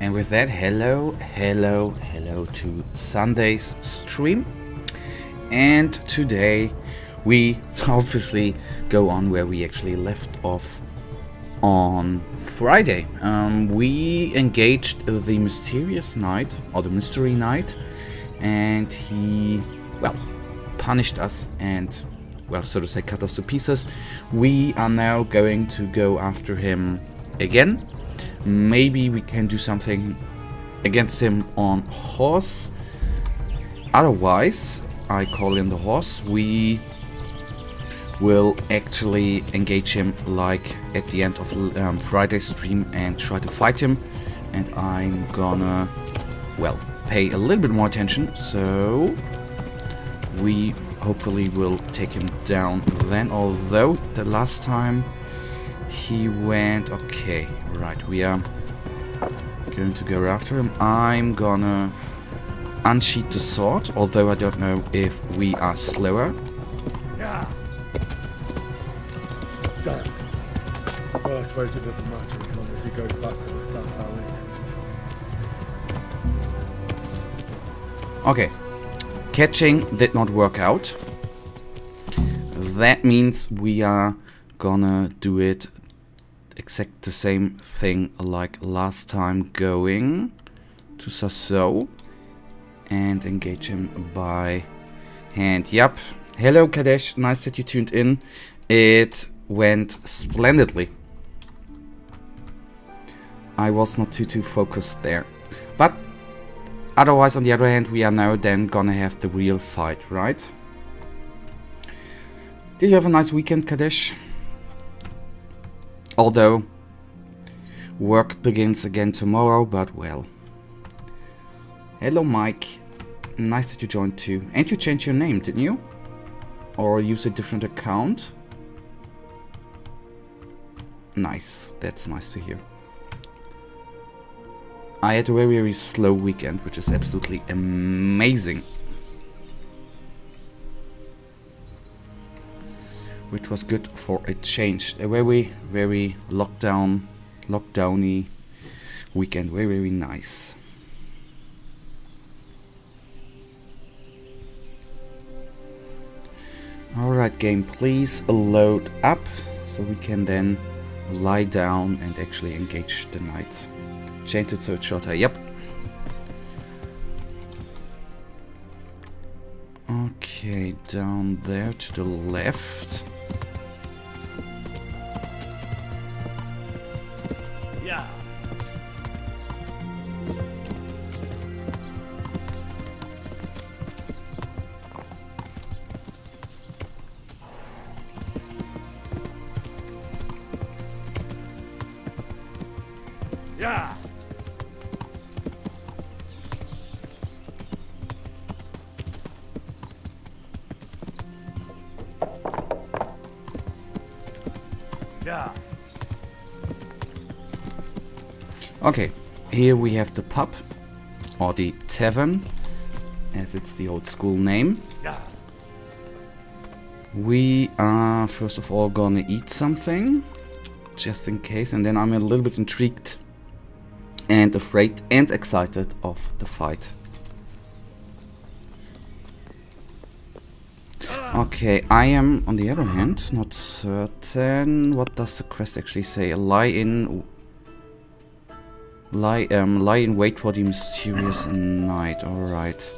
And with that, hello to Sunday's stream. And today we obviously go on where we actually left off on Friday. We engaged the mysterious knight, or the mystery knight, and he, well, punished us and, well, so to say, cut us to pieces. We are now going to go after him again. Maybe we can do something against him on horse. Otherwise, I call in the horse. We will actually engage him like at the end of Friday's stream and try to fight him. And I'm gonna, well, pay a little bit more attention. So we hopefully will take him down then. Although the last time he went... Okay, right, we are going to go after him. I'm gonna unsheath the sword, although I don't know if we are slower. Yeah. Done. Well, I suppose it doesn't matter as long as he goes back to the Sassawi. Okay, catching did not work out. That means we are gonna do it exact the same thing like last time, going to Sasso and engage him by hand. Yep. Hello Kadesh, nice that you tuned in. It went splendidly. I was not too focused there. But otherwise, on the other hand, we are now then gonna have the real fight, right? Did you have a nice weekend, Kadesh? Although work begins again tomorrow, but well. Hello Mike, nice that you joined too. And you changed your name, didn't you? Or use a different account? Nice, that's nice to hear. I had a very slow weekend, which is absolutely amazing. Which was good for a change. A very lockdowny weekend. Very nice. Alright game, please load up so we can then lie down and actually engage the knight. Change it so it's shorter, yep. Okay, down there to the left. Yeah. Yeah. Yeah. Okay, here we have the pub, or the tavern, as it's the old school name. Yeah. We are first of all gonna eat something, just in case, and then I'm a little bit intrigued and afraid and excited of the fight. Okay, I am, on the other hand, not certain. What does the quest actually say? Lie in wait for the mysterious night. Alright.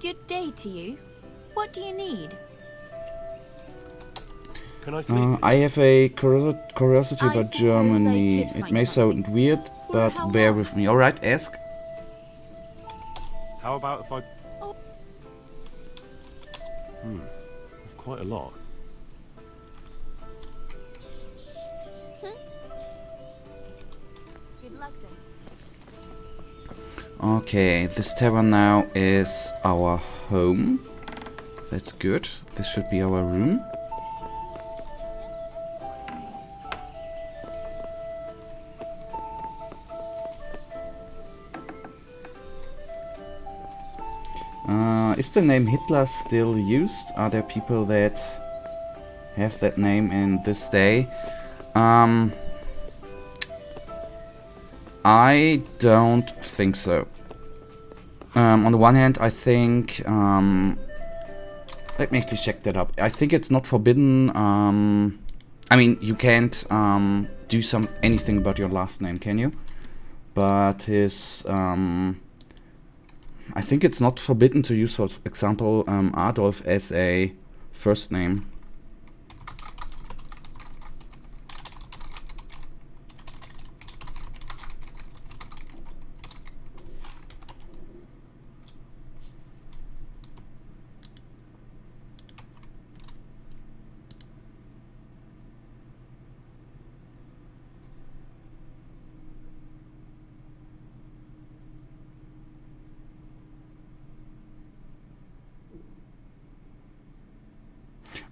Good day to you. What do you need? Can I sleep? I have a curiosity I about suppose Germany. I could It find may sound something. weird, For but how bear long? with me. Alright, ask. How about if I... Oh. That's quite a lot. Good luck then. Okay, this tavern now is our home. That's good. This should be our room. Is the name Hitler still used? Are there people that have that name in this day? I don't think so. On the one hand, I think... let me actually check that up. I think it's not forbidden. I mean, you can't do anything about your last name, can you? But his... I think it's not forbidden to use, for example, Adolf as a first name.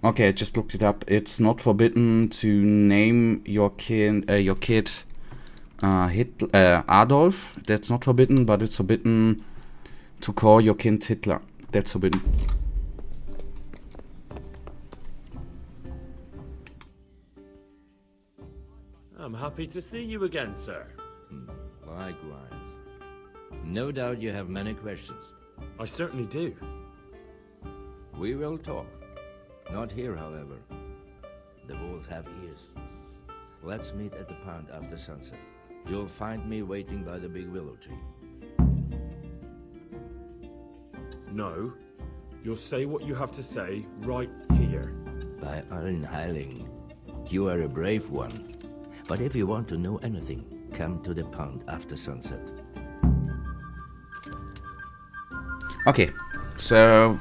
Okay, I just looked it up. It's not forbidden to name your kid Adolf. That's not forbidden, but it's forbidden to call your kid Hitler. That's forbidden. I'm happy to see you again, sir. Likewise. No doubt you have many questions. I certainly do. We will talk. Not here, however. The wolves have ears. Let's meet at the pond after sunset. You'll find me waiting by the big willow tree. No. You'll say what you have to say right here. By allen Heiling, you are a brave one. But if you want to know anything, come to the pond after sunset. Okay, so...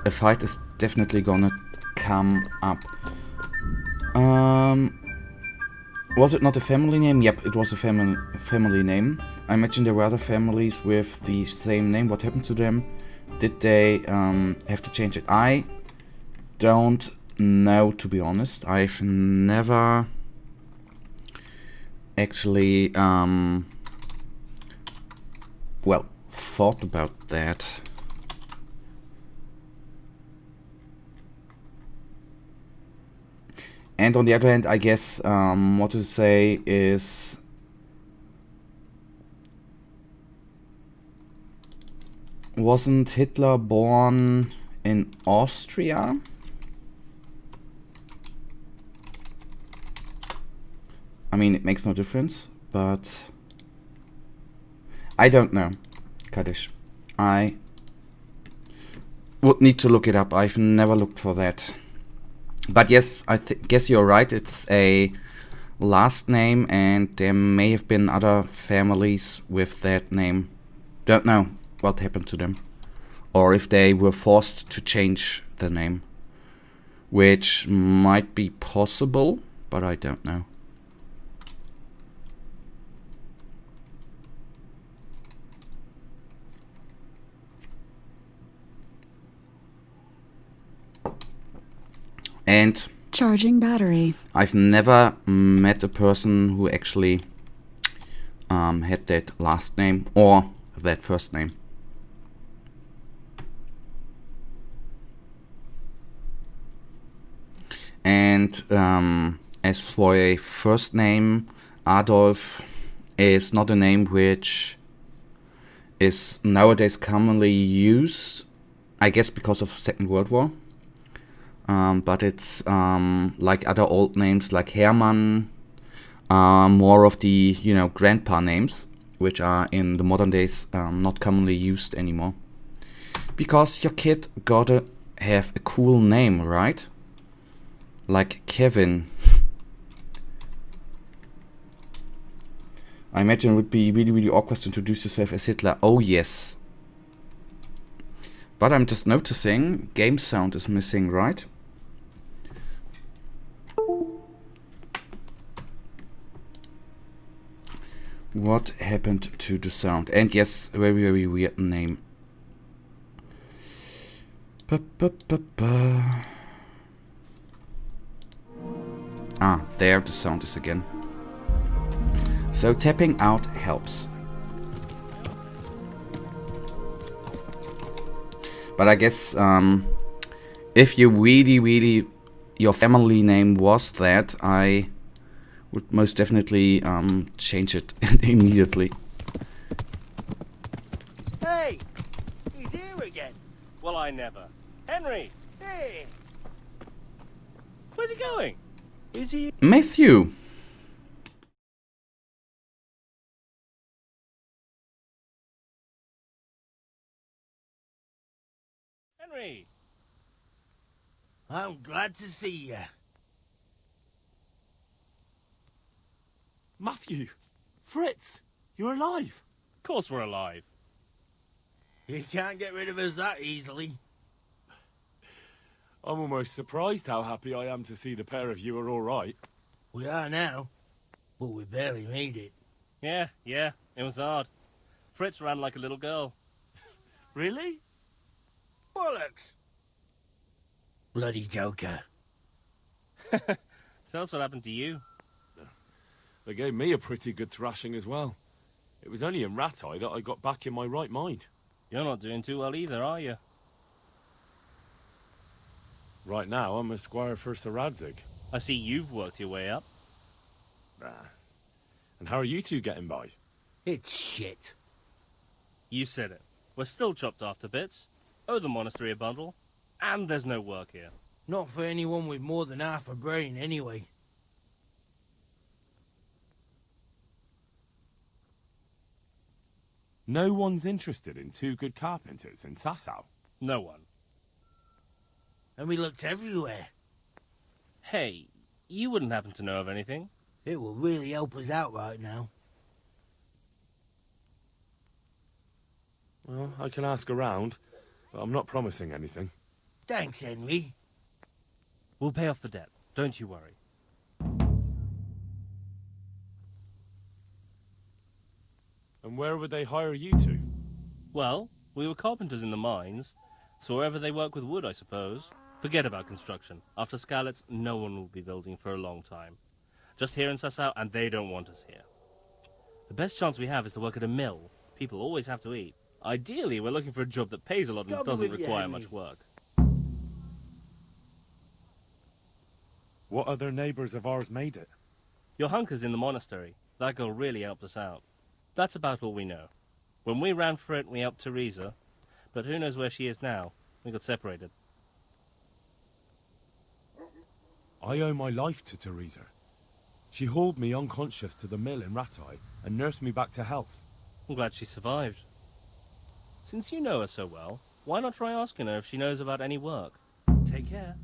a fight is definitely gonna come up. Was it not a family name? Yep, it was a family name. I imagine there were other families with the same name. What happened to them? Did they have to change it? I don't know, to be honest. I've never actually well, thought about that. And on the other hand, I guess what to say is wasn't Hitler born in Austria? I mean, it makes no difference, but I don't know, Kaddish. I would need to look it up. I've never looked for that. But yes, I guess you're right. It's a last name, and there may have been other families with that name. Don't know what happened to them, or if they were forced to change the name, which might be possible, but I don't know. And charging battery. I've never met a person who actually had that last name or that first name. And as for a first name, Adolf is not a name which is nowadays commonly used, I guess because of Second World War. But it's like other old names like Hermann, more of the, grandpa names, which are in the modern days not commonly used anymore. Because your kid gotta have a cool name, right? Like Kevin. I imagine it would be really, really awkward to introduce yourself as Hitler. Oh yes. But I'm just noticing game sound is missing, right? What happened to the sound? And yes, very, very weird name. Ah, there the sound is again. So tapping out helps. But I guess if you really, your family name was that, I would most definitely change it immediately. Hey! He's here again! Well, I never. Henry! Hey! Where's he going? Is he? Matthew! Henry! I'm glad to see you. Matthew! Fritz! You're alive! Of course we're alive. You can't get rid of us that easily. I'm almost surprised how happy I am to see the pair of you are alright. We are now, but we barely made it. Yeah, it was hard. Fritz ran like a little girl. Really? Bollocks! Bloody joker. Tell us what happened to you. They gave me a pretty good thrashing as well. It was only in Rat Eye that I got back in my right mind. You're not doing too well either, are you? Right now, I'm a squire for Sir Radzig. I see you've worked your way up. And how are you two getting by? It's shit. You said it. We're still chopped off to bits. Owe the monastery a bundle. And there's no work here. Not for anyone with more than half a brain, anyway. No one's interested in two good carpenters in Sasau. No one. And we looked everywhere. Hey, you wouldn't happen to know of anything? It will really help us out right now. Well, I can ask around, but I'm not promising anything. Thanks, Henry. We'll pay off the debt. Don't you worry. And where would they hire you to? Well, we were carpenters in the mines, so wherever they work with wood, I suppose. Forget about construction. After Skalitz, no one will be building for a long time. Just here in Sasau, and they don't want us here. The best chance we have is to work at a mill. People always have to eat. Ideally, we're looking for a job that pays a lot and Come doesn't with you, require Henry. much work. What other neighbours of ours made it? Your hunker's in the monastery. That girl really helped us out. That's about all we know. When we ran for it, we helped Teresa. But who knows where she is now? We got separated. I owe my life to Teresa. She hauled me unconscious to the mill in Ratai and nursed me back to health. I'm glad she survived. Since you know her so well, why not try asking her if she knows about any work? Take care.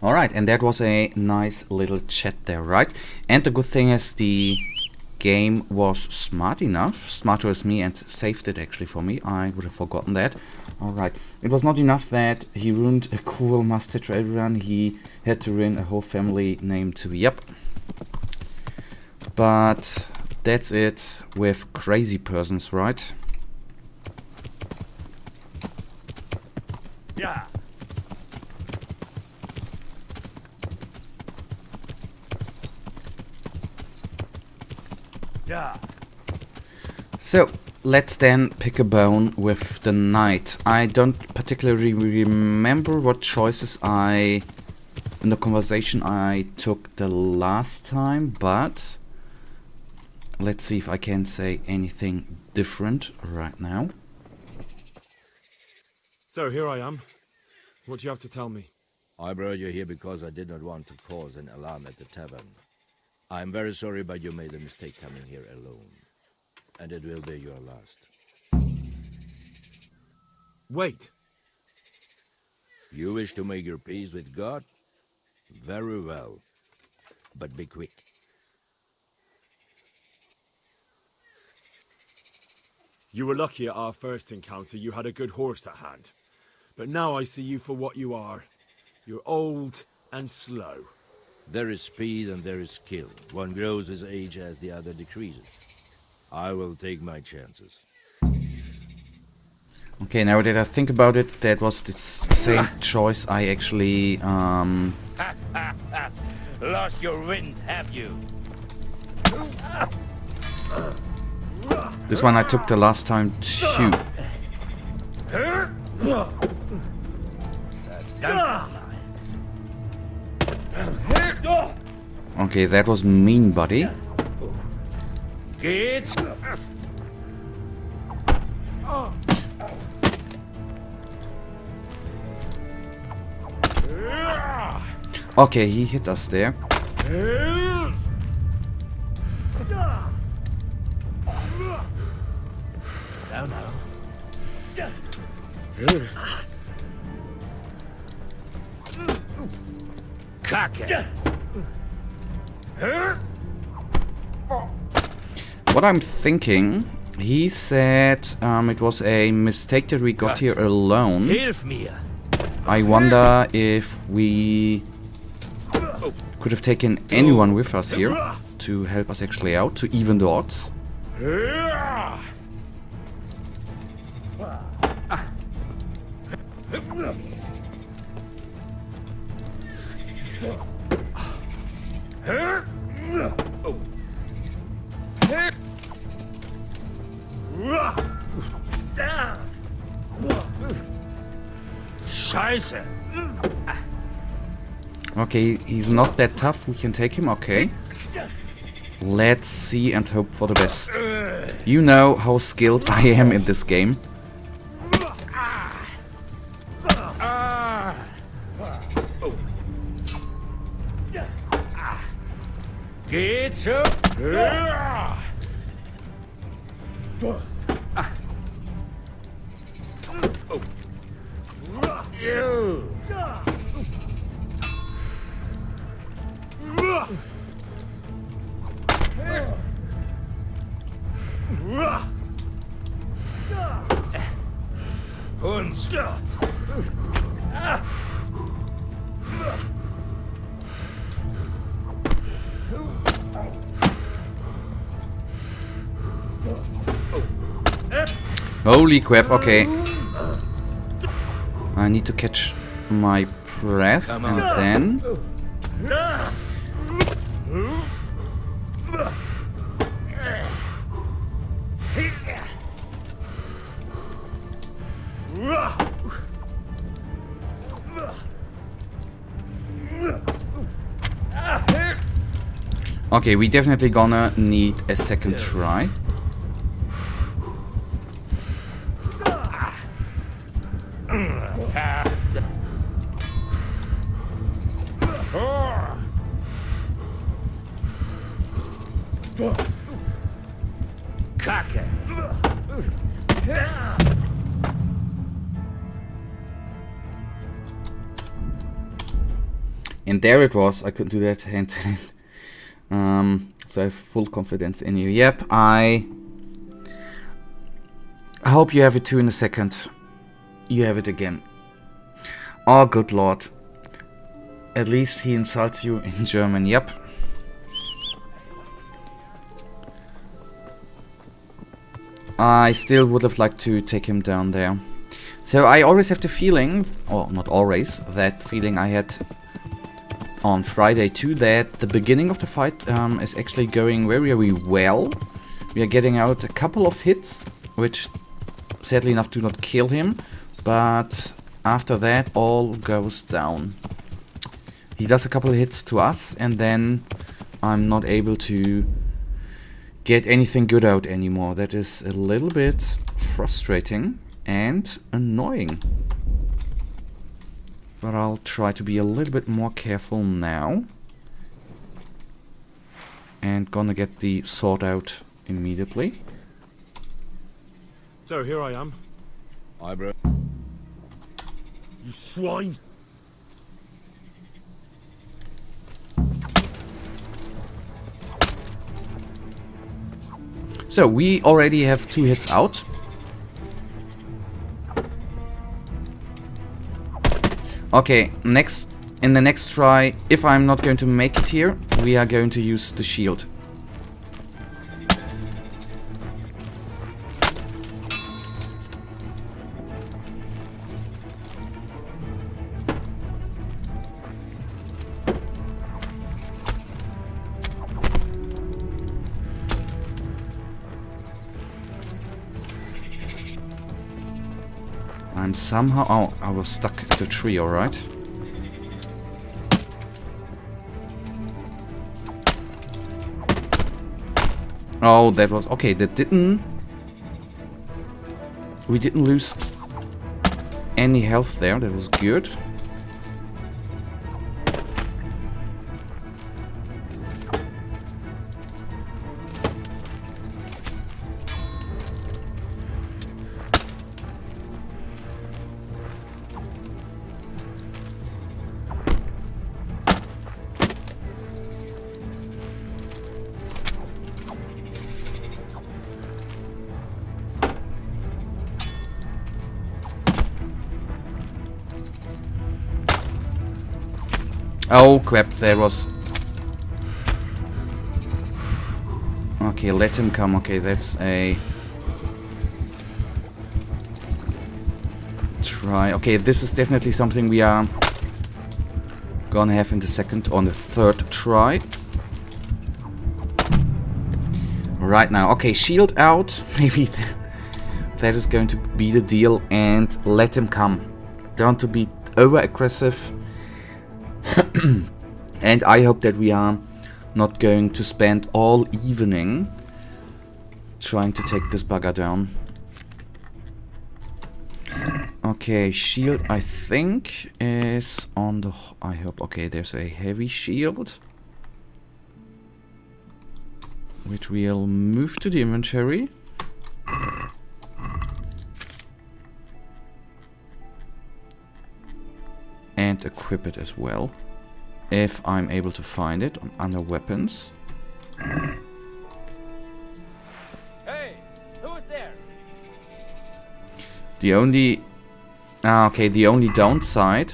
Alright, and that was a nice little chat there, right? And the good thing is the game was smart enough, smarter as me, and saved it actually for me. I would have forgotten that. Alright, it was not enough that he ruined a cool master to everyone, he had to ruin a whole family name too, yep. But that's it with crazy persons, right? Yeah. Yeah. So, let's then pick a bone with the knight. I don't particularly remember what choices in the conversation I took the last time, but let's see if I can say anything different right now. So here I am. What do you have to tell me? I brought you here because I did not want to cause an alarm at the tavern. I'm very sorry, but you made a mistake coming here alone. And it will be your last. Wait. You wish to make your peace with God? Very well. But be quick. You were lucky at our first encounter you had a good horse at hand. But now I see you for what you are. You're old and slow. There is speed and there is skill. One grows with age as the other decreases. I will take my chances. Okay, now that I think about it, that was the same choice I actually Lost your wind, have you? this one I took the last time too. Okay, that was mean, buddy. Geht's? Okay, he hit us there. Now, now. Kacke. What I'm thinking, he said it was a mistake that we got here alone. Hilf mir. I wonder if we could have taken anyone with us here to help us actually out, to even the odds. Scheiße. Okay, he's not that tough, we can take him, okay. Let's see and hope for the best. You know how skilled I am in this game. Geht's? Und Holy crap, okay. I need to catch my breath and then... Okay, we definitely gonna need a second try. Kacke. And there it was. I couldn't do that hand to hand. So I have full confidence in you. Yep, I hope you have it too in a second. You have it again. Oh, good lord. At least he insults you in German. Yep. I still would have liked to take him down there. So I always have the feeling, or not always, that feeling I had on Friday too, that the beginning of the fight is actually going very, very well. We are getting out a couple of hits, which sadly enough do not kill him, but after that all goes down. He does a couple of hits to us and then I'm not able to get anything good out anymore. That is a little bit frustrating and annoying. But I'll try to be a little bit more careful now. And gonna get the sword out immediately. So here I am. Hi, bro. You swine! So we already have 2 hits out. Okay, in the next try, if I'm not going to make it here, we are going to use the shield. I'm somehow... Oh, I was stuck at the tree, alright. Oh, that was... Okay, that didn't... We didn't lose any health there. That was good. Oh crap, there was... Okay, let him come. Okay, that's a... Try. Okay, this is definitely something we are gonna have in the second or the third try. Right now. Okay, shield out. Maybe that is going to be the deal. And let him come. Don't to be over aggressive. And I hope that we are not going to spend all evening trying to take this bugger down. Okay, shield I think is on the... I hope... Okay, there's a heavy shield, which we'll move to the inventory. And equip it as well, if I'm able to find it under weapons. Hey, who's there? The only... okay, the only downside,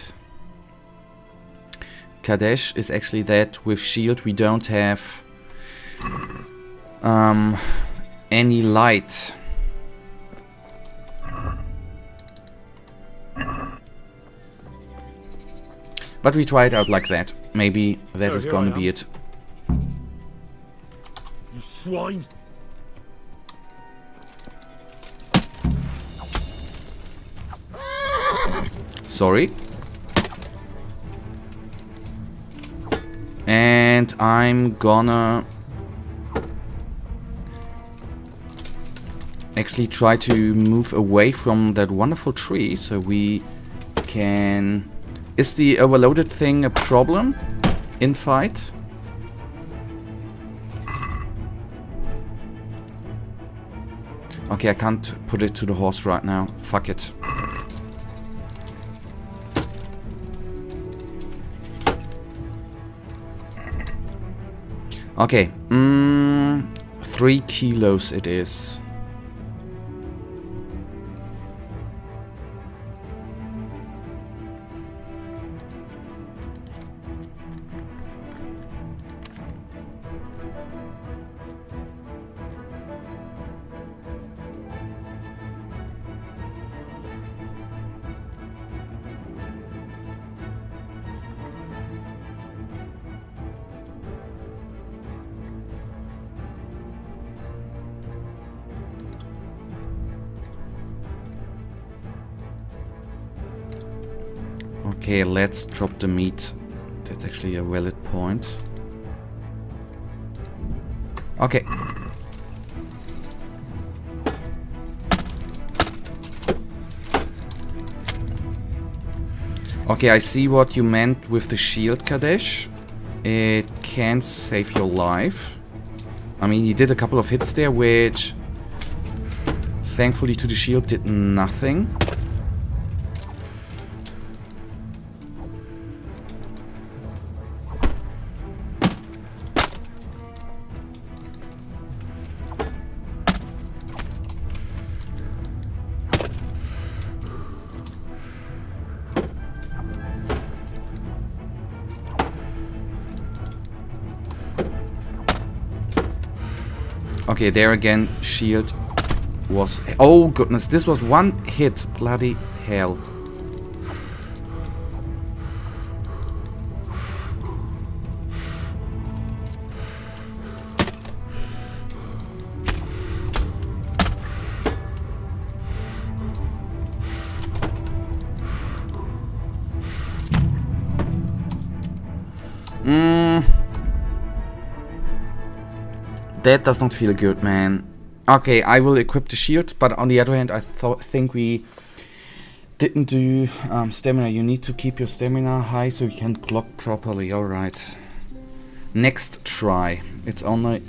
Kadesh, is actually that with shield we don't have any light. But we try it out like that. Maybe that is gonna be it. You swine! Sorry. And I'm gonna actually try to move away from that wonderful tree so we can... Is the overloaded thing a problem in fight? Okay, I can't put it to the horse right now. Fuck it. Okay, 3 kilos it is. Okay, let's drop the meat. That's actually a valid point. Okay. Okay, I see what you meant with the shield, Kadesh. It can save your life. I mean, he did a couple of hits there, which thankfully to the shield did nothing. Okay, there again, shield was... Oh goodness, this was one hit. Bloody hell. That does not feel good, man. Okay, I will equip the shield, but on the other hand, I think we didn't do stamina. You need to keep your stamina high so you can block properly. Alright. Next try. It's only...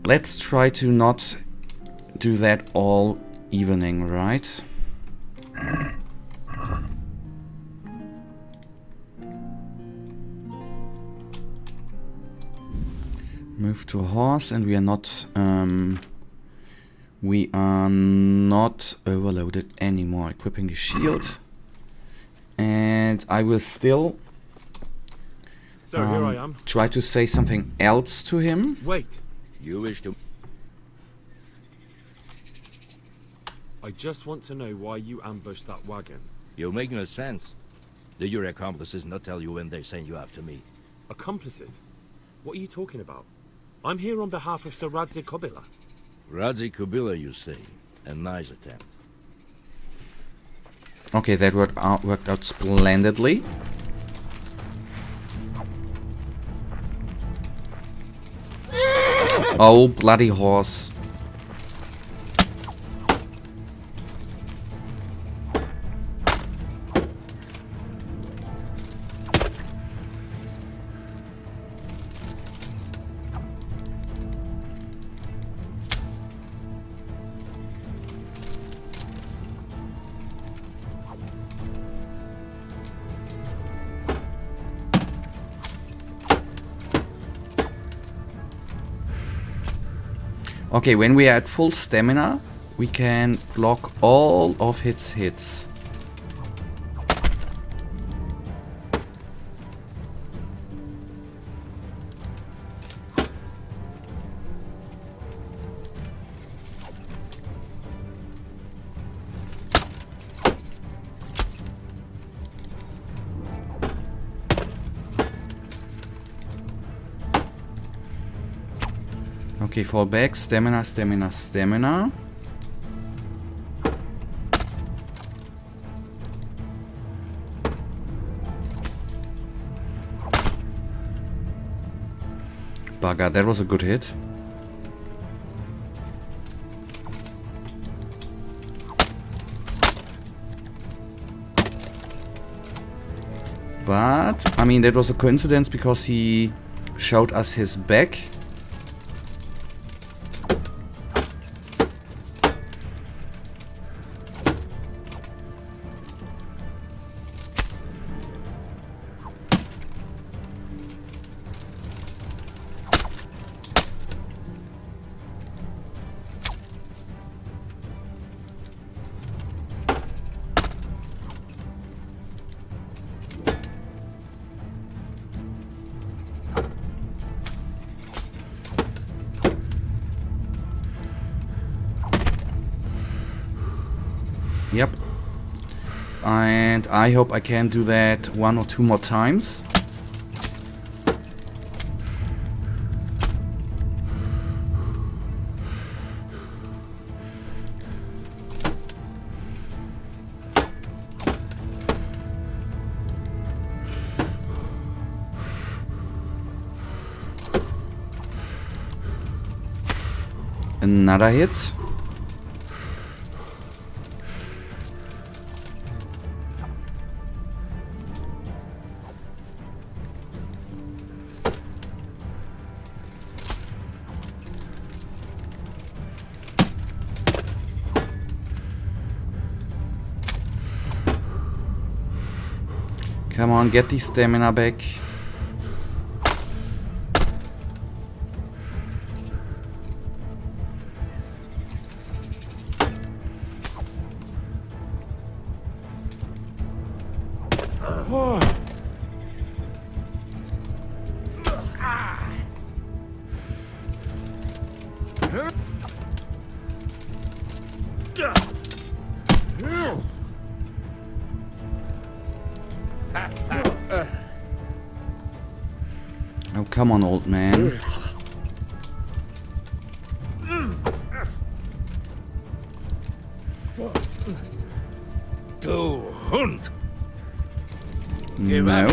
Let's try to not do that all evening, right? Move to a horse, and we are not overloaded anymore. Equipping the shield, and I will still So here I am. try to say something else to him. Wait. You wish to... I just want to know why you ambushed that wagon. You make no sense. Did your accomplices not tell you when they sent you after me? Accomplices? What are you talking about? I'm here on behalf of Sir Radzik Kobila. Radzik Kobila, you say. A nice attempt. Okay, that worked out splendidly. Oh, bloody horse. Okay, when we are at full stamina, we can block all of its hits. Okay, fall back, stamina, stamina, stamina. Bugger, that was a good hit. But, I mean, that was a coincidence because he showed us his back. Yep. And I hope I can do that 1 or 2 more times. Another hit. Come on, get the stamina back. Oh, come on, old man. Du Hund! No.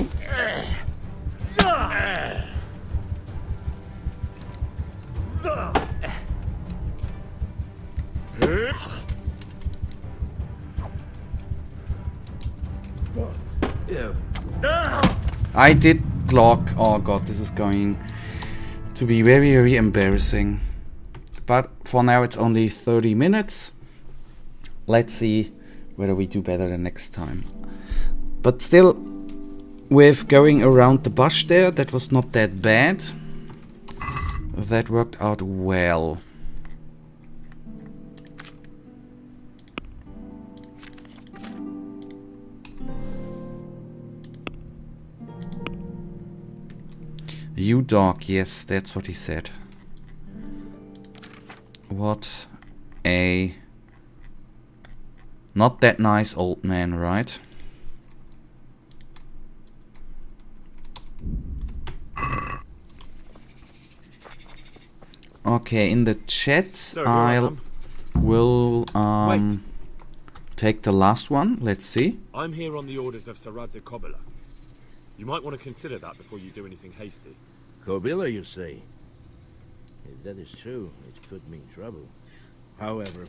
I did block. Oh god, this is going to be very, very embarrassing. But for now it's only 30 minutes. Let's see whether we do better the next time. But still, with going around the bush there, that was not that bad. That worked out well. You dog, yes, that's what he said. What a not that nice old man, right? Okay, in the chat Sir, will Wait. take the last one. Let's see. I'm here on the orders of Sir Radza Kobila. You might want to consider that before you do anything hasty. Kobila, you say? If that is true, it put me in trouble. However,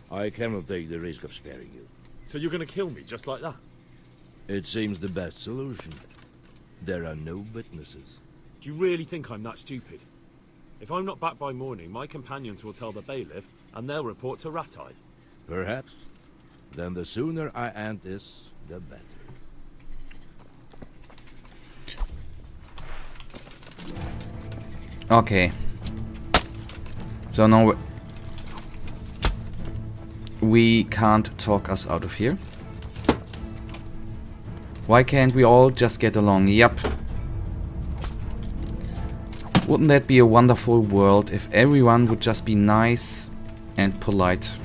I cannot take the risk of sparing you. So you're going to kill me just like that? It seems the best solution. There are no witnesses. Do you really think I'm that stupid? If I'm not back by morning, my companions will tell the bailiff, and they'll report to Ratai. Perhaps. Then the sooner I end this, the better. Okay. So now we can't talk us out of here. Why can't we all just get along? Yep. Wouldn't that be a wonderful world if everyone would just be nice and polite?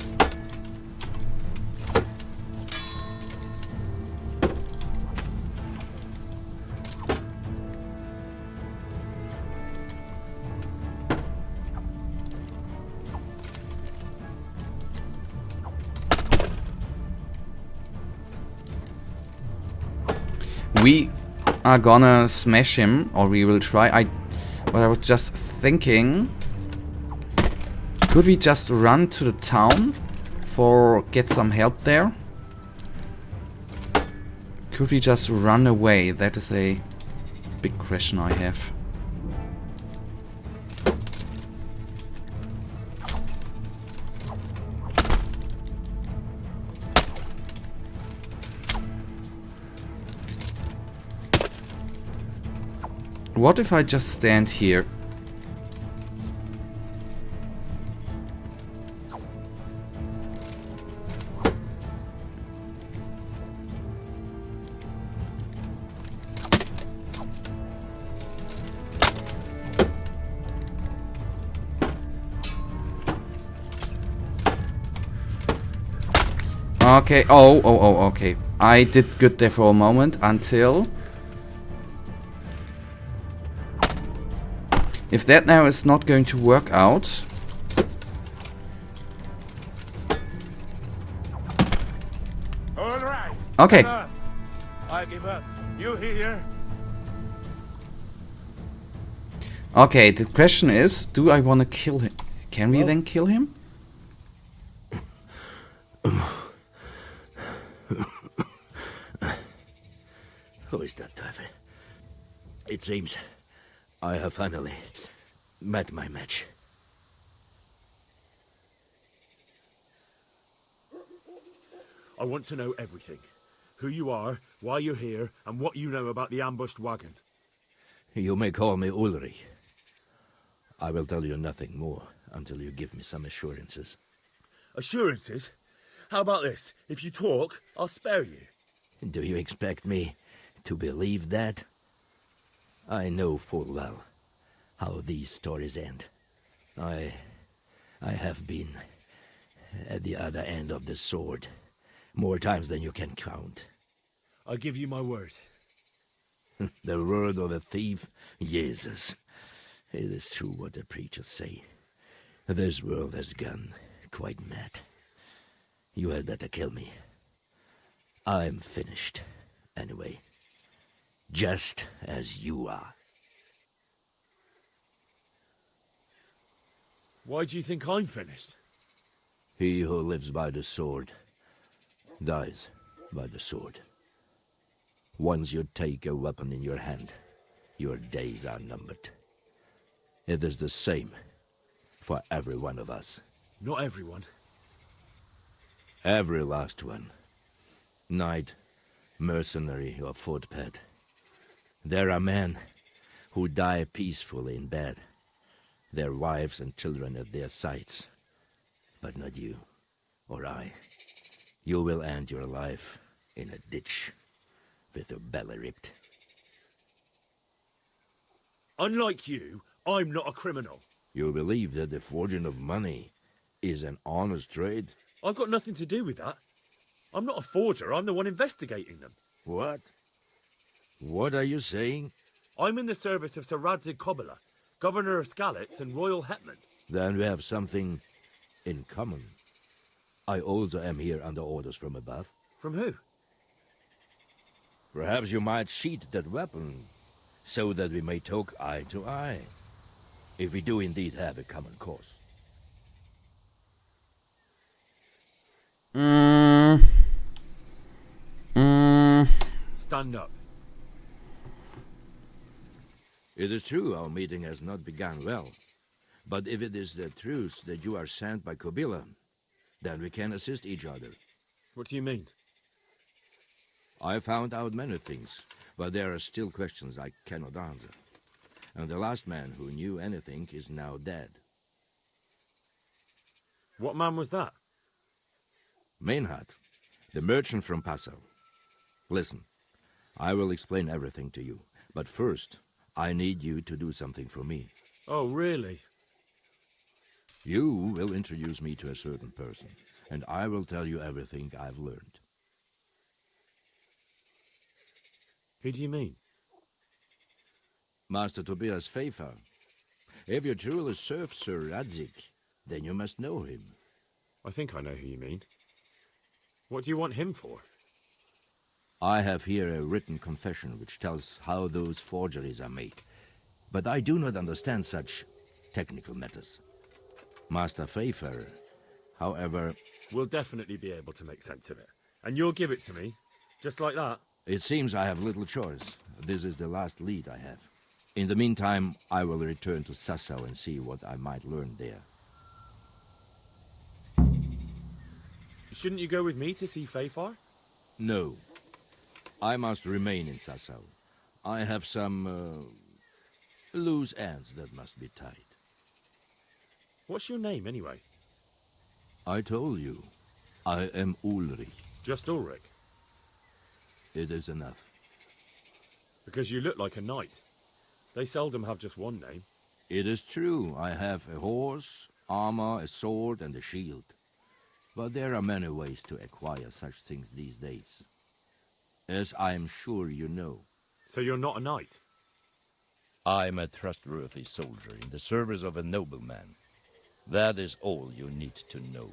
We are gonna smash him, or we will try. But I was just thinking, could we just run to the town for get some help there? Could we just run away? That is a big question I have. What if I just stand here? Okay, okay. I did good there for a moment until... If that now is not going to work out... All right. Okay. Enough. I give up. You hear? Okay, the question is, do I want to kill him? Can we then kill him? Who is that, David? It seems I have finally met my match. I want to know everything. Who you are, why you're here, and what you know about the ambushed wagon. You may call me Ulrich. I will tell you nothing more until you give me some assurances. Assurances? How about this? If you talk, I'll spare you. Do you expect me to believe that? I know full well how these stories end. I have been at the other end of the sword more times than you can count. I give you my word. The word of a thief? Jesus. It is true what the preachers say. This world has gone quite mad. You had better kill me. I'm finished, anyway. Just as you are. Why do you think I'm finished? He who lives by the sword dies by the sword. Once you take a weapon in your hand, your days are numbered. It is the same for every one of us. Not everyone. Every last one. Knight, mercenary, or footpad. There are men who die peacefully in bed, their wives and children at their sides. But not you, or I. You will end your life in a ditch, with your belly ripped. Unlike you, I'm not a criminal. You believe that the forging of money is an honest trade? I've got nothing to do with that. I'm not a forger, I'm the one investigating them. What? What are you saying? I'm in the service of Sir Radzig Kobyla, Governor of Skalitz and Royal Hetman. Then we have something in common. I also am here under orders from above. From who? Perhaps you might sheath that weapon, so that we may talk eye to eye, if we do indeed have a common cause. Stand up. It is true our meeting has not begun well, but if it is the truth that you are sent by Kobyla, then we can assist each other. What do you mean? I found out many things, but there are still questions I cannot answer. And the last man who knew anything is now dead. What man was that? Mainhard, the merchant from Passau. Listen, I will explain everything to you, but first, I need you to do something for me. Oh, really? You will introduce me to a certain person, and I will tell you everything I've learned. Who do you mean? Master Tobias Pfeiffer. If you truly serve Sir Radzig, then you must know him. I think I know who you mean. What do you want him for? I have here a written confession which tells how those forgeries are made, but I do not understand such technical matters. Master Pfeiffer, however... We'll definitely be able to make sense of it. And you'll give it to me, just like that? It seems I have little choice. This is the last lead I have. In the meantime, I will return to Sassau and see what I might learn there. Shouldn't you go with me to see Pfeiffer? No. I must remain in Sassau. I have some loose ends that must be tied. What's your name, anyway? I told you. I am Ulrich. Just Ulrich? It is enough. Because you look like a knight. They seldom have just one name. It is true. I have a horse, armor, a sword, and a shield. But there are many ways to acquire such things these days. As I am sure you know. So you're not a knight? I am a trustworthy soldier in the service of a nobleman. That is all you need to know.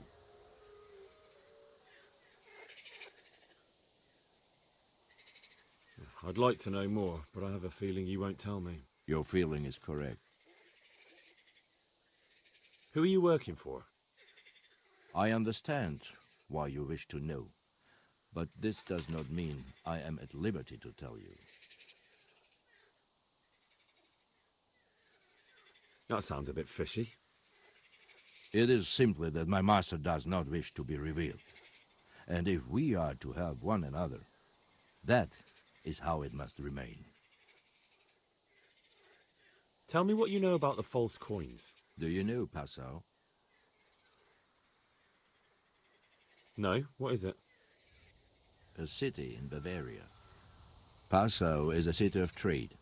I'd like to know more, but I have a feeling you won't tell me. Your feeling is correct. Who are you working for? I understand why you wish to know, but this does not mean I am at liberty to tell you. That sounds a bit fishy. It is simply that my master does not wish to be revealed. And if we are to help one another, that is how it must remain. Tell me what you know about the false coins. Do you know Passau? No, what is it? A city in Bavaria. Passau is a city of trade.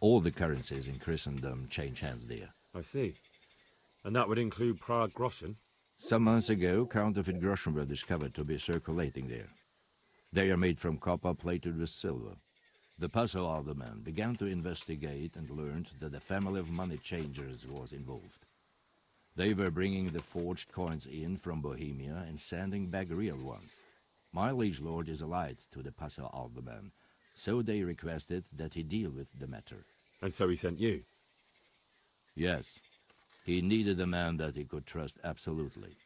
All the currencies in Christendom change hands there. I see. And that would include Prague groschen? Some months ago, counterfeit groschen were discovered to be circulating there. They are made from copper plated with silver. The Passau alderman began to investigate and learned that a family of money changers was involved. They were bringing the forged coins in from Bohemia and sending back real ones. My liege lord is allied to the Passau alderman, so they requested that he deal with the matter. And so he sent you? Yes. He needed a man that he could trust absolutely.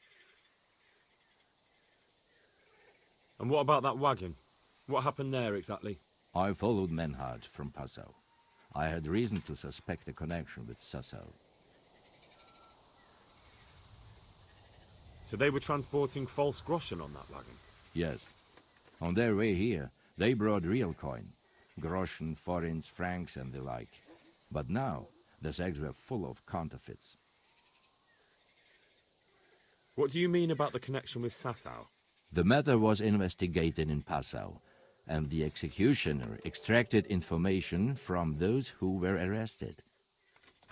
And what about that wagon? What happened there exactly? I followed Menhard from Passau. I had reason to suspect a connection with Sassau. So they were transporting false groschen on that wagon? Yes. On their way here, they brought real coin. Groschen, forints, francs, and the like. But now, the sacks were full of counterfeits. What do you mean about the connection with Sassau? The matter was investigated in Passau, and the executioner extracted information from those who were arrested.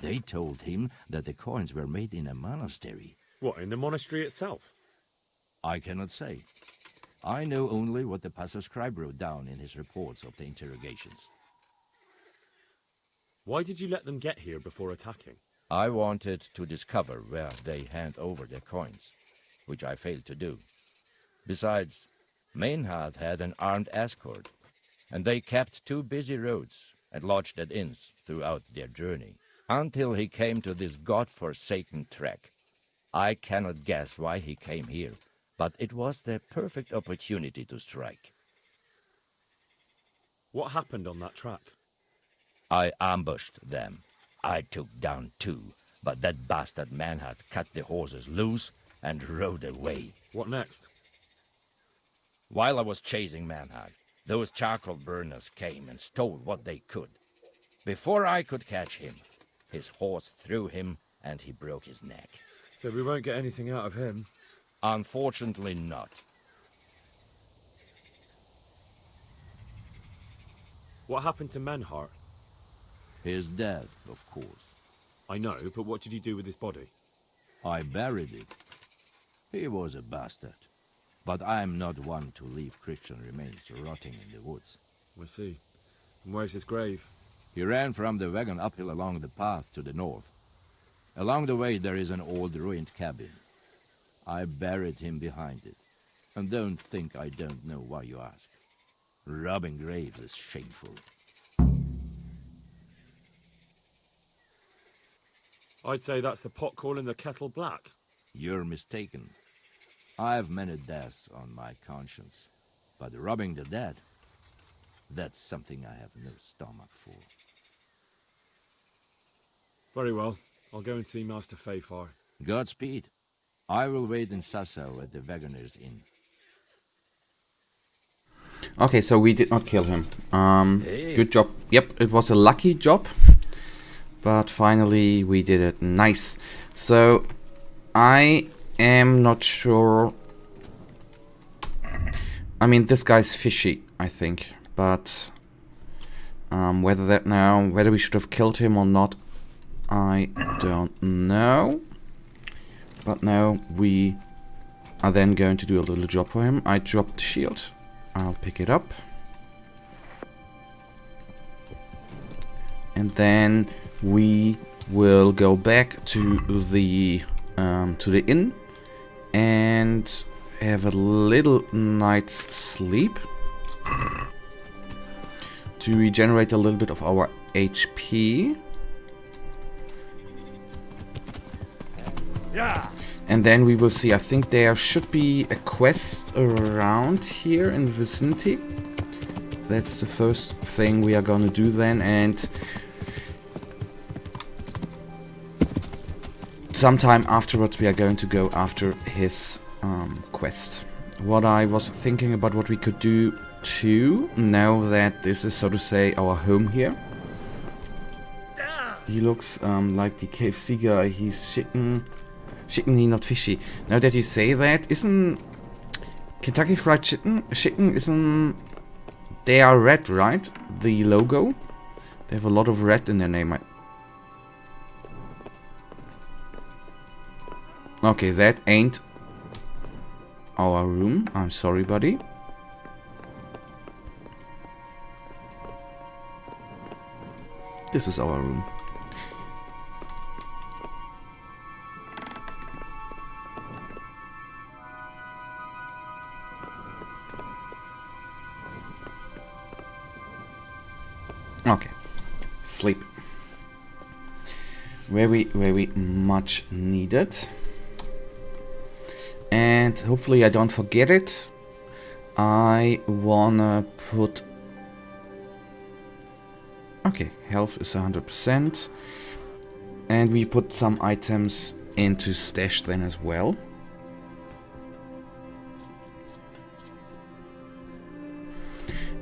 They told him that the coins were made in a monastery. What, in the monastery itself? I cannot say. I know only what the Passau scribe wrote down in his reports of the interrogations. Why did you let them get here before attacking? I wanted to discover where they hand over their coins, which I failed to do. Besides, Meinhard had an armed escort, and they kept 2 busy roads and lodged at inns throughout their journey, until he came to this god-forsaken track. I cannot guess why he came here, but it was the perfect opportunity to strike. What happened on that track? I ambushed them. I took down 2, but that bastard Meinhard cut the horses loose and rode away. What next? While I was chasing Meinhard, those charcoal burners came and stole what they could. Before I could catch him, his horse threw him and he broke his neck. So we won't get anything out of him? Unfortunately not. What happened to Menhart? His dead, of course. I know, but what did you do with his body? I buried it. He was a bastard. But I'm not one to leave Christian remains rotting in the woods. I see. And where's his grave? He ran from the wagon uphill along the path to the north. Along the way there is an old ruined cabin. I buried him behind it. And don't think I don't know why you ask. Robbing graves is shameful. I'd say that's the pot calling the kettle black. You're mistaken. I have many deaths on my conscience, but robbing the dead, that's something I have no stomach for. Very well. I'll go and see Master Fayfar. Godspeed. I will wait in Sassau at the Wagoner's Inn. Okay, so we did not kill him. Good job. Yep, it was a lucky job. But finally we did it. Nice. So I am not sure. I mean, this guy's fishy, I think. But whether we should have killed him or not, I don't know. But now we are then going to do a little job for him. I dropped the shield. I'll pick it up. And then we will go back to the inn and have a little night's sleep to regenerate a little bit of our HP. Yeah. And then we will see. I think there should be a quest around here in the vicinity. That's the first thing we are gonna do then, and sometime afterwards we are going to go after his quest. What I was thinking about what we could do too, now that this is, so to say, our home here. He looks like the KFC guy. He's chickeny, not fishy. Now that you say that, isn't Kentucky Fried Chicken isn't, they are red, right? The logo? They have a lot of red in their name. Okay, that ain't our room. I'm sorry, buddy. This is our room. Okay. Sleep. Very, very much needed. And hopefully I don't forget it. I wanna put... Okay, health is 100%. And we put some items into stash then as well.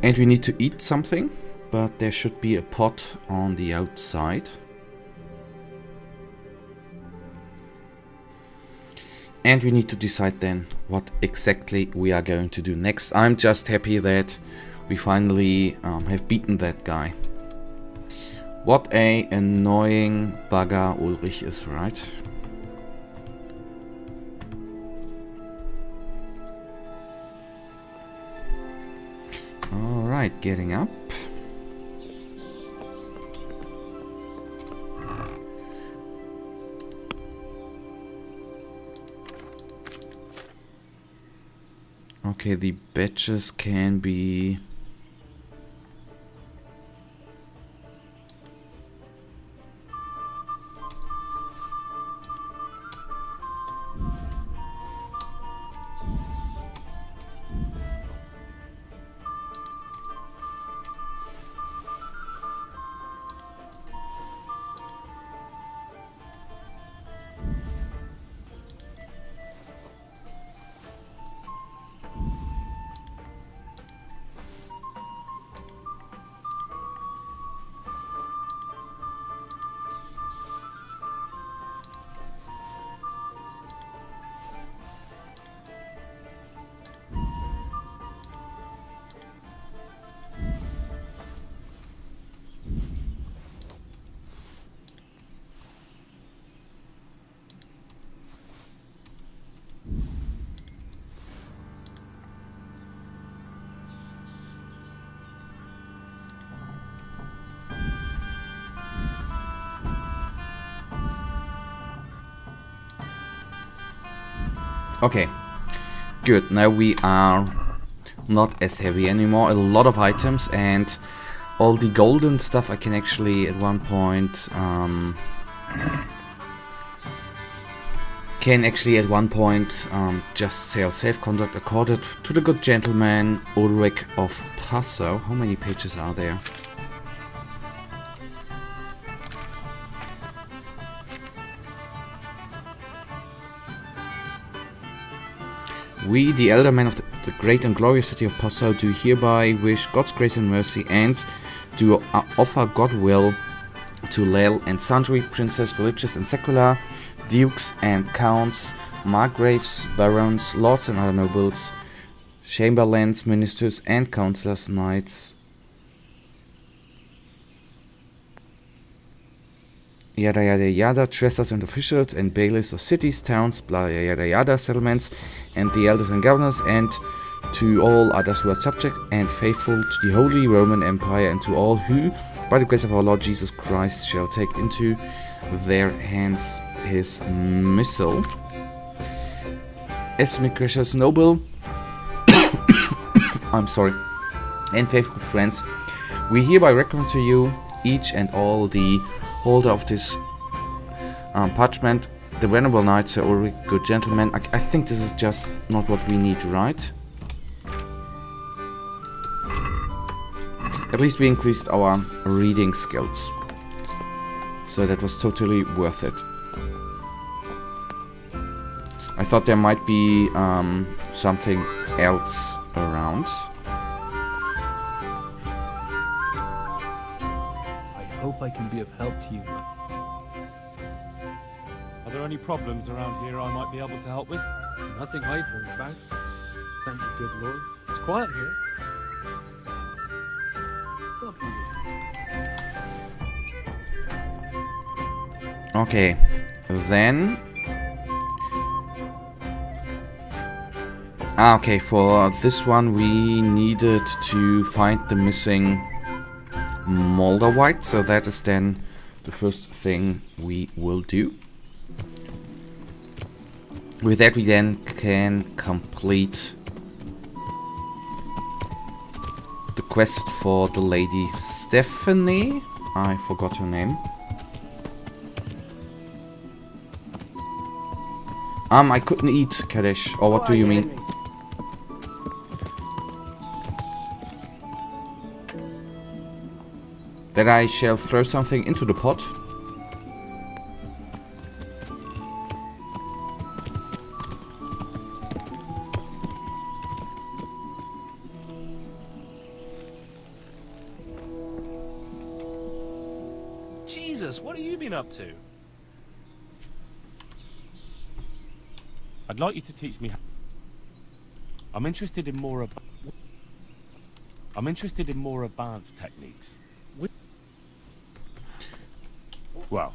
And we need to eat something, but there should be a pot on the outside. And we need to decide then what exactly we are going to do next. I'm just happy that we finally have beaten that guy. What a annoying bugger Ulrich is, right? Alright, getting up. Okay, the badges can be... Okay, good. Now we are not as heavy anymore. A lot of items and all the golden stuff I can actually at one point just sell. Safe conduct accorded to the good gentleman Ulrich of Passau. How many pages are there? We, the elder men of the great and glorious city of Passau, do hereby wish God's grace and mercy and do offer goodwill to Lel and sundry princes, religious and secular, dukes and counts, margraves, barons, lords and other nobles, chamberlains, ministers and councillors, knights, yada yada yada, trustees and officials and bailiffs of cities, towns, blah yada yada, settlements, and the elders and governors, and to all others who are subject and faithful to the Holy Roman Empire, and to all who, by the grace of our Lord Jesus Christ, shall take into their hands his missal. Estimate gracious noble, I'm sorry, and faithful friends, we hereby recommend to you, each and all, the holder of this parchment, the venerable knight Sir Ulrich, good gentleman. I think this is just not what we need, right? At least we increased our reading skills, so that was totally worth it. I thought there might be something else around. I hope I can be of help to you. Are there any problems around here I might be able to help with? Nothing I've heard about. Thank you, good Lord. It's quiet here. God be with you. Okay, then... okay, for this one we needed to find the missing Molder White, so that is then the first thing we will do. With that we then can complete the quest for the lady Stephanie. I forgot her name. I couldn't eat, Kadesh. Or what do you mean? That I shall throw something into the pot? Jesus, what have you been up to? I'd like you to teach me. I'm interested in more advanced techniques. Well.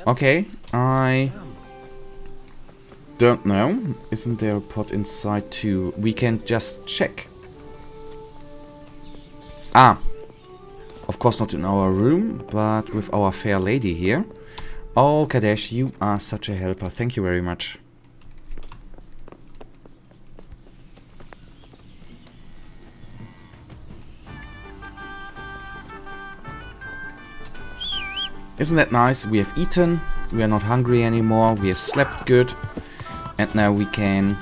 Okay, I don't know. Isn't there a pot inside too? We can just check. Ah, of course not in our room, but with our fair lady here. Oh, Kadesh, you are such a helper. Thank you very much. Isn't that nice? We have eaten, we are not hungry anymore, we have slept good, and now we can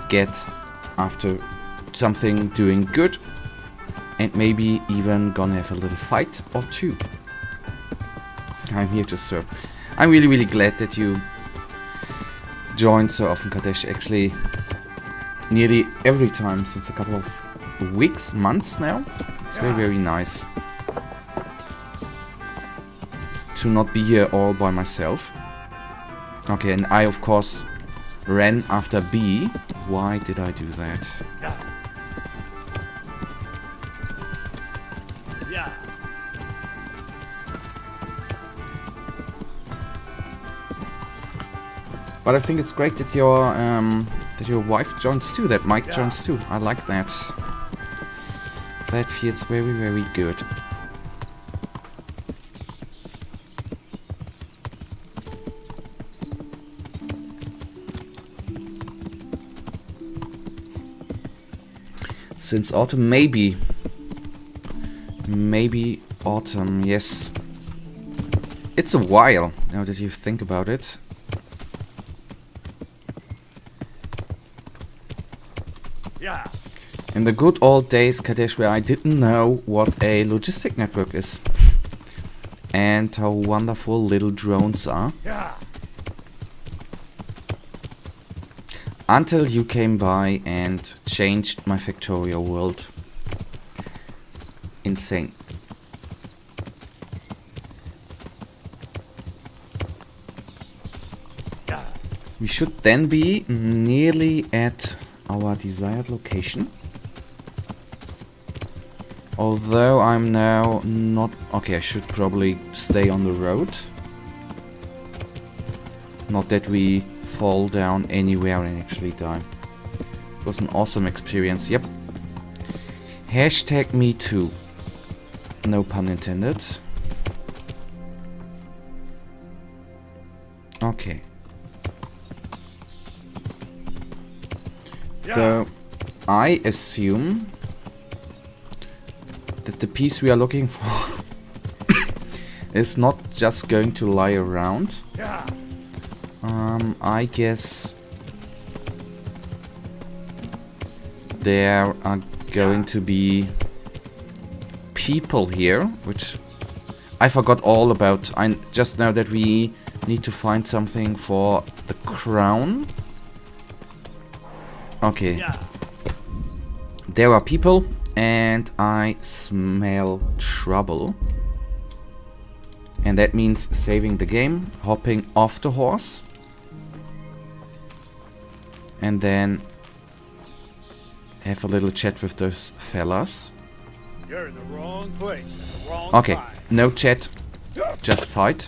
get after something doing good, and maybe even gonna have a little fight or two. I'm here to serve. I'm really, really glad that you joined so often, Kadesh. Actually, nearly every time since a couple of weeks, months now. It's very, very nice to not be here all by myself. Okay, and I, of course, ran after B. Why did I do that? But I think it's great that your wife joins too, that Mike joins too. I like that. That feels very, very good. Since autumn, maybe autumn, yes. It's a while, now that you think about it. In the good old days, Kadesh, where I didn't know what a logistic network is. And how wonderful little drones are. Until you came by and changed my Factorio world. Insane. We should then be nearly at our desired location. Although I'm now not... Okay, I should probably stay on the road. Not that we fall down anywhere and actually die. It was an awesome experience, yep. Hashtag me too. No pun intended. Okay. So, I assume that the piece we are looking for is not just going to lie around. I guess there are going to be people here, which I forgot all about. I just know that we need to find something for the crown. Okay. There are people, and I smell trouble. And that means saving the game, hopping off the horse. And then have a little chat with those fellas. You're in the wrong place at the wrong Okay, time. no chat, just fight.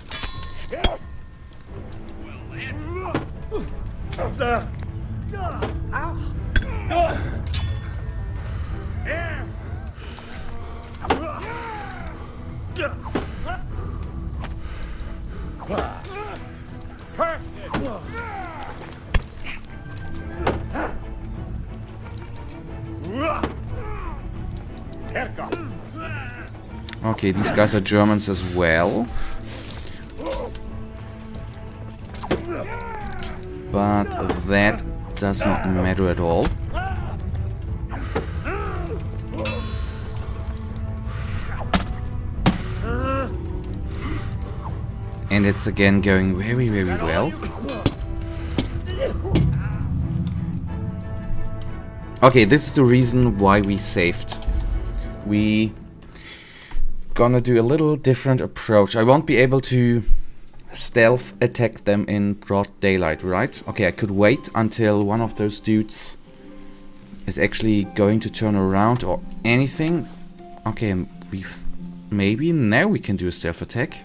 Okay, these guys are Germans as well. but that does not matter at all. And it's again going very, very well. Okay, this is the reason why we saved. We gonna do a little different approach. I won't be able to stealth attack them in broad daylight, right? Okay, I could wait until one of those dudes is actually going to turn around or anything. Okay, maybe now we can do a stealth attack.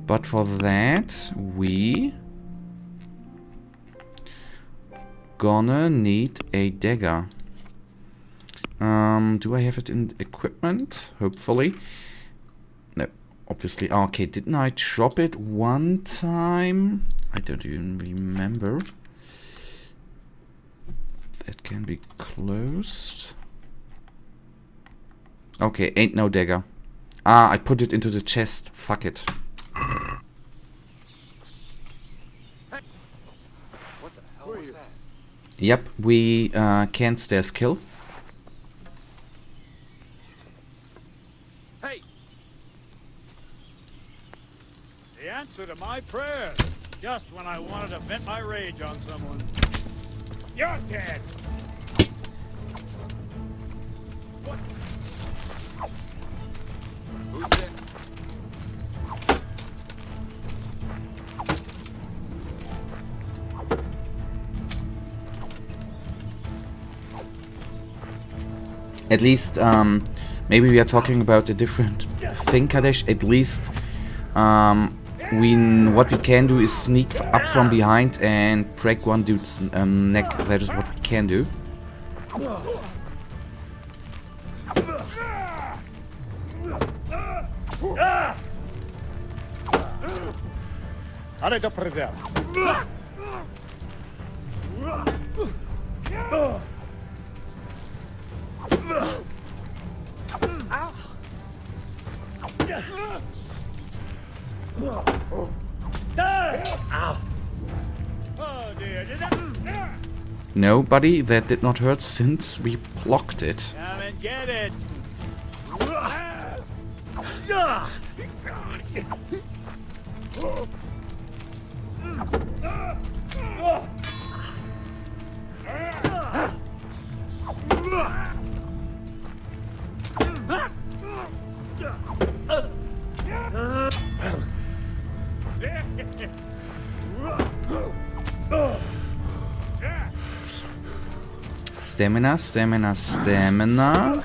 But for that, we gonna need a dagger. Do I have it in equipment? Hopefully. No, obviously. Okay, didn't I drop it one time? I don't even remember. That can be closed. Okay, ain't no dagger. Ah, I put it into the chest. Fuck it. Yep, we can't stealth kill. Hey! The answer to my prayer. Just when I wanted to vent my rage on someone. You're dead! What? Who's there? At least, maybe we are talking about a different thing, Kadesh. At least, what we can do is sneak up from behind and break one dude's neck. That is what we can do. No, buddy, that did not hurt since we blocked it. Come and get it! Stamina, stamina, stamina.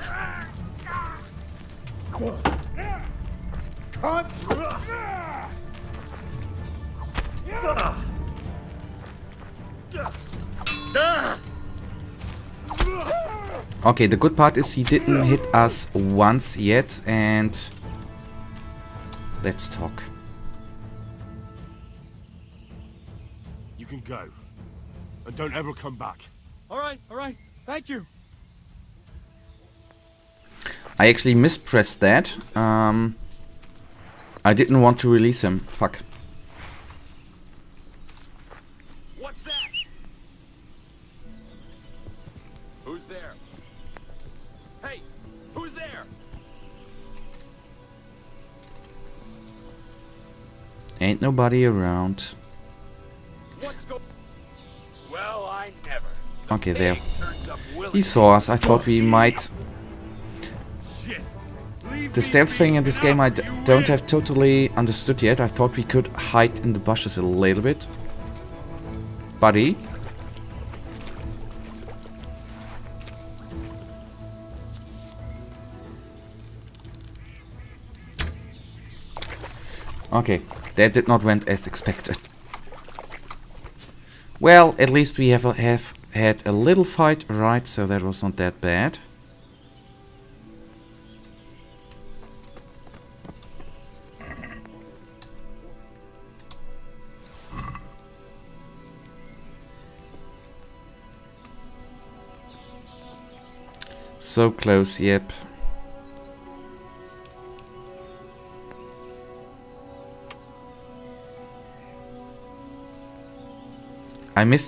Okay, the good part is he didn't hit us once yet, and let's talk. You can go. And don't ever come back. All right, thank you. I actually mispressed that. I didn't want to release him. Fuck. What's that? Who's there? Hey, who's there? Ain't nobody around. Let's go. Well, I never. Okay, there. He saw us. I thought we might. The stealth thing in this game I don't have totally understood yet. I thought we could hide in the bushes a little bit. Buddy. Okay, that did not went as expected. Well, at least we have had a little fight, right? So that was not that bad. So close, yep.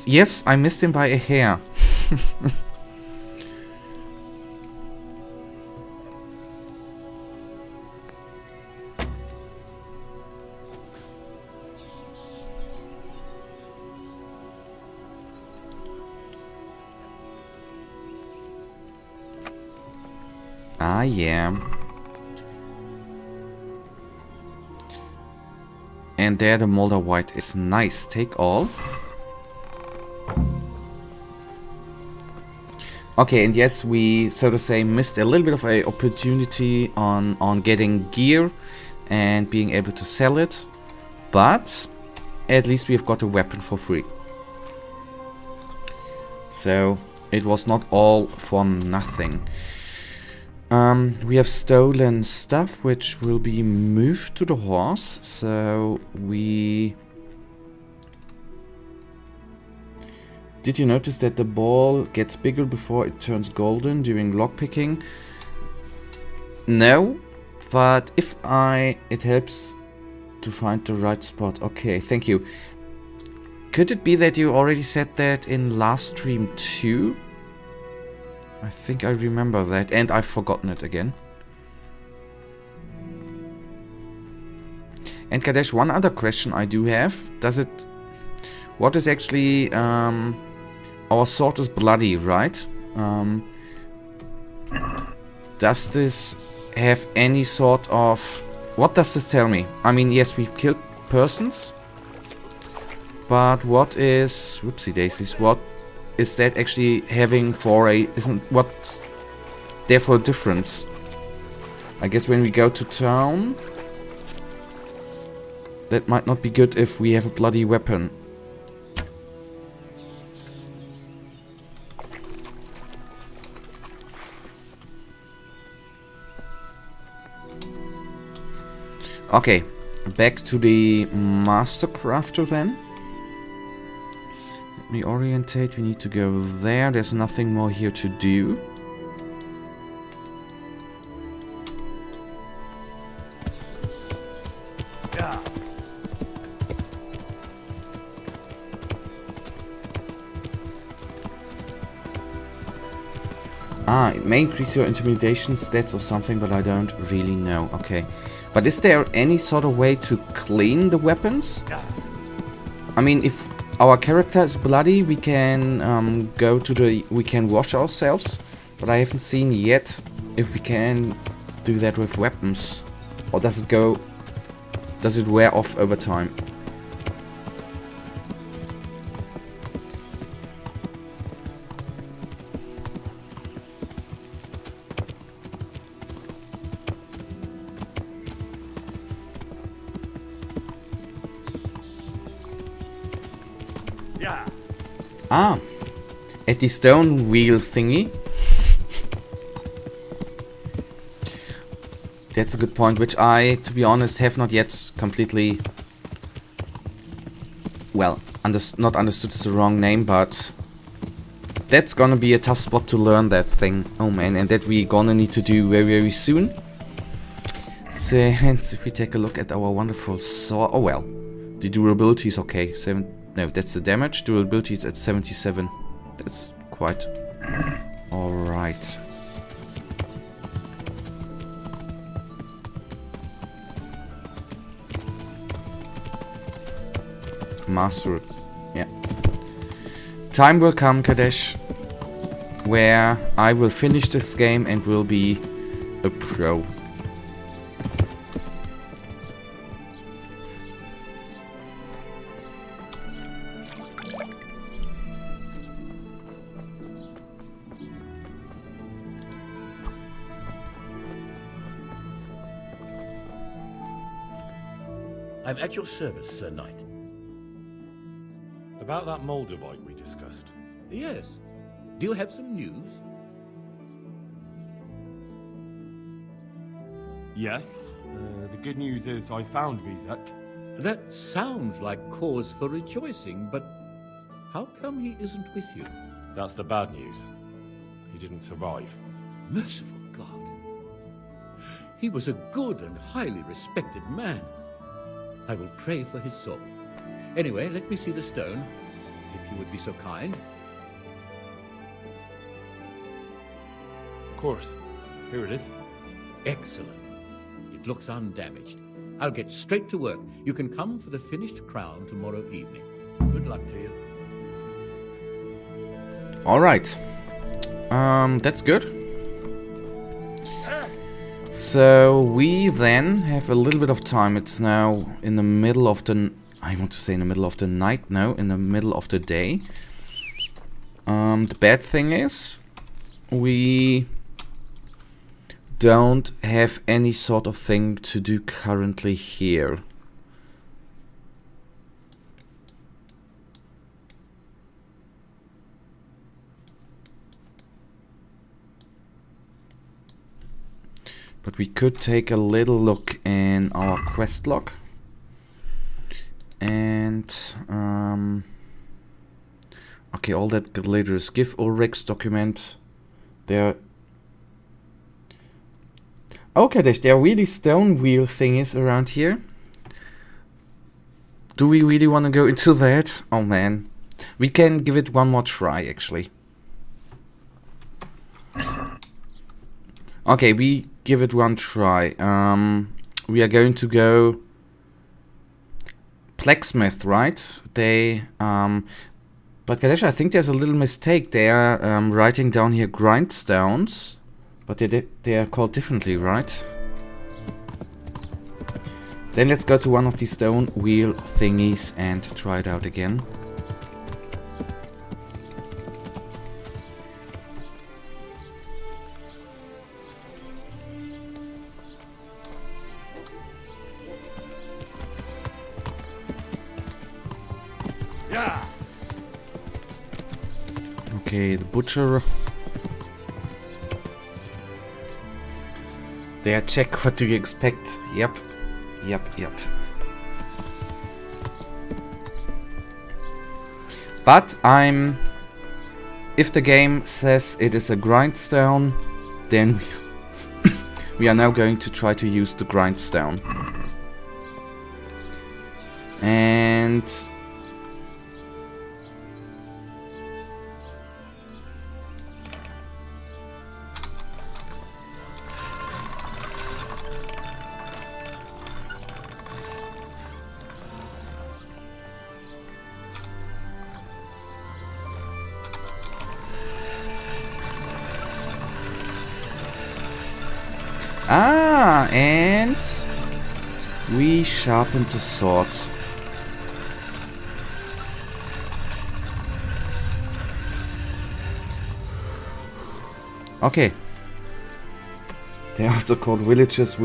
Yes, I missed him by a hair. Ah, yeah. And there the Molder White is nice. Take all. Okay, and yes, we, so to say, missed a little bit of an opportunity on getting gear and being able to sell it. But at least we've got a weapon for free. So it was not all for nothing. We have stolen stuff which will be moved to the horse. So we... Did you notice that the ball gets bigger before it turns golden during lockpicking? No, but if it helps to find the right spot. Okay, thank you. Could it be that you already said that in last stream too? I think I remember that, and I've forgotten it again. And Kadesh, one other question I do have. What is actually, our sword is bloody, right? Does this have any sort of... What does this tell me? I mean, yes, we've killed persons. But what is... Whoopsie daisies, what is that actually having for a... What's there for a difference? I guess when we go to town... That might not be good if we have a bloody weapon. Okay, back to the Master Crafter then. Let me orientate, we need to go there, there's nothing more here to do. Ah, it may increase your intimidation stats or something, but I don't really know. Okay. But is there any sort of way to clean the weapons? I mean, if our character is bloody, we can we can wash ourselves. But I haven't seen yet if we can do that with weapons. Or does it wear off over time? Ah, at the stone wheel thingy. That's a good point, which I, to be honest, have not yet completely... Well, not understood is the wrong name, but... That's gonna be a tough spot to learn that thing. Oh man, and that we're gonna need to do very, very soon. So, if we take a look at our wonderful sword... Oh well, the durability is okay. No, that's the damage. Durability is at 77. That's quite alright. Master. Yeah. Time will come, Kadesh, where I will finish this game and will be a pro. I'm at your service, Sir Knight. About that Moldavite we discussed. Yes. Do you have some news? Yes. The good news is I found Vizek. That sounds like cause for rejoicing, but how come he isn't with you? That's the bad news. He didn't survive. Merciful God. He was a good and highly respected man. I will pray for his soul. Anyway, let me see the stone. if you would be so kind. Of course. Here it is. Excellent. It looks undamaged. I'll get straight to work. You can come for the finished crown tomorrow evening. Good luck to you. Alright. That's good. So we then have a little bit of time. It's now in the middle of the... I want to say in the middle of the night. No, in the middle of the day. The bad thing is we don't have any sort of thing to do currently here. But we could take a little look in our quest log. And okay, all that glitters. Give Ulrich's document. There. Okay, there are really stone wheel thingies around here. Do we really want to go into that? Oh man, we can give it one more try actually. Okay, we give it one try. We are going to go blacksmith, right? They but Kadesh, I think there's a little mistake. They are writing down here grindstones, but they are called differently, right? Then let's go to one of these stone wheel thingies and try it out again. Yeah. Okay, the butcher. There, check. What do you expect? Yep. But if the game says it is a grindstone, then we are now going to try to use the grindstone. And and we sharpened the sword. Okay. They're also called villages.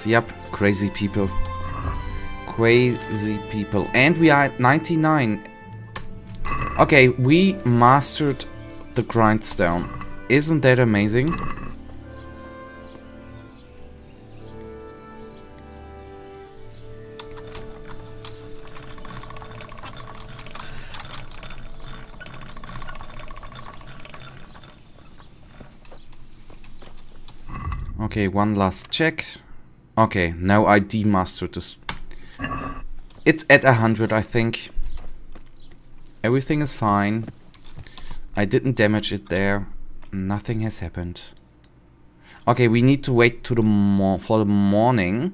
Yep, crazy people. And we are at 99. Okay, we mastered the grindstone. Isn't that amazing? Okay, one last check. Okay, now I demastered this. It's at 100, I think. Everything is fine. I didn't damage it there. Nothing has happened. Okay, we need to wait to for the morning.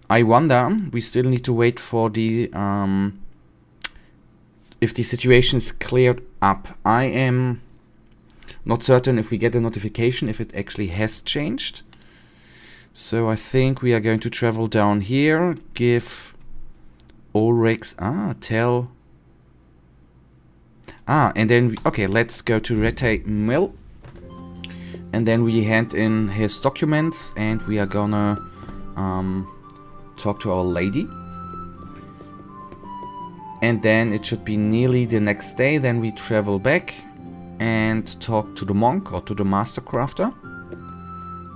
I wonder. We still need to wait for the if the situation is cleared up. I am not certain if we get a notification if it actually has changed. So I think we are going to travel down here, give Ulrich's, tell. And then, okay, let's go to Rete Mill. And then we hand in his documents and we are gonna talk to our lady. And then it should be nearly the next day, then we travel back and talk to the monk or to the master crafter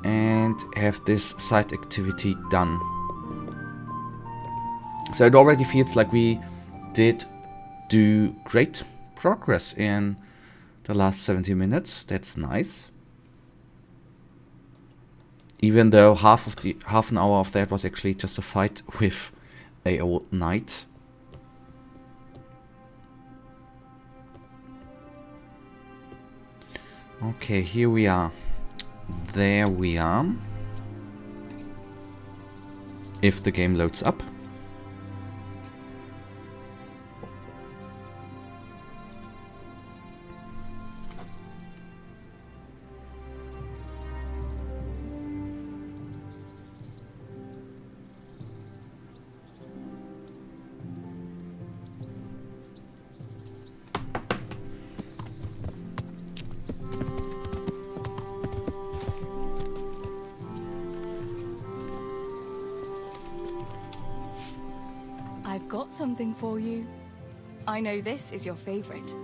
and have this side activity done. So it already feels like we did do great progress in the last 70 minutes. That's nice. Even though half an hour of that was actually just a fight with a old knight. Okay, here we are. There we are. If the game loads up. I've got something for you. I know this is your favorite.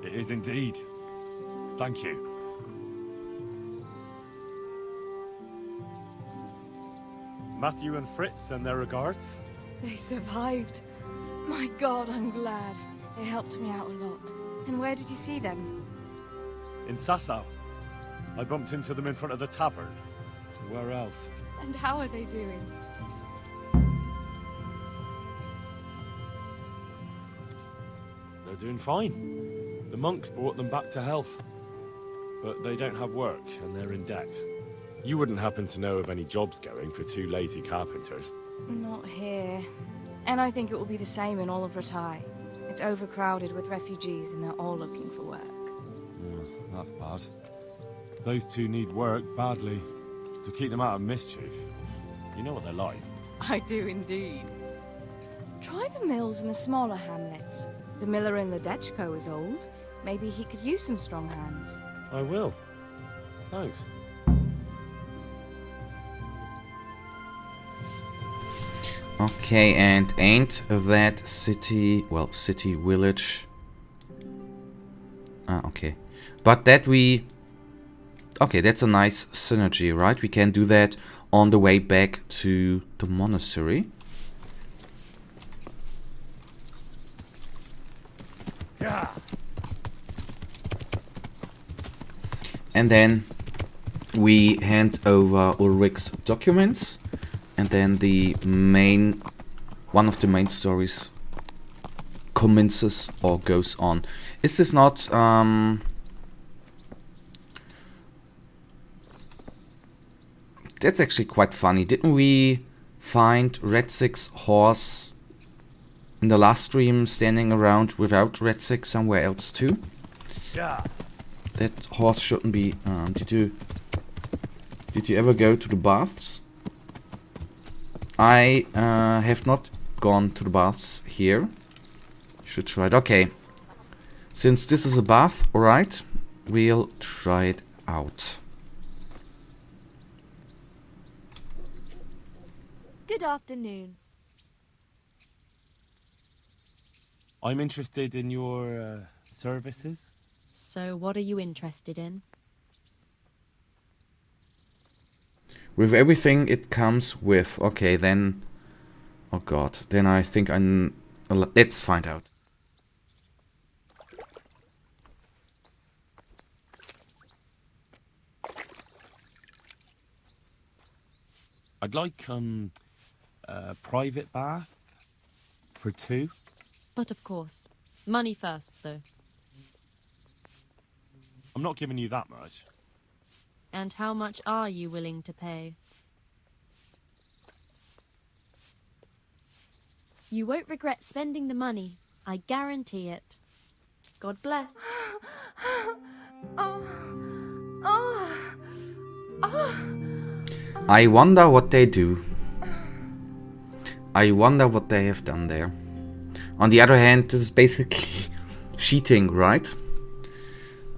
It is indeed. Thank you. Matthew and Fritz send their regards. They survived. My God, I'm glad. They helped me out a lot. And where did you see them? In Sasau. I bumped into them in front of the tavern. Where else? And how are they doing? They're doing fine. The monks brought them back to health. But they don't have work, and they're in debt. You wouldn't happen to know of any jobs going for two lazy carpenters? Not here. And I think it will be the same in all of Ratai. It's overcrowded with refugees, and they're all looking for work. That's bad. Those two need work badly. To keep them out of mischief. You know what they're like. I do indeed. Try the mills in the smaller hamlets. The miller in the Dechko is old. Maybe he could use some strong hands. I will. Thanks. Okay, and ain't that city, well, city, village. Okay. But that okay, that's a nice synergy, right? We can do that on the way back to the monastery. Yeah. And then we hand over Ulrich's documents, and then one of the main stories commences or goes on. Is this not that's actually quite funny. Didn't we find Redzig's horse in the last stream standing around without Redzig somewhere else too? Yeah. That horse shouldn't be. Did you ever go to the baths? I have not gone to the baths here. You should try it. Okay. Since this is a bath, alright, we'll try it out. Good afternoon. I'm interested in your services. So what are you interested in? With everything it comes with. Okay, then. Oh god. Then I think let's find out. I'd like a private bath for two. But of course. Money first, though. I'm not giving you that much. And how much are you willing to pay? You won't regret spending the money. I guarantee it. God bless. I wonder what they do. I wonder what they have done there. On the other hand, this is basically cheating, right?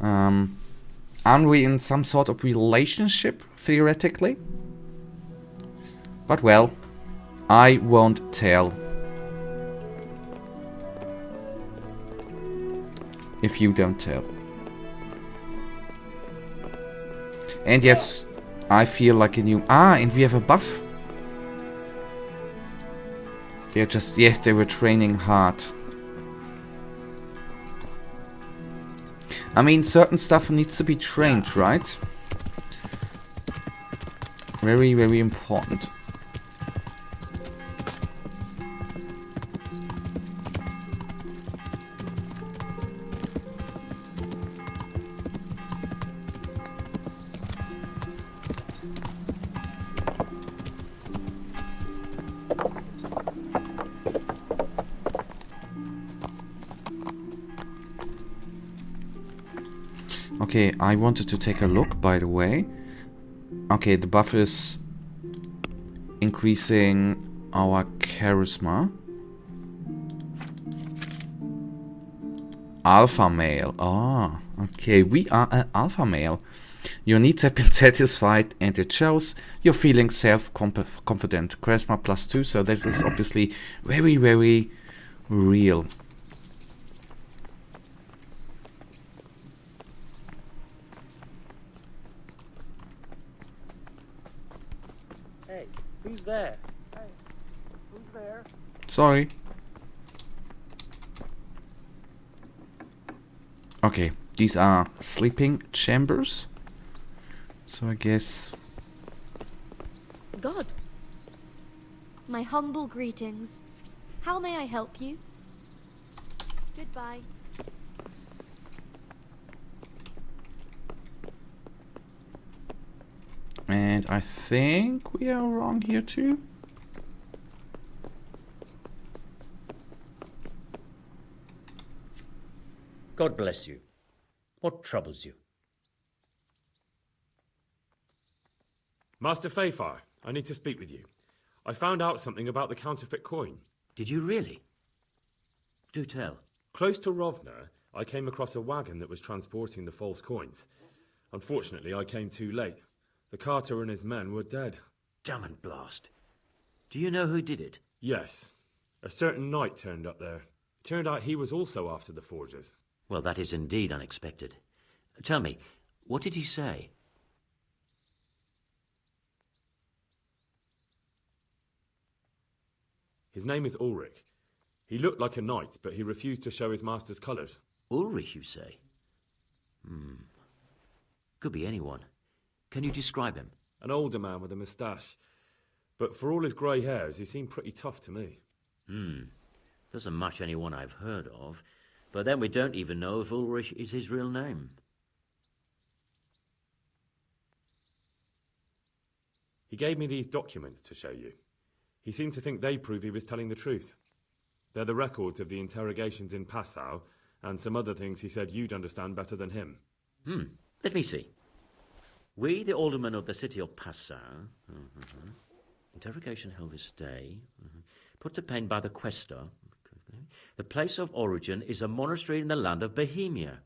Aren't we in some sort of relationship, theoretically? But well, I won't tell. If you don't tell. And yes, I feel like a new... and we have a buff. They're just... Yes, they were training hard. I mean, certain stuff needs to be trained, right? Very, very important. Okay, I wanted to take a look, by the way. Okay, the buff is increasing our charisma. Alpha male. Ah, okay, we are an alpha male. Your needs have been satisfied and it shows. You're feeling self-confident. Charisma +2, so this is obviously very, very real. Hey, who's there? Hey, who's there? Sorry. Okay, these are sleeping chambers. So I guess... God. My humble greetings. How may I help you? Goodbye. And I think we are wrong here too. God bless you. What troubles you? Master Fayfar, I need to speak with you. I found out something about the counterfeit coin. Did you really? Do tell. Close to Rovna, I came across a wagon that was transporting the false coins. Unfortunately, I came too late. The carter and his men were dead. Damn and blast. Do you know who did it? Yes. A certain knight turned up there. It turned out he was also after the forgers. Well, that is indeed unexpected. Tell me, what did he say? His name is Ulrich. He looked like a knight, but he refused to show his master's colours. Ulrich, you say? Could be anyone. Can you describe him? An older man with a moustache. But for all his grey hairs, he seemed pretty tough to me. Doesn't match anyone I've heard of. But then we don't even know if Ulrich is his real name. He gave me these documents to show you. He seemed to think they prove he was telling the truth. They're the records of the interrogations in Passau, and some other things he said you'd understand better than him. Let me see. We, the aldermen of the city of Passau, interrogation held this day, put to pen by the questor. The place of origin is a monastery in the land of Bohemia.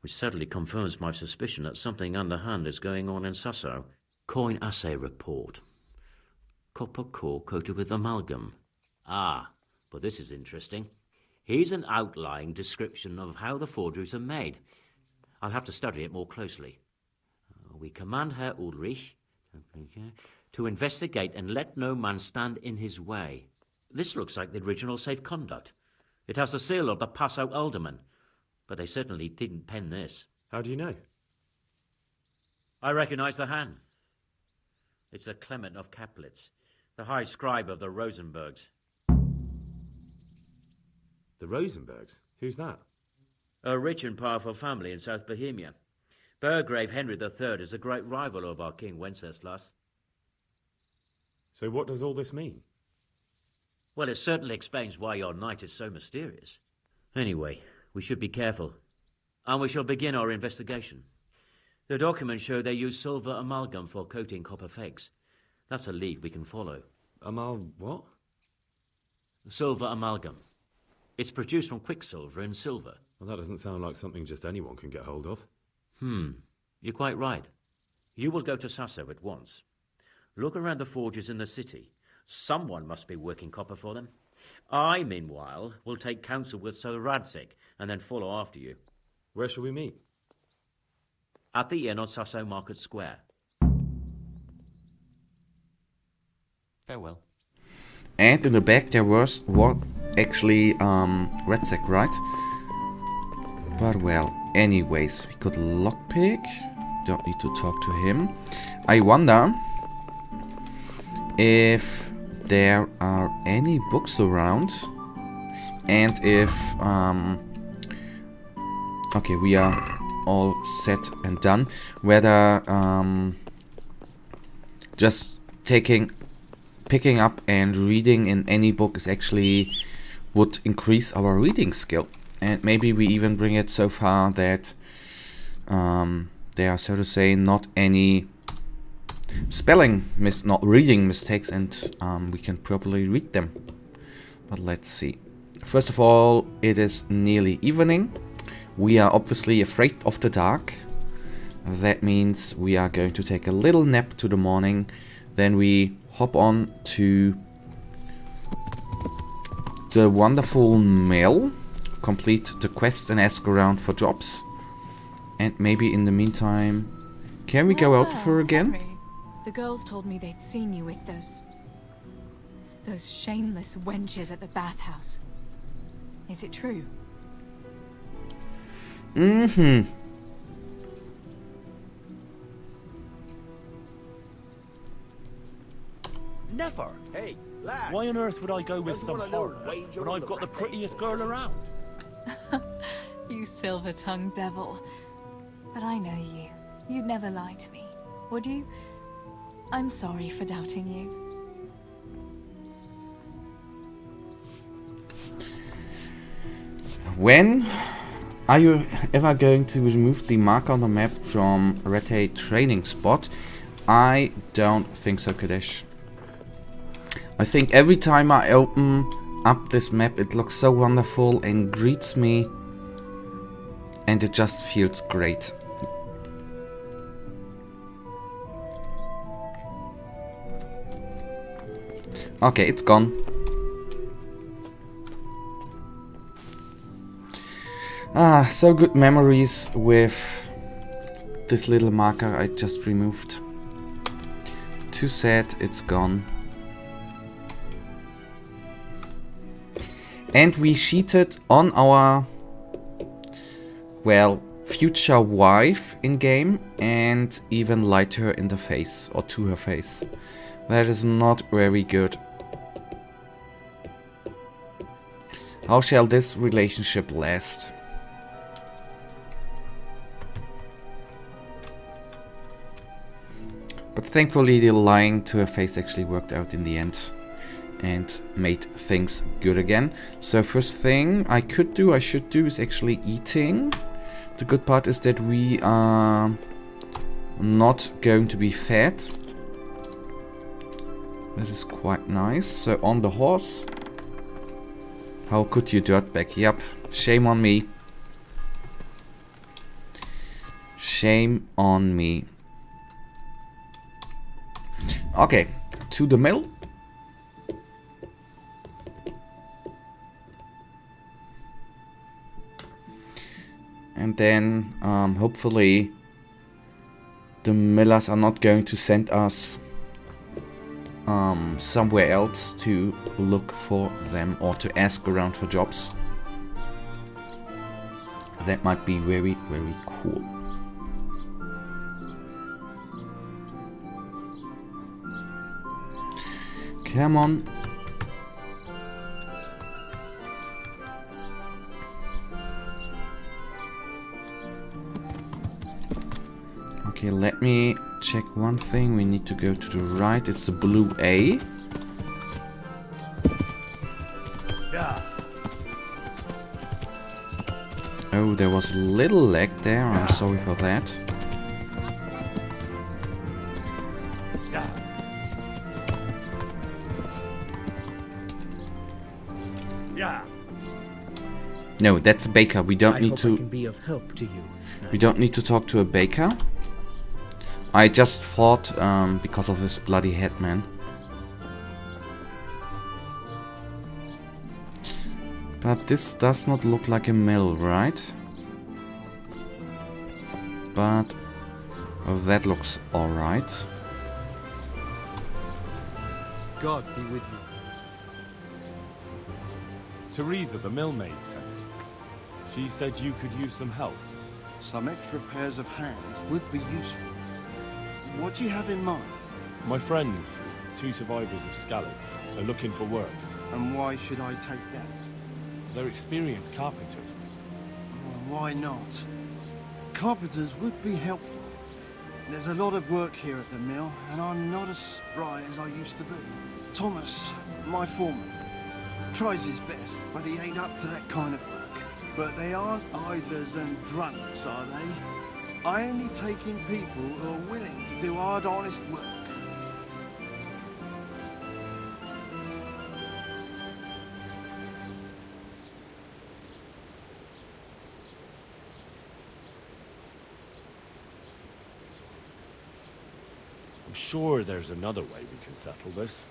Which certainly confirms my suspicion that something underhand is going on in Sasso. Coin assay report. Copper core coated with amalgam. Ah, but this is interesting. Here's an outline description of how the forgeries are made. I'll have to study it more closely. We command Herr Ulrich to investigate and let no man stand in his way. This looks like the original safe conduct. It has the seal of the Passau alderman, but they certainly didn't pen this. How do you know? I recognize the hand. It's a Clement of Kaplitz, the high scribe of the Rosenbergs. The Rosenbergs? Who's that? A rich and powerful family in South Bohemia. Burgrave Henry III is a great rival of our King Wenceslas. So what does all this mean? Well, it certainly explains why your knight is so mysterious. Anyway, we should be careful. And we shall begin our investigation. The documents show they use silver amalgam for coating copper fakes. That's a lead we can follow. What? Silver amalgam. It's produced from quicksilver and silver. Well, that doesn't sound like something just anyone can get hold of. You're quite right. You will go to Sasso at once. Look around the forges in the city. Someone must be working copper for them. I, meanwhile, will take counsel with Sir Radzik and then follow after you. Where shall we meet? At the inn on Sasso Market Square. Farewell. And in the back there was actually Radzik, right? But well, anyways, we got lockpick. Don't need to talk to him. I wonder if there are any books around, and if okay, we are all set and done. Whether just picking up and reading in any book is actually would increase our reading skill, and maybe we even bring it so far that there are, so to say, not any not reading mistakes, and we can properly read them. But let's see. First of all, it is nearly evening. We are obviously afraid of the dark. That means we are going to take a little nap to the morning. Then we hop on to the wonderful mill, complete the quest and ask around for jobs. And maybe in the meantime, can we go out with her again? Henry, the girls told me they'd seen you with those shameless wenches at the bathhouse. Is it true? Mm-hmm. Never! Hey, lad! Why on earth would I go with some foreigner when I've got the prettiest girl around? You silver-tongued devil. But I know you. You'd never lie to me, would you? I'm sorry for doubting you. When are you ever going to remove the marker on the map from Rete training spot? I don't think so, Kadesh. I think every time I open up this map, it looks so wonderful and greets me, and it just feels great. Okay, it's gone. Ah, so good memories with this little marker I just removed. Too sad, it's gone. And we cheated on our, well, future wife in-game and even lied to her in the face, or to her face. That is not very good. How shall this relationship last? But thankfully the lying to her face actually worked out in the end and made things good again. So first thing I should do is actually eating. The good part is that we are not going to be fed. That is quite nice. So on the horse. How could you, dirtbag? Yep, shame on me. Shame on me. Okay, to the mill. And then hopefully the millers are not going to send us somewhere else to look for them or to ask around for jobs. That might be very, very cool. Come on. Okay, let me check one thing. We need to go to the right. It's the blue A. Yeah. Oh, there was a little lag there. I'm sorry for that. Yeah. No, that's a baker. We don't need I to. can be of help to you. We don't need to talk to a baker. I just thought because of this bloody headman. But this does not look like a mill, right? But that looks alright. God be with you. Teresa, the millmaid, said. She said you could use some help. Some extra pairs of hands would be useful. What do you have in mind? My friends, 2 survivors of Scallops, are looking for work. And why should I take them? They're experienced carpenters. Well, why not? Carpenters would be helpful. There's a lot of work here at the mill, and I'm not as spry as I used to be. Thomas, my foreman, tries his best, but he ain't up to that kind of work. But they aren't idlers and drunks, are they? I only take in people who are willing to do hard, honest work. I'm sure there's another way we can settle this.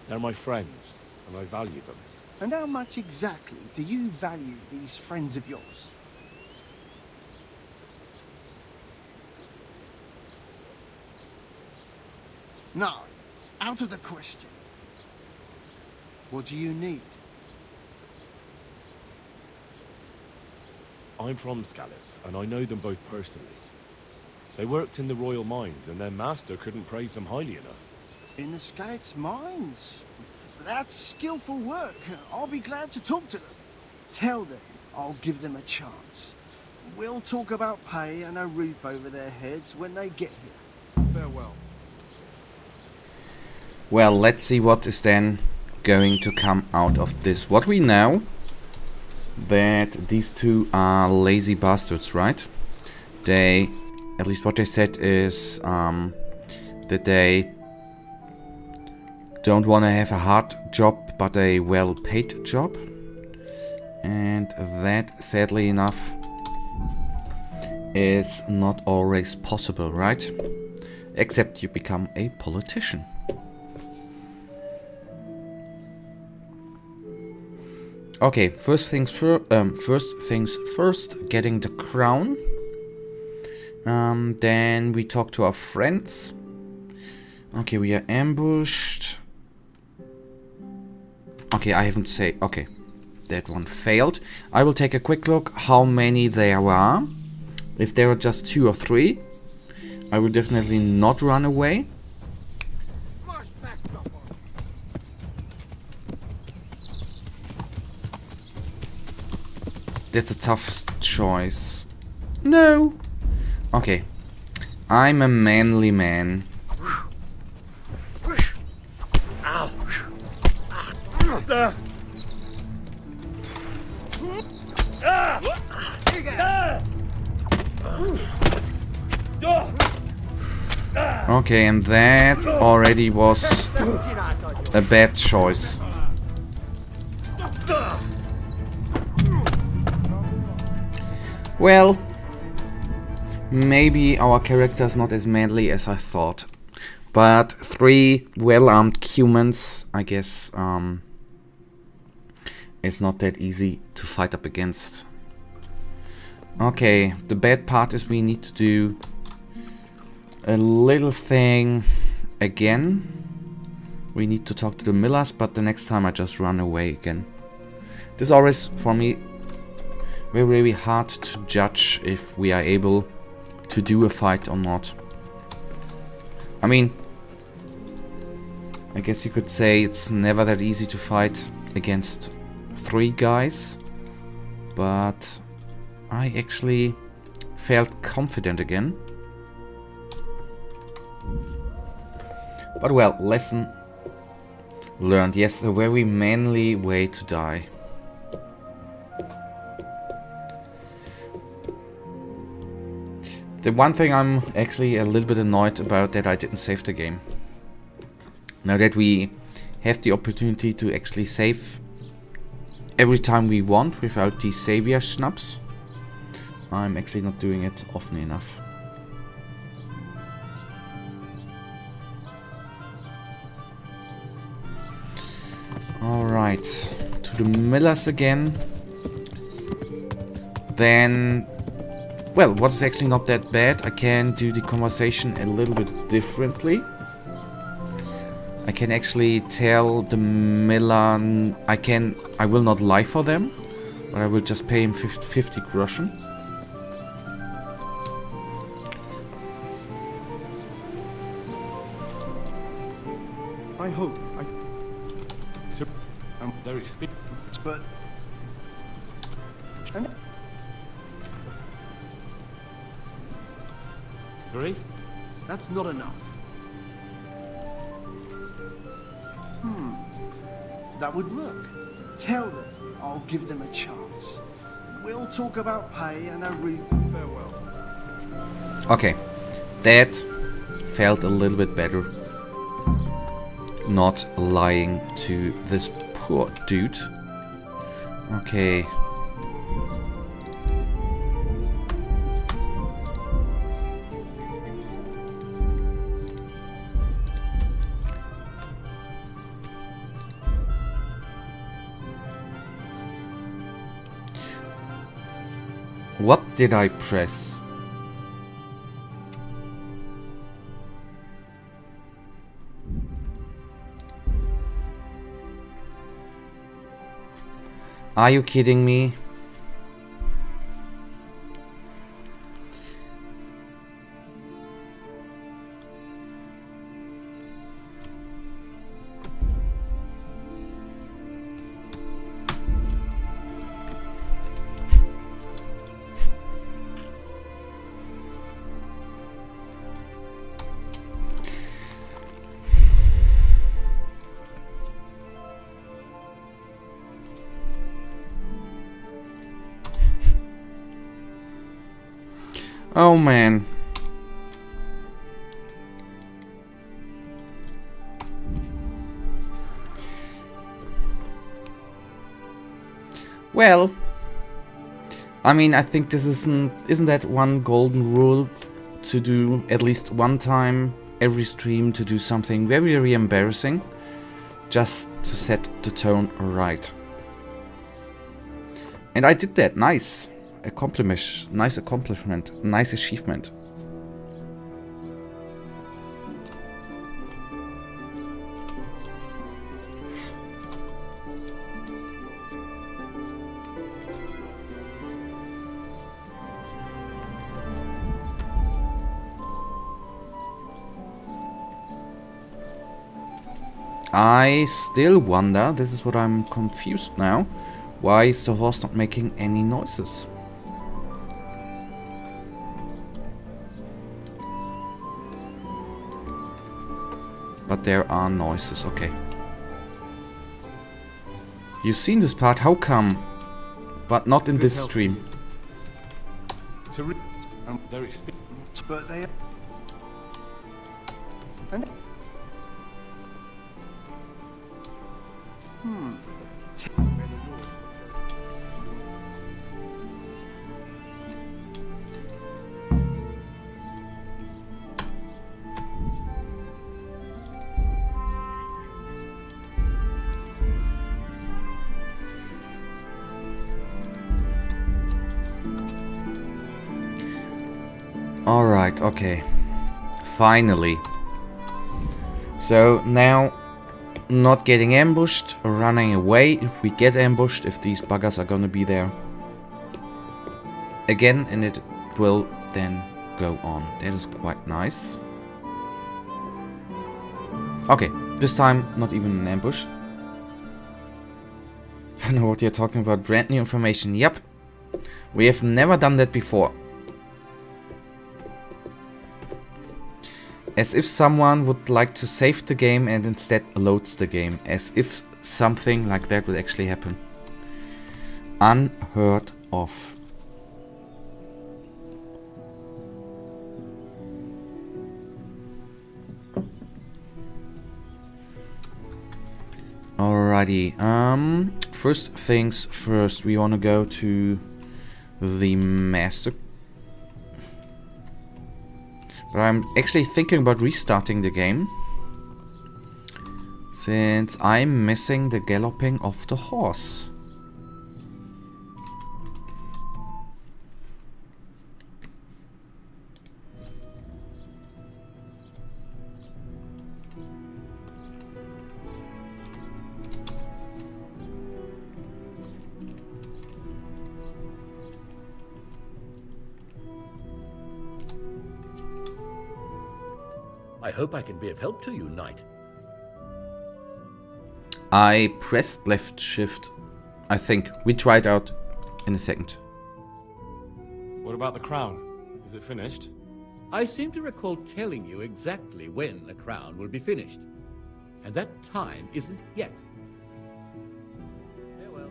They're my friends, and I value them. And how much exactly do you value these friends of yours? No, out of the question. What do you need? I'm from Skalitz, and I know them both personally. They worked in the royal mines, and their master couldn't praise them highly enough. In the Skalitz mines? That's skillful work. I'll be glad to talk to them. Tell them I'll give them a chance. We'll talk about pay and a roof over their heads when they get here. Farewell. Well, let's see what is then going to come out of this. What we know, that these two are lazy bastards, right? They, at least what they said is that they don't want to have a hard job, but a well-paid job. And that, sadly enough, is not always possible, right? Except you become a politician. Okay, first things first, getting the crown. Then we talk to our friends. Okay, we are ambushed. Okay, I haven't said. Okay, that one failed. I will take a quick look how many there are. If there are just 2 or 3, I will definitely not run away. That's a tough choice. No. Okay. I'm a manly man. Okay, and that already was a bad choice. Well, maybe our character's not as manly as I thought. But 3 well-armed humans, I guess, it's not that easy to fight up against. Okay, the bad part is we need to do a little thing again. We need to talk to the millers, but the next time I just run away again. This is always, for me, very, very hard to judge if we are able to do a fight or not. I mean, I guess you could say it's never that easy to fight against 3 guys, but I actually felt confident again. But well, lesson learned. Yes, a very manly way to die. The one thing I'm actually a little bit annoyed about that I didn't save the game. Now that we have the opportunity to actually save every time we want without these savior schnapps, I'm actually not doing it often enough. Alright, to the millers again. Then, well, what's actually not that bad, I can do the conversation a little bit differently. I can actually tell the miller I will not lie for them, but I will just pay him 50 groschen. I hope I'm very but Three? That's not enough. That would work. Tell them I'll give them a chance. We'll talk about pay and a roof. Farewell. Okay, that felt a little bit better. Not lying to this poor dude. Okay. What did I press? Are you kidding me? Oh man. Well, I mean, I think this isn't that one golden rule to do at least one time every stream to do something very, very embarrassing just to set the tone right. And I did that. Nice. Nice accomplishment, nice achievement. I still wonder, this is what I'm confused now, why is the horse not making any noises? But there are noises, okay. You've seen this part, how come? But not in this stream. But they... Alright, okay. Finally. So now, not getting ambushed, running away if we get ambushed, if these buggers are gonna be there. Again, and it will then go on. That is quite nice. Okay, this time not even an ambush. I know what you're talking about, brand new information. Yep, we have never done that before. As if someone would like to save the game and instead loads the game. As if something like that would actually happen. Unheard of. Alrighty. First things first, we want to go to the master. But I'm actually thinking about restarting the game, since I'm missing the galloping of the horse. I hope I can be of help to you, Knight. I pressed left shift. I think. We try it out in a second. What about the crown? Is it finished? I seem to recall telling you exactly when the crown will be finished. And that time isn't yet. Farewell.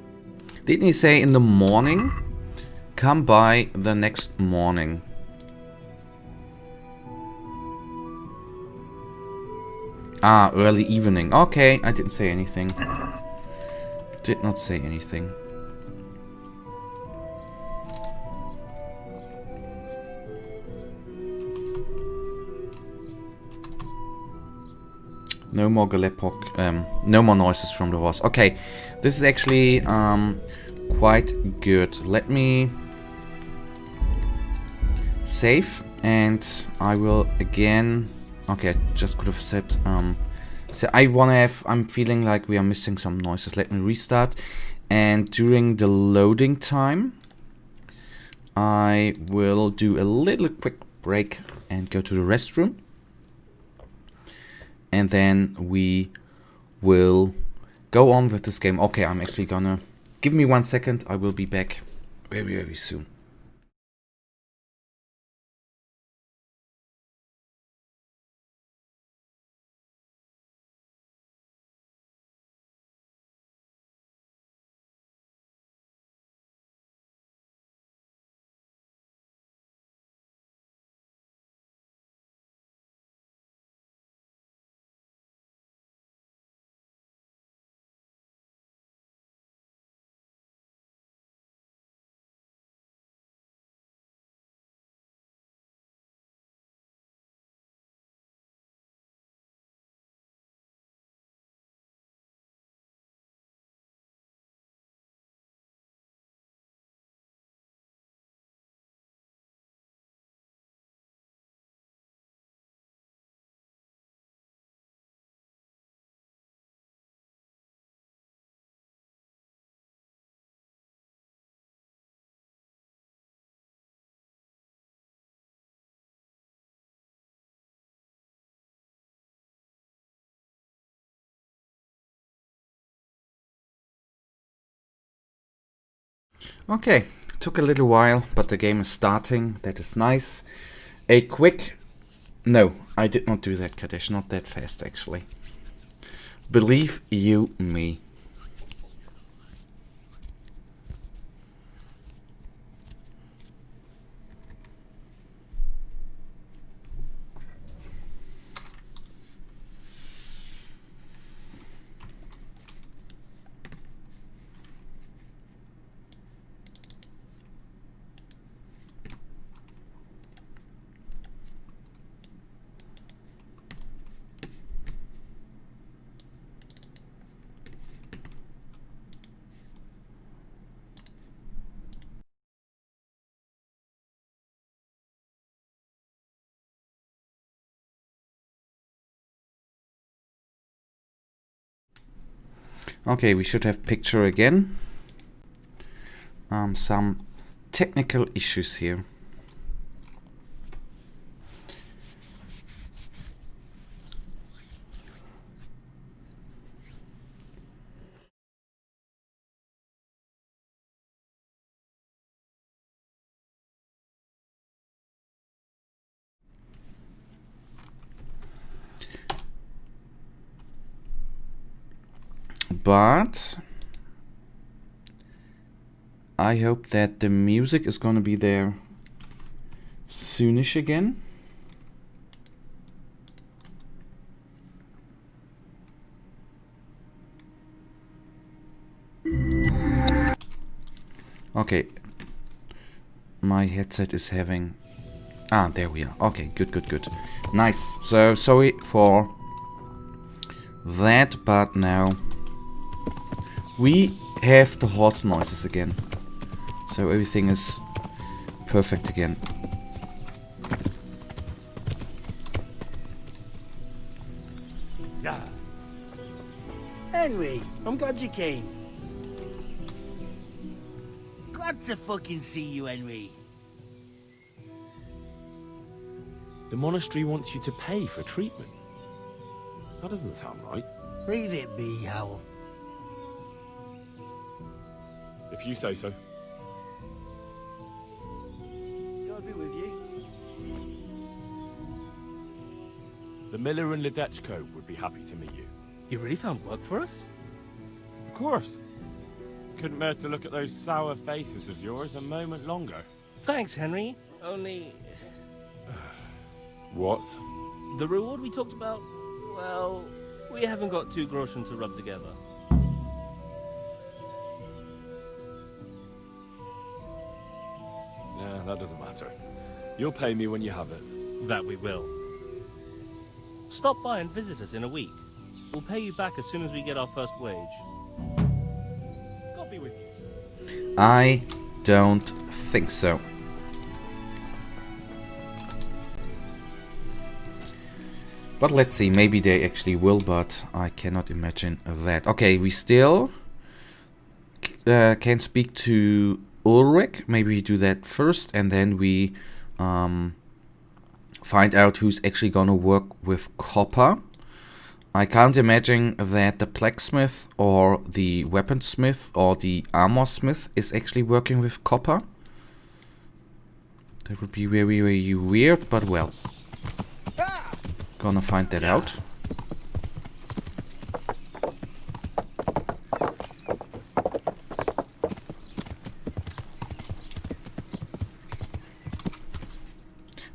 Didn't he say in the morning? Come by the next morning. Ah, early evening. Okay, I didn't say anything. Did not say anything. No more Galepok, no more noises from the horse. Okay, this is actually quite good. Let me save, and I will again. Okay, I just could have said. So I'm feeling like we are missing some noises. Let me restart, and during the loading time, I will do a little quick break and go to the restroom. And then we will go on with this game. Okay, I'm actually gonna... Give me 1 second. I will be back very, very soon. Okay, took a little while, but the game is starting. That is nice. A quick... No, I did not do that, Kadesh. Not that fast, actually. Believe you me. Okay, we should have picture again. Some technical issues here. But I hope that the music is going to be there soonish again. Okay, my headset is having... Ah, there we are. Okay, good. Nice. So, sorry for that, but now we have the horse noises again. So everything is perfect again. Henry, I'm glad you came. Glad to fucking see you, Henry. The monastery wants you to pay for treatment. That doesn't sound right. Leave it be, Howell. If you say so. God be with you. The miller and Ledechko would be happy to meet you. You really found work for us? Of course. Couldn't bear to look at those sour faces of yours a moment longer. Thanks, Henry. Only... What? The reward we talked about Well, we haven't got 2 groschen to rub together. Yeah, that doesn't matter. You'll pay me when you have it. That we will. Stop by and visit us in a week. We'll pay you back as soon as we get our first wage. God be with you. I don't think so. But let's see, maybe they actually will, but I cannot imagine that. Okay, we still can speak to Ulrich. Maybe we do that first, and then we find out who's actually gonna work with copper. I can't imagine that the blacksmith or the weaponsmith or the armor smith is actually working with copper. That would be very, very weird, but well. Gonna find that out.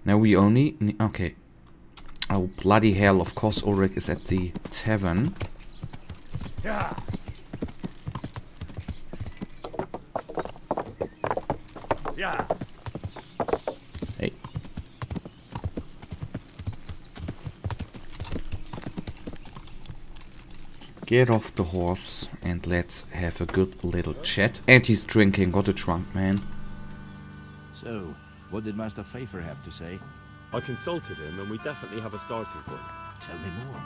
Now we only okay. Oh bloody hell! Of course, Ulrich is at the tavern. Yeah. Yeah. Hey. Get off the horse and let's have a good little chat. And he's drinking. What a drunk man. So, what did Master Pfeiffer have to say? I consulted him and we definitely have a starting point. Tell me more.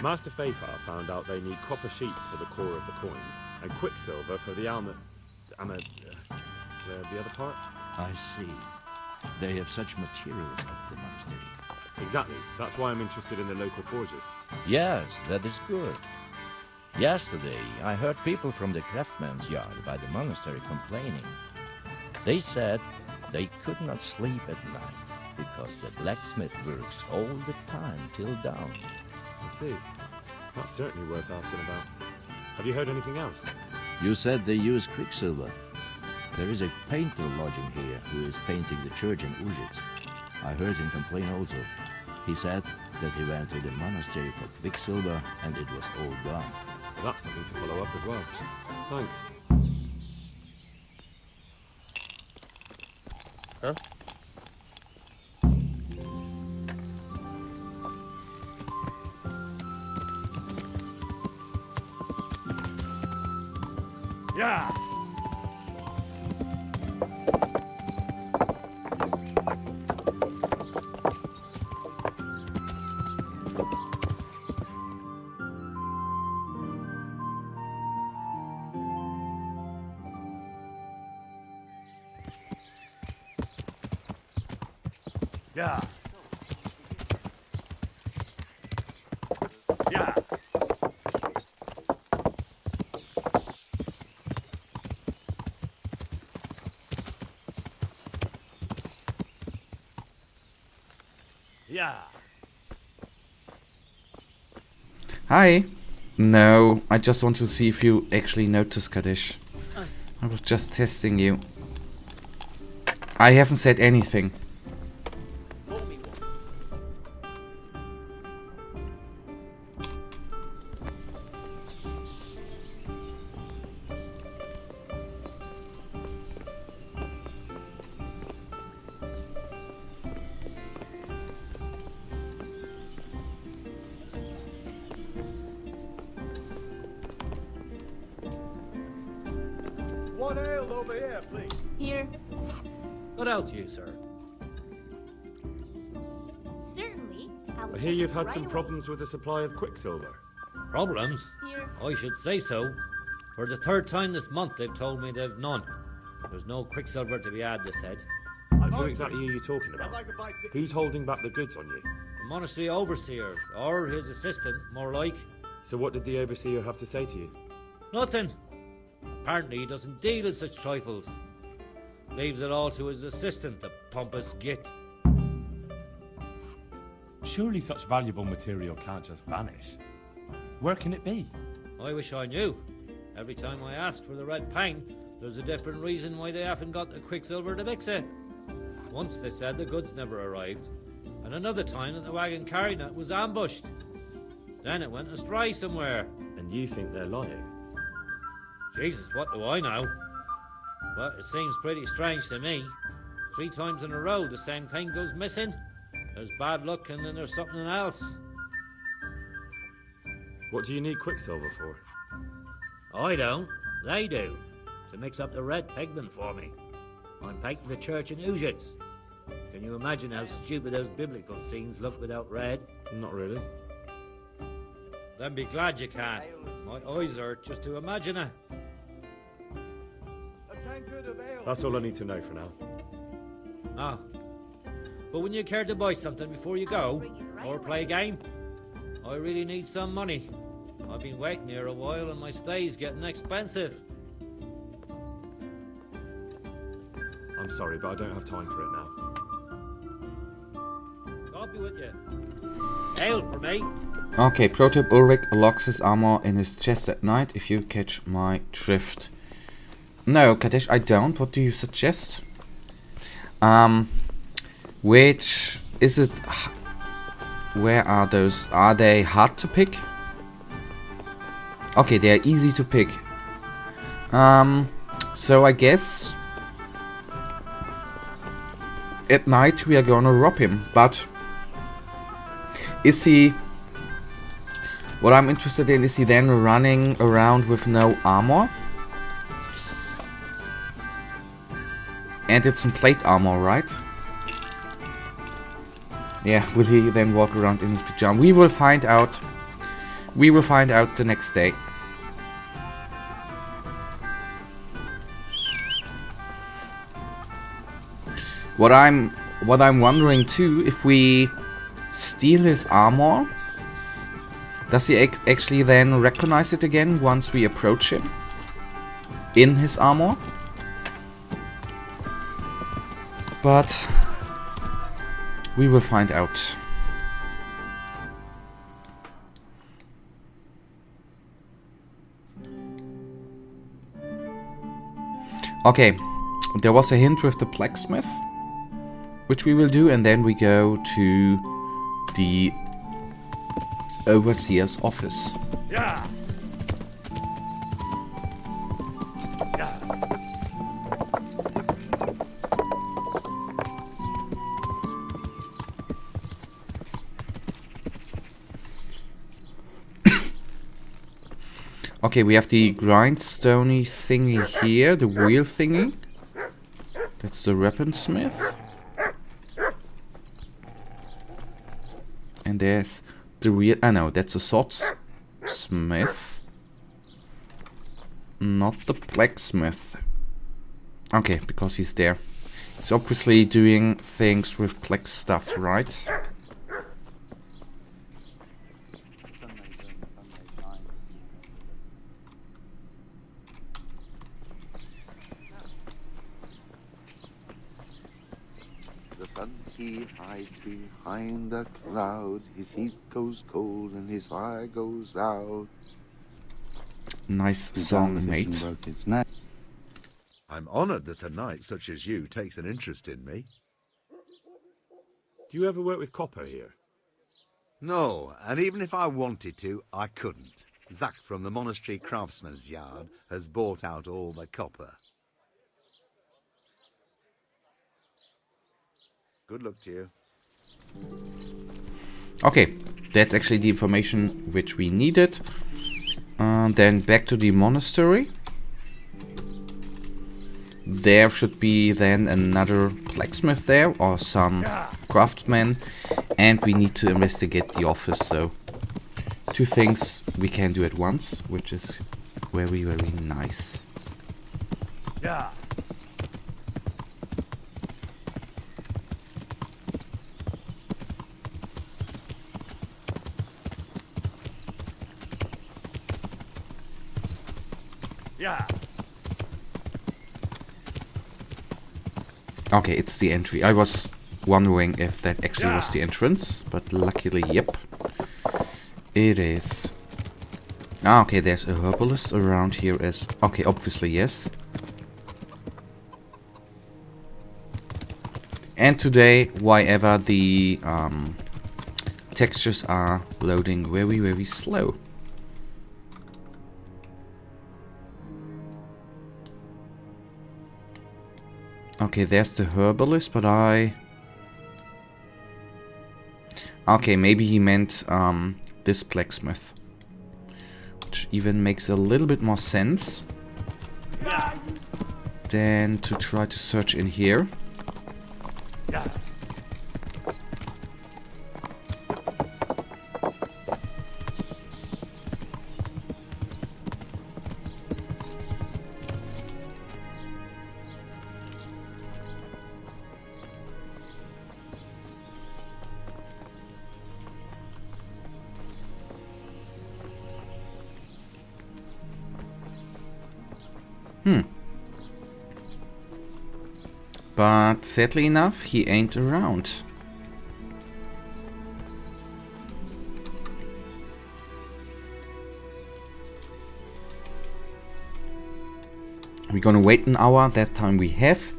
Master Pfeiffer found out they need copper sheets for the core of the coins and quicksilver for the the other part. I see. They have such materials at the monastery. Exactly. That's why I'm interested in the local forges. Yes, that is good. Yesterday, I heard people from the craftsman's yard by the monastery complaining. They said they could not sleep at night because the blacksmith works all the time till dawn. I see. That's certainly worth asking about. Have you heard anything else? You said they use quicksilver. There is a painter lodging here who is painting the church in Ujits. I heard him complain also. He said that he went to the monastery for quicksilver and it was all gone. Well, that's something to follow up as well. Thanks. Huh? Yeah. Yeah. Yeah. Yeah. Hi. No, I just want to see if you actually notice Kadesh. I was just testing you. I haven't said anything. One ale over here, please. Here. What else to you, sir? Certainly. I hear you've had some problems with the supply of quicksilver. Problems? Here. I should say so. For the 3rd time this month, they've told me they've none. There's no quicksilver to be had, they said. Who exactly are you talking about? Who's holding back the goods on you? The monastery overseer, or his assistant, more like. So what did the overseer have to say to you? Nothing. Apparently he doesn't deal in such trifles. Leaves it all to his assistant, the pompous git. Surely such valuable material can't just vanish. Where can it be? I wish I knew. Every time I ask for the red pang, there's a different reason why they haven't got the quicksilver to mix it. Once they said the goods never arrived. And another time that the wagon carrying it was ambushed. Then it went astray somewhere. And you think they're lying? Jesus, what do I know? But it seems pretty strange to me. 3 times in a row the same thing goes missing. There's bad luck and then there's something else. What do you need Quicksilver for? I don't. They do. To mix up the red pigment for me. I'm painting the church in Ujits. Can you imagine how stupid those biblical scenes look without red? Not really. Then be glad you can. My eyes hurt just to imagine it. That's all I need to know for now. Ah. But wouldn't you care to buy something before you go? Or play a game? I really need some money. I've been waiting here a while and my stay's getting expensive. I'm sorry, but I don't have time for it now. God be with you. Hail for me. Okay, Pro tip: Ulrich locks his armor in his chest at night, if you catch my drift. No, Kadesh, I don't. What do you suggest? Which is it? Where are those? Are they hard to pick? Okay, they are easy to pick. So I guess at night we are gonna rob him, but is he... What I'm interested in, is he then running around with no armor? And it's in plate armor, right? Yeah, will he then walk around in his pajamas? We will find out. We will find out the next day. What I'm wondering too, if we steal his armor, does he actually then recognize it again once we approach him in his armor? But we will find out. Okay, there was a hint with the blacksmith, which we will do, and then we go to the overseer's office. Yeah. Okay, we have the grindstone thingy here, the wheel thingy. That's the weaponsmith. And there's the wheel. Ah, no, that's a swordsmith. Not the blacksmith. Okay, because he's there. He's obviously doing things with black stuff, right? The sun, he hides behind the cloud. His heat goes cold and his fire goes out. Nice song, mate. I'm honored that a knight such as you takes an interest in me. Do you ever work with copper here? No, and even if I wanted to, I couldn't. Zach from the Monastery Craftsman's Yard has bought out all the copper. Good luck to you. Okay, that's actually the information which we needed. Then back to the monastery. There should be then another blacksmith there, or some craftsman, and we need to investigate the office. So 2 things we can do at once, which is very, very nice. Yeah. Yeah. Okay, it's the entry. I was wondering if that actually was the entrance, but luckily, yep, it is. Ah, okay, there's a herbalist around here as... Okay, obviously, yes. And today, why ever, the textures are loading very, very slow. Okay, there's the herbalist, but okay, maybe he meant this blacksmith. Which even makes a little bit more sense than to try to search in here. But sadly enough, he ain't around. We're gonna wait an hour, that time we have.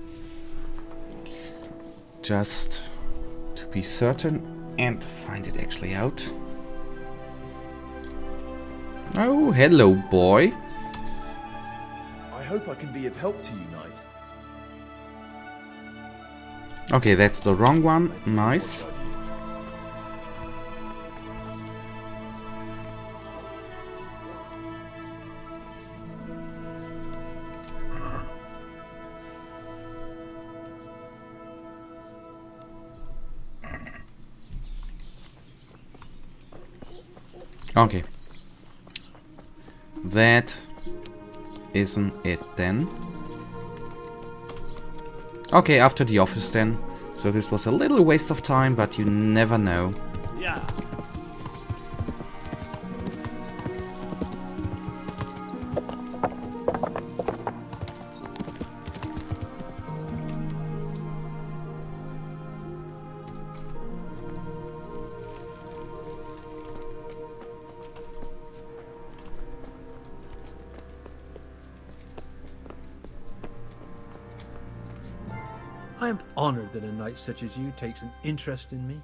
Just to be certain and find it actually out. Oh, hello, boy. I hope I can be of help to you, Knight. Okay, that's the wrong one. Nice. Okay. That isn't it then. Okay, after the office then. So this was a little waste of time, but you never know. Yeah. I am honored that a knight such as you takes an interest in me.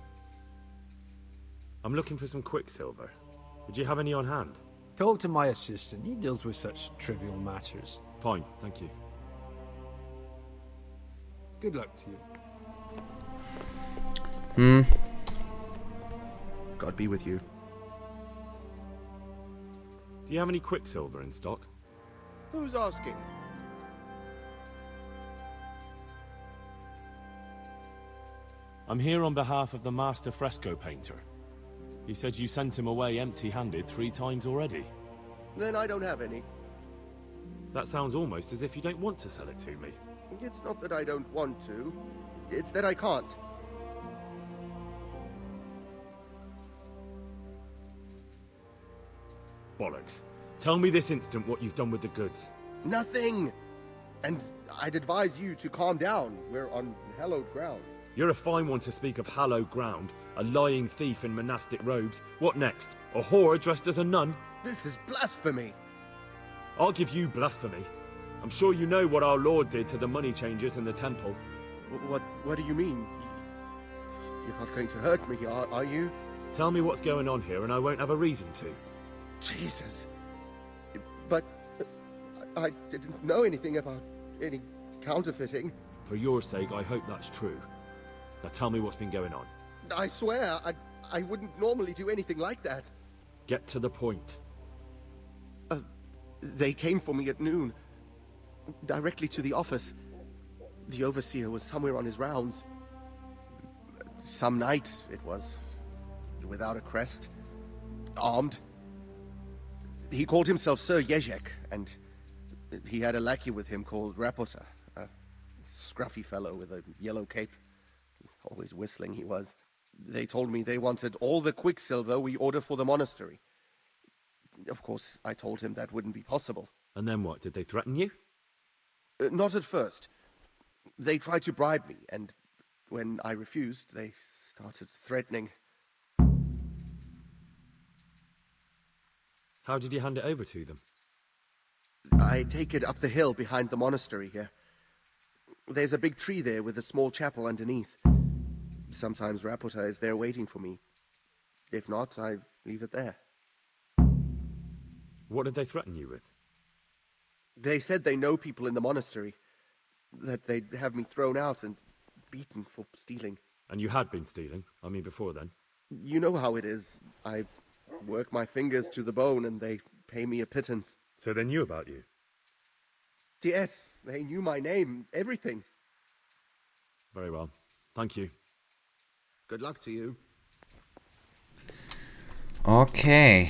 I'm looking for some quicksilver. Would you have any on hand? Talk to my assistant. He deals with such trivial matters. Fine, thank you. Good luck to you. God be with you. Do you have any quicksilver in stock? Who's asking? I'm here on behalf of the master fresco painter. He said you sent him away empty-handed 3 times already. Then I don't have any. That sounds almost as if you don't want to sell it to me. It's not that I don't want to. It's that I can't. Bollocks. Tell me this instant what you've done with the goods. Nothing! And I'd advise you to calm down. We're on hallowed ground. You're a fine one to speak of hallowed ground. A lying thief in monastic robes. What next? A whore dressed as a nun? This is blasphemy! I'll give you blasphemy. I'm sure you know what our Lord did to the money changers in the temple. What do you mean? You're not going to hurt me, are you? Tell me what's going on here and I won't have a reason to. Jesus. But I didn't know anything about any counterfeiting. For your sake, I hope that's true. Now tell me what's been going on. I swear, I wouldn't normally do anything like that. Get to the point. They came for me at noon. Directly to the office. The overseer was somewhere on his rounds. Some night, it was. Without a crest. Armed. He called himself Sir Jezek, and he had a lackey with him called Rapota. A scruffy fellow with a yellow cape. Always whistling he was. They told me they wanted all the quicksilver we order for the monastery. Of course, I told him that wouldn't be possible. And then what? Did they threaten you? Not at first. They tried to bribe me, and when I refused, they started threatening. How did you hand it over to them? I take it up the hill behind the monastery here. There's a big tree there with a small chapel underneath. Sometimes Rapota is there waiting for me. If not, I leave it there. What did they threaten you with? They said they know people in the monastery. That they'd have me thrown out and beaten for stealing. And you had been stealing? I mean, before then? You know how it is. I work my fingers to the bone and they pay me a pittance. So they knew about you? Yes, they knew my name, everything. Very well. Thank you. Good luck to you. Okay.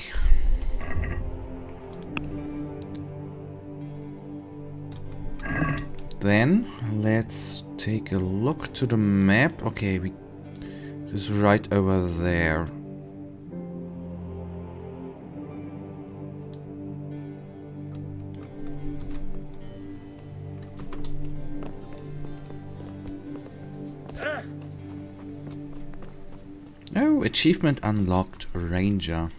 Then let's take a look to the map. Okay, this is right over there. Oh, achievement unlocked, Ranger.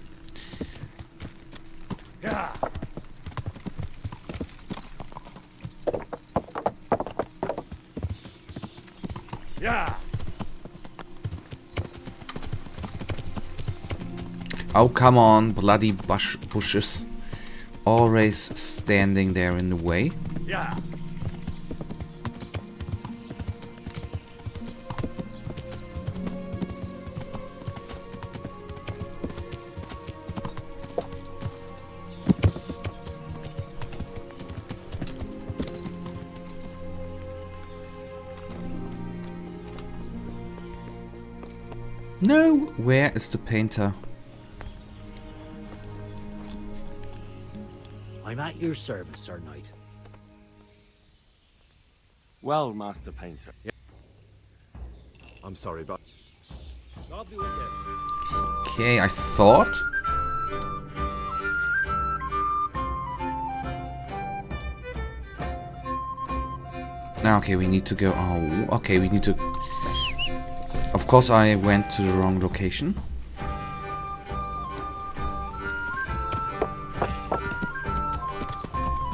Yeah. Yeah. Oh, come on, bloody bushes. Always standing there in the way. Yeah. No, where is the painter? I'm at your service, Sir Knight. Well, Master Painter. Yeah. I'm sorry, but... God be with you. Okay, I thought... Now, okay, we need to go... Oh, okay, we need to... Of course, I went to the wrong location.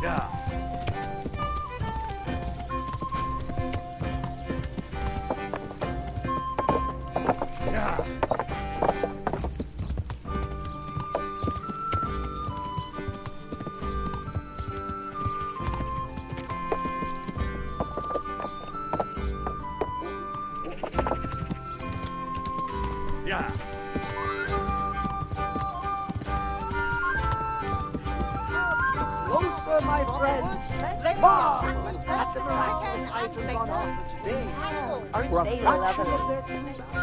Yeah. Yeah. Yeah. Closer, my friend. Marvel at the miraculous items on offer today. For a fraction of their price.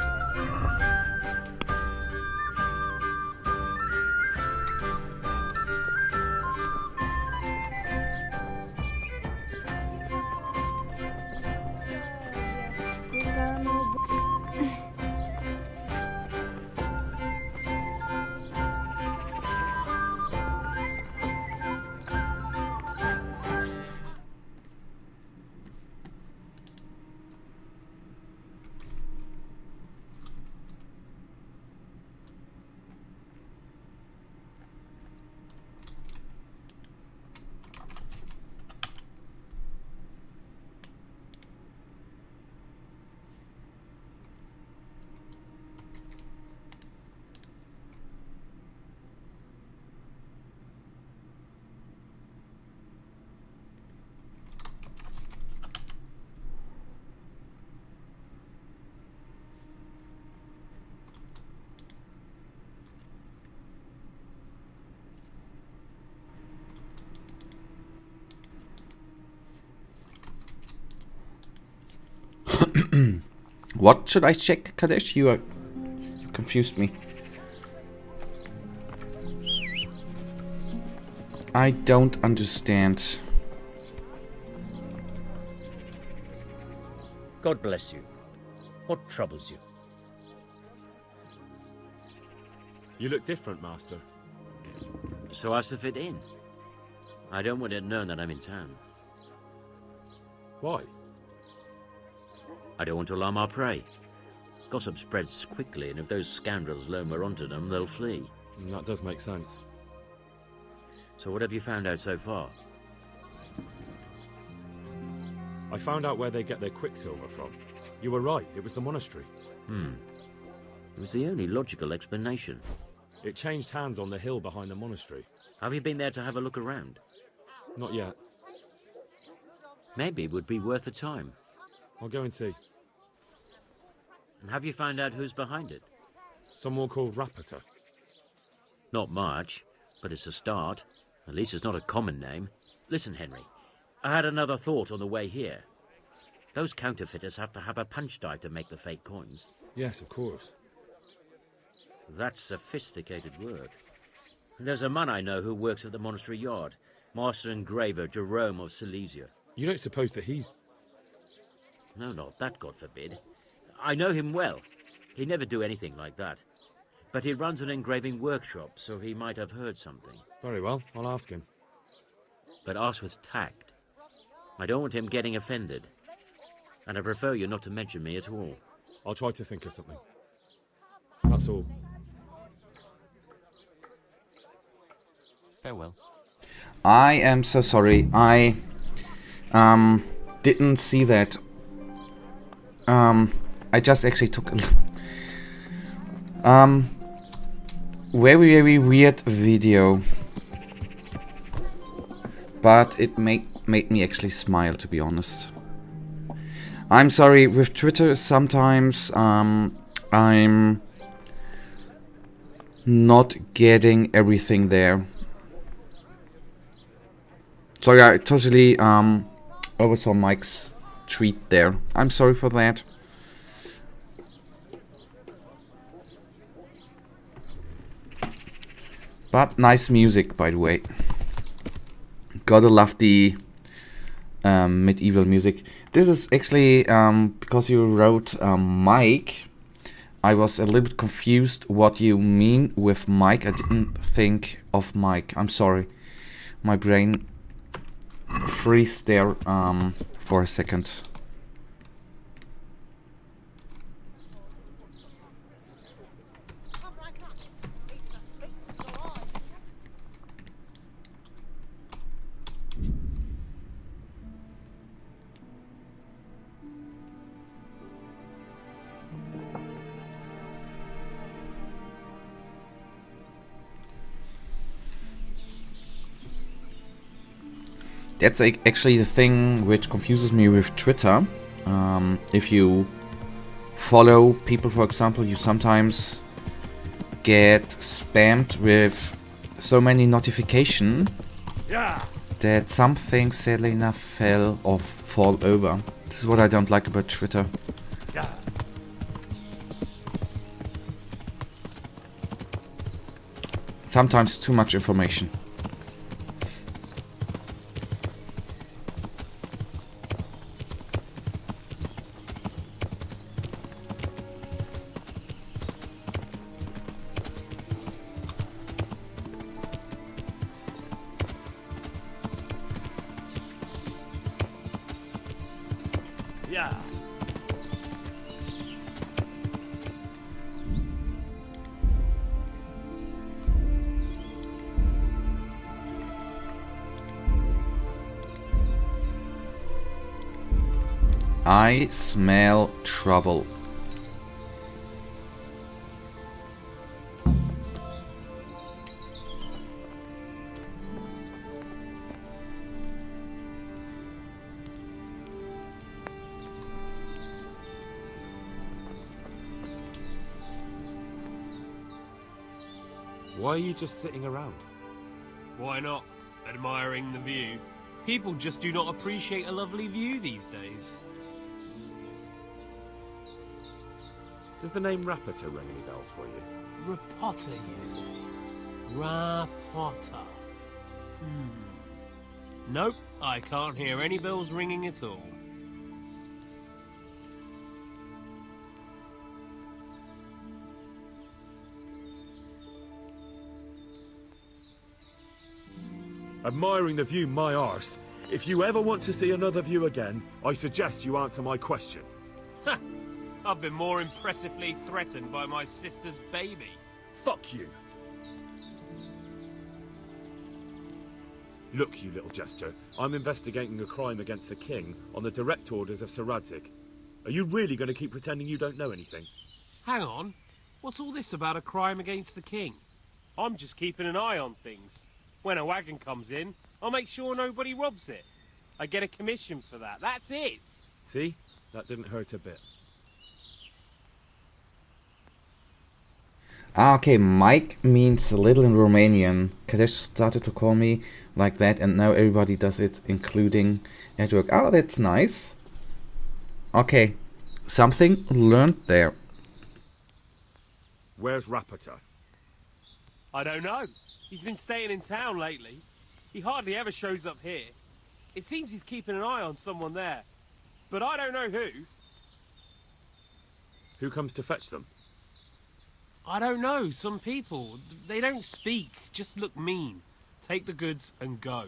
What should I check, Kadesh? You confused me. I don't understand. God bless you. What troubles you? You look different, Master. So as to fit in. I don't want it known that I'm in town. Why? I don't want to alarm our prey. Gossip spreads quickly, and if those scoundrels loam onto them, they'll flee. That does make sense. So what have you found out so far? I found out where they get their quicksilver from. You were right, it was the monastery. It was the only logical explanation. It changed hands on the hill behind the monastery. Have you been there to have a look around? Not yet. Maybe it would be worth the time. I'll go and see. And have you found out who's behind it? Someone called Rapita. Not much, but it's a start. At least it's not a common name. Listen, Henry, I had another thought on the way here. Those counterfeiters have to have a punch dive to make the fake coins. Yes, of course. That's sophisticated work. There's a man I know who works at the monastery yard, Master Engraver Jerome of Silesia. You don't suppose that he's... No, not that, God forbid. I know him well. He'd never do anything like that. But he runs an engraving workshop, so he might have heard something. Very well, I'll ask him. But ask with tact. I don't want him getting offended. And I prefer you not to mention me at all. I'll try to think of something. That's all. Farewell. I am so sorry. I didn't see that. I just actually took a very weird video, but it made me actually smile, to be honest. I'm sorry, with Twitter sometimes I'm not getting everything there. Sorry, I totally oversaw Mike's tweet there. I'm sorry for that. But nice music, by the way. Gotta love the medieval music. This is actually because you wrote Mike. I was a little bit confused what you mean with Mike. I didn't think of Mike. I'm sorry. My brain freeze there for a second. That's actually the thing which confuses me with Twitter. If you follow people, for example, you sometimes get spammed with so many notifications that some things sadly enough fall over. This is what I don't like about Twitter. Sometimes too much information. I smell trouble. Why are you just sitting around? Why not? Admiring the view. People just do not appreciate a lovely view these days. Does the name Rapita ring any bells for you? Rapota, you say? Rapota. Nope, I can't hear any bells ringing at all. Admiring the view, my arse. If you ever want to see another view again, I suggest you answer my question. Ha! I've been more impressively threatened by my sister's baby. Fuck you. Look, you little jester, I'm investigating a crime against the king on the direct orders of Sir Radzig. Are you really going to keep pretending you don't know anything? Hang on. What's all this about a crime against the king? I'm just keeping an eye on things. When a wagon comes in, I'll make sure nobody robs it. I get a commission for that. That's it. See? That didn't hurt a bit. Okay, Mike means little in Romanian. Kadesh started to call me like that, and now everybody does it, including at work. Oh, that's nice. Okay, something learned there. Where's Rapata? I don't know. He's been staying in town lately. He hardly ever shows up here. It seems he's keeping an eye on someone there. But I don't know who. Who comes to fetch them? I don't know. Some people. They don't speak. Just look mean. Take the goods and go.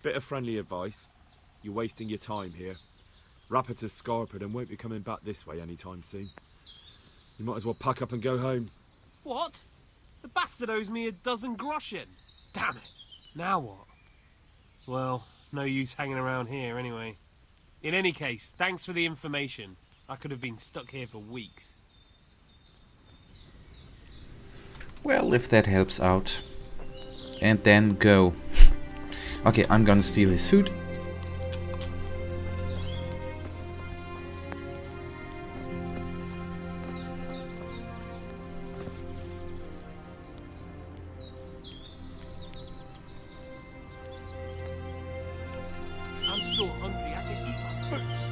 Bit of friendly advice. You're wasting your time here. Rapata's scarpered and won't be coming back this way anytime soon. You might as well pack up and go home. What? The bastard owes me a dozen groschen. Damn it. Now what? Well, no use hanging around here anyway. In any case, thanks for the information. I could have been stuck here for weeks. Well, if that helps out. And then go. Okay, I'm gonna steal his food. I'm so hungry I can eat my boots.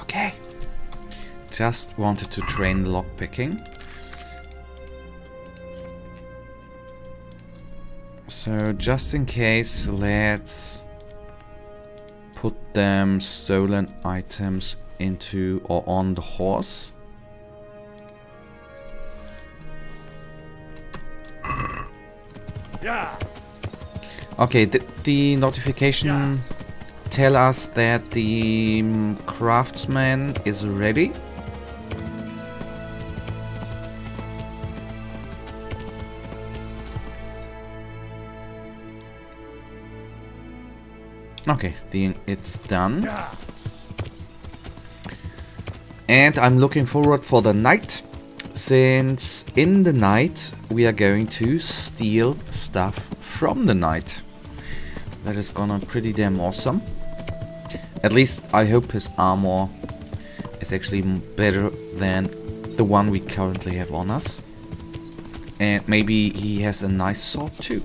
Okay. Just wanted to train lockpicking. So just in case, let's put them stolen items into or on the horse. Yeah. Okay, the notification tell us that the craftsman is ready. Okay, it's done. And I'm looking forward for the night, since in the night we are going to steal stuff from the night. That is gonna pretty damn awesome. At least I hope his armor is actually better than the one we currently have on us. And maybe he has a nice sword too.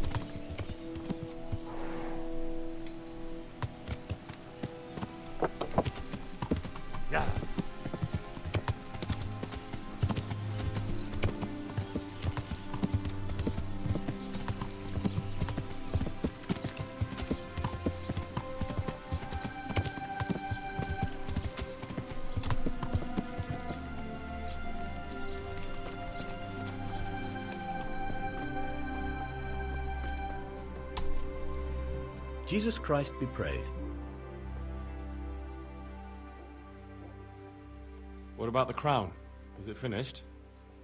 Jesus Christ be praised. What about the crown? Is it finished?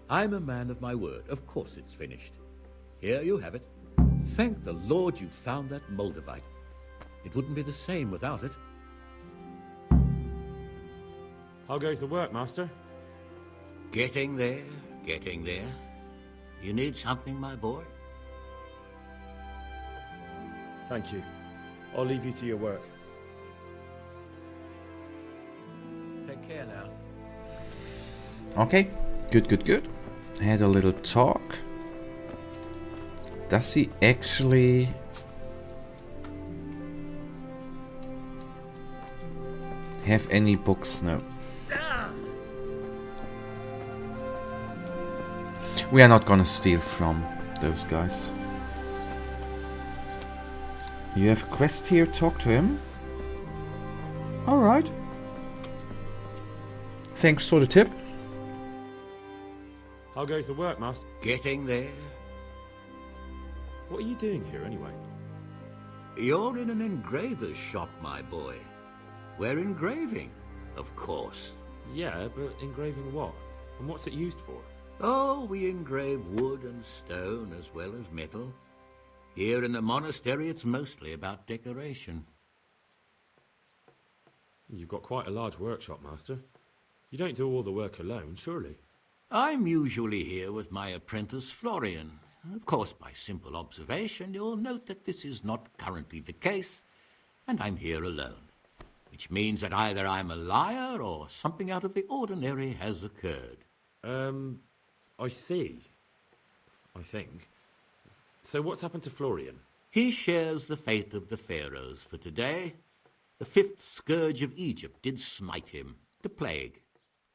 I'm a man of my word. Of course it's finished. Here you have it. Thank the Lord you found that Moldavite. It wouldn't be the same without it. How goes the work, Master? Getting there, getting there. You need something, my boy? Thank you. I'll leave you to your work. Take care now. Okay, good. Had a little talk. Does he actually... have any books? No. We are not gonna steal from those guys. You have a quest here, talk to him. Alright. Thanks for the tip. How goes the work, Master? Getting there. What are you doing here, anyway? You're in an engraver's shop, my boy. We're engraving, of course. Yeah, but engraving what? And what's it used for? Oh, we engrave wood and stone as well as metal. Here in the monastery, it's mostly about decoration. You've got quite a large workshop, Master. You don't do all the work alone, surely? I'm usually here with my apprentice, Florian. Of course, by simple observation, you'll note that this is not currently the case, and I'm here alone. Which means that either I'm a liar or something out of the ordinary has occurred. I see. I think. So what's happened to Florian? He shares the fate of the pharaohs for today. The 5th scourge of Egypt did smite him, the plague.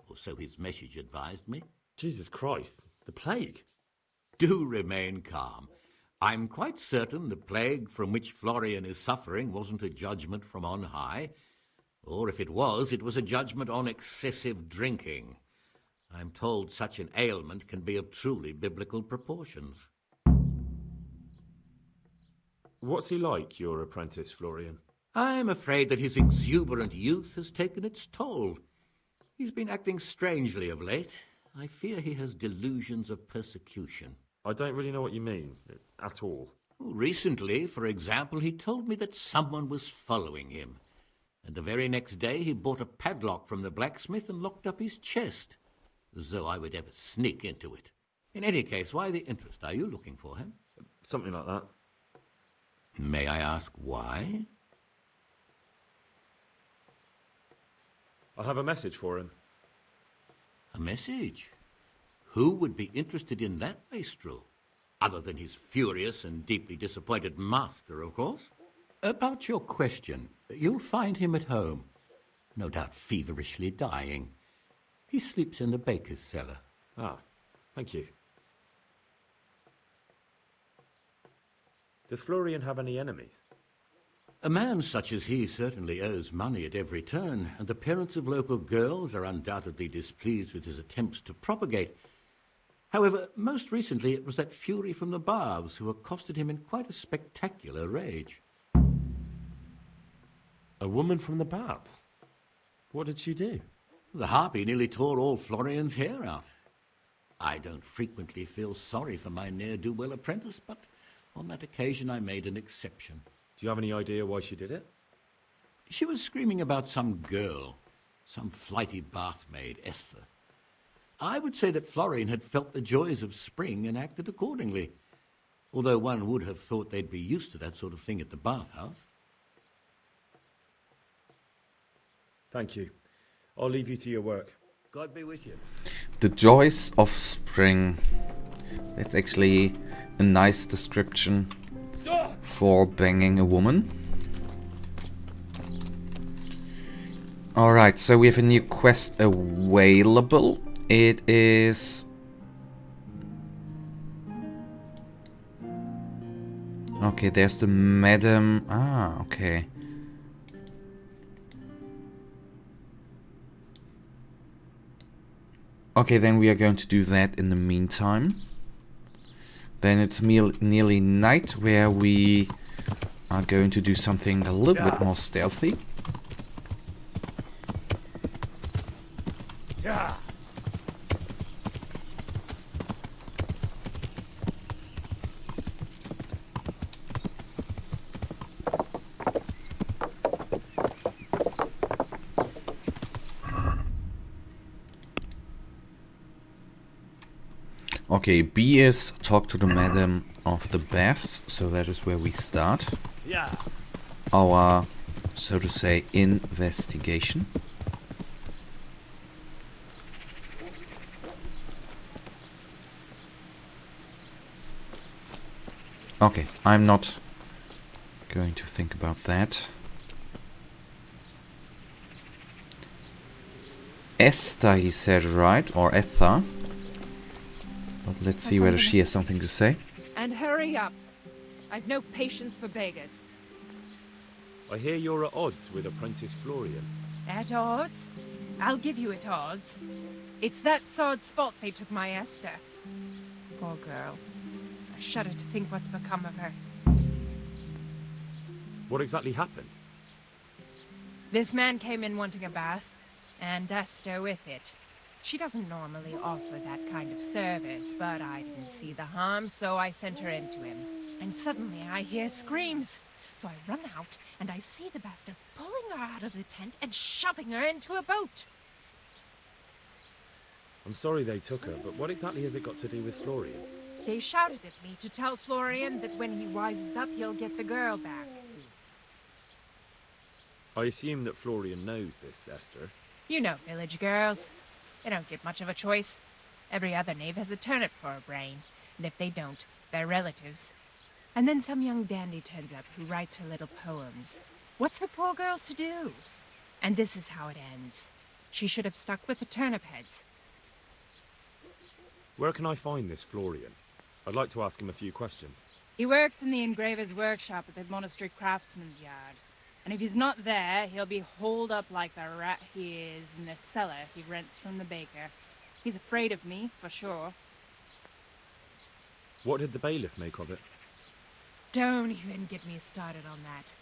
Or so his message advised me. Jesus Christ, the plague? Do remain calm. I'm quite certain the plague from which Florian is suffering wasn't a judgment from on high. Or if it was a judgment on excessive drinking. I'm told such an ailment can be of truly biblical proportions. What's he like, your apprentice, Florian? I'm afraid that his exuberant youth has taken its toll. He's been acting strangely of late. I fear he has delusions of persecution. I don't really know what you mean, at all. Recently, for example, he told me that someone was following him. And the very next day he bought a padlock from the blacksmith and locked up his chest. As though I would ever sneak into it. In any case, why the interest? Are you looking for him? Something like that. May I ask why? I have a message for him. A message? Who would be interested in that wastrel? Other than his furious and deeply disappointed master, of course. About your question, you'll find him at home. No doubt feverishly dying. He sleeps in the baker's cellar. Ah, thank you. Does Florian have any enemies? A man such as he certainly owes money at every turn, and the parents of local girls are undoubtedly displeased with his attempts to propagate. However, most recently it was that fury from the baths who accosted him in quite a spectacular rage. A woman from the baths? What did she do? The harpy nearly tore all Florian's hair out. I don't frequently feel sorry for my ne'er-do-well apprentice, but on that occasion I made an exception. Do you have any idea why she did it? She was screaming about some girl, some flighty bathmaid, Esther. I would say that Florian had felt the joys of spring and acted accordingly, although one would have thought they'd be used to that sort of thing at the bathhouse. Thank you. I'll leave you to your work. God be with you. The joys of spring. That's actually a nice description for banging a woman. Alright, so we have a new quest available. It is... Okay, there's the madam... Ah, okay. Okay, then we are going to do that in the meantime. Then it's nearly night, where we are going to do something a little bit more stealthy. Yeah. Okay, B is talk to the madam of the baths, so that is where we start. Yeah. Our, so to say, investigation. Okay, I'm not going to think about that. Esther, he said, right? Or Ether. But let's see whether she has something to say. And hurry up. I've no patience for beggars. I hear you're at odds with apprentice Florian. At odds? I'll give you at odds. It's that sod's fault they took my Esther. Poor girl. I shudder to think what's become of her. What exactly happened? This man came in wanting a bath, and Esther with it. She doesn't normally offer that kind of service, but I didn't see the harm, so I sent her in to him. And suddenly I hear screams. So I run out, and I see the bastard pulling her out of the tent and shoving her into a boat. I'm sorry they took her, but what exactly has it got to do with Florian? They shouted at me to tell Florian that when he wises up, he'll get the girl back. I assume that Florian knows this, Esther. You know village girls. They don't get much of a choice. Every other knave has a turnip for a brain, and if they don't, they're relatives. And then some young dandy turns up who writes her little poems. What's the poor girl to do? And this is how it ends. She should have stuck with the turnip heads. Where can I find this Florian? I'd like to ask him a few questions. He works in the engraver's workshop at the monastery craftsman's yard. And if he's not there, he'll be holed up like the rat he is in the cellar he rents from the baker. He's afraid of me, for sure. What did the bailiff make of it? Don't even get me started on that.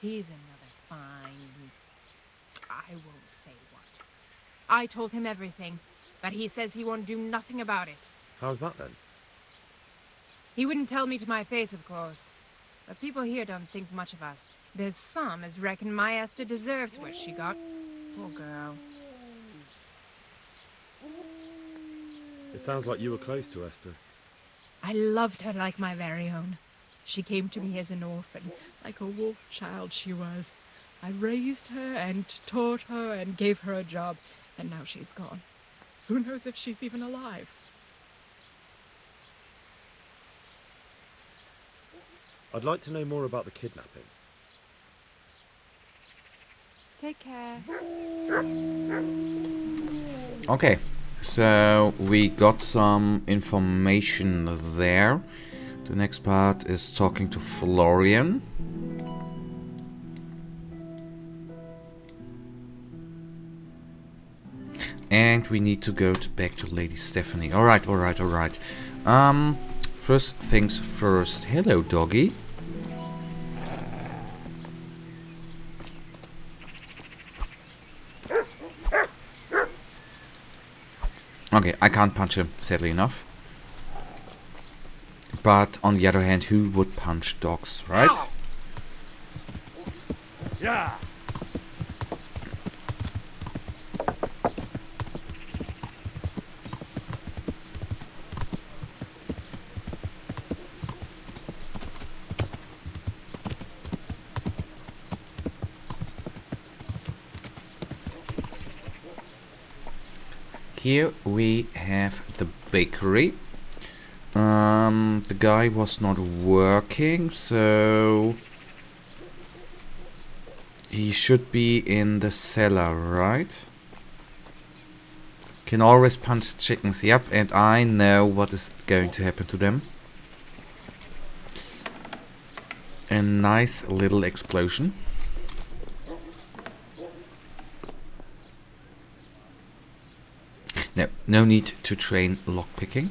He's another fine... I won't say what. I told him everything, but he says he won't do nothing about it. How's that then? He wouldn't tell me to my face, of course. But people here don't think much of us. There's some as reckon my Esther deserves what she got. Poor girl. It sounds like you were close to Esther. I loved her like my very own. She came to me as an orphan, like a wolf child she was. I raised her and taught her and gave her a job, and now she's gone. Who knows if she's even alive? I'd like to know more about the kidnapping. Take care. Okay, so we got some information there. The next part is talking to Florian. And we need to go back to Lady Stephanie. Alright. First things first. Hello, doggy. Okay, I can't punch him, sadly enough. But on the other hand, who would punch dogs, right? Ow! Yeah. Here we have the bakery. The guy was not working, so he should be in the cellar, right? Can always punch chickens, yep, and I know what is going to happen to them. A nice little explosion. No need to train lockpicking.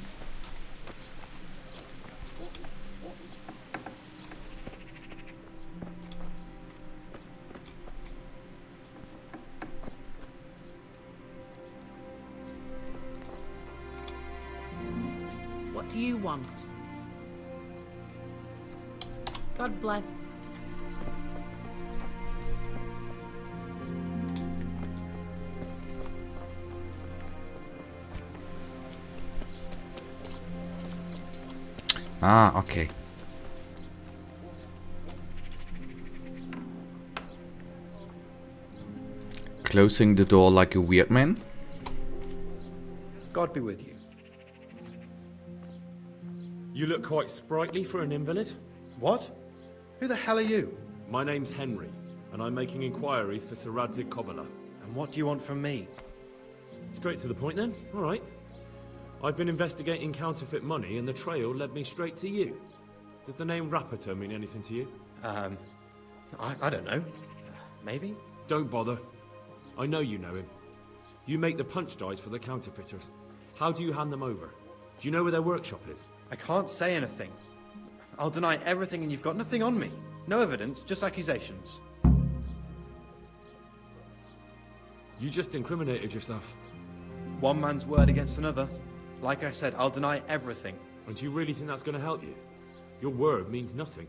What do you want? God bless. Ah, okay. Closing the door like a weird man. God be with you. You look quite sprightly for an invalid. What? Who the hell are you? My name's Henry, and I'm making inquiries for Sir Radzig Kobyla. And what do you want from me? Straight to the point then? All right. I've been investigating counterfeit money and the trail led me straight to you. Does the name Rappator mean anything to you? I don't know. Maybe? Don't bother. I know you know him. You make the punch dice for the counterfeiters. How do you hand them over? Do you know where their workshop is? I can't say anything. I'll deny everything and you've got nothing on me. No evidence, just accusations. You just incriminated yourself. One man's word against another. Like I said, I'll deny everything. And do you really think that's going to help you? Your word means nothing.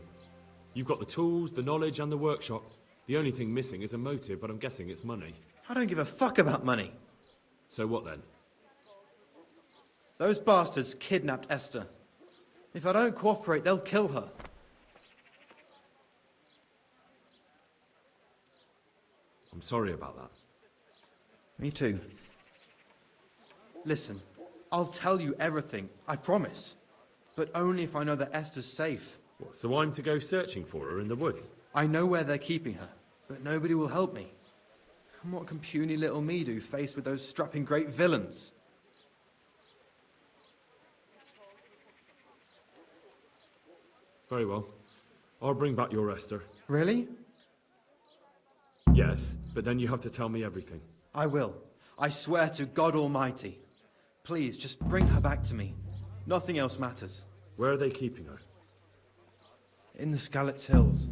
You've got the tools, the knowledge, and the workshop. The only thing missing is a motive, but I'm guessing it's money. I don't give a fuck about money. So what then? Those bastards kidnapped Esther. If I don't cooperate, they'll kill her. I'm sorry about that. Me too. Listen, I'll tell you everything, I promise. But only if I know that Esther's safe. What, so I'm to go searching for her in the woods? I know where they're keeping her, but nobody will help me. And what can puny little me do faced with those strapping great villains? Very well. I'll bring back your Esther. Really? Yes, but then you have to tell me everything. I will. I swear to God Almighty. Please, just bring her back to me. Nothing else matters. Where are they keeping her? In the Skalitz Hills.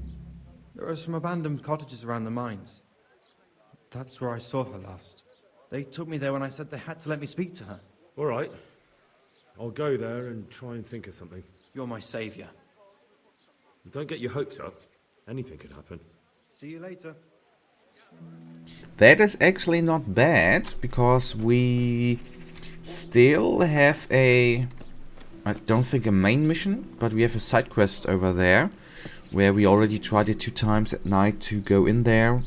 There are some abandoned cottages around the mines. That's where I saw her last. They took me there when I said they had to let me speak to her. All right. I'll go there and try and think of something. You're my saviour. Don't get your hopes up. Anything could happen. See you later. That is actually not bad, because we still have a... I don't think a main mission, but we have a side quest over there, where we already tried it 2 times at night to go in there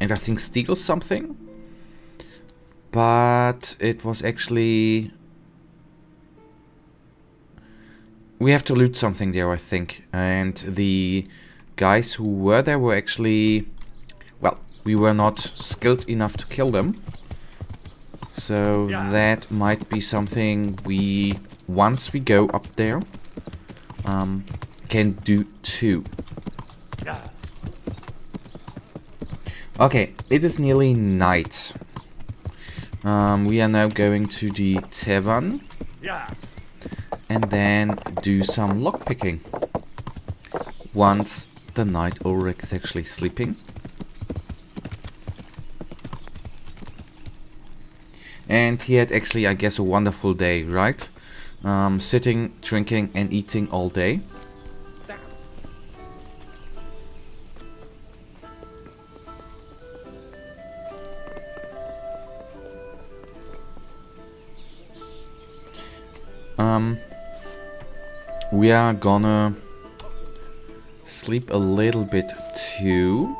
and I think steal something. But it was actually... we have to loot something there, I think. And the guys who were there were actually... well, we were not skilled enough to kill them. So that might be something we, once we go up there, can do too. Okay, it is nearly night. We are now going to the tavern. And then do some lockpicking. Once the Night Ulrich is actually sleeping. And he had actually, I guess, a wonderful day, right? Sitting, drinking and eating all day. We are gonna sleep a little bit too.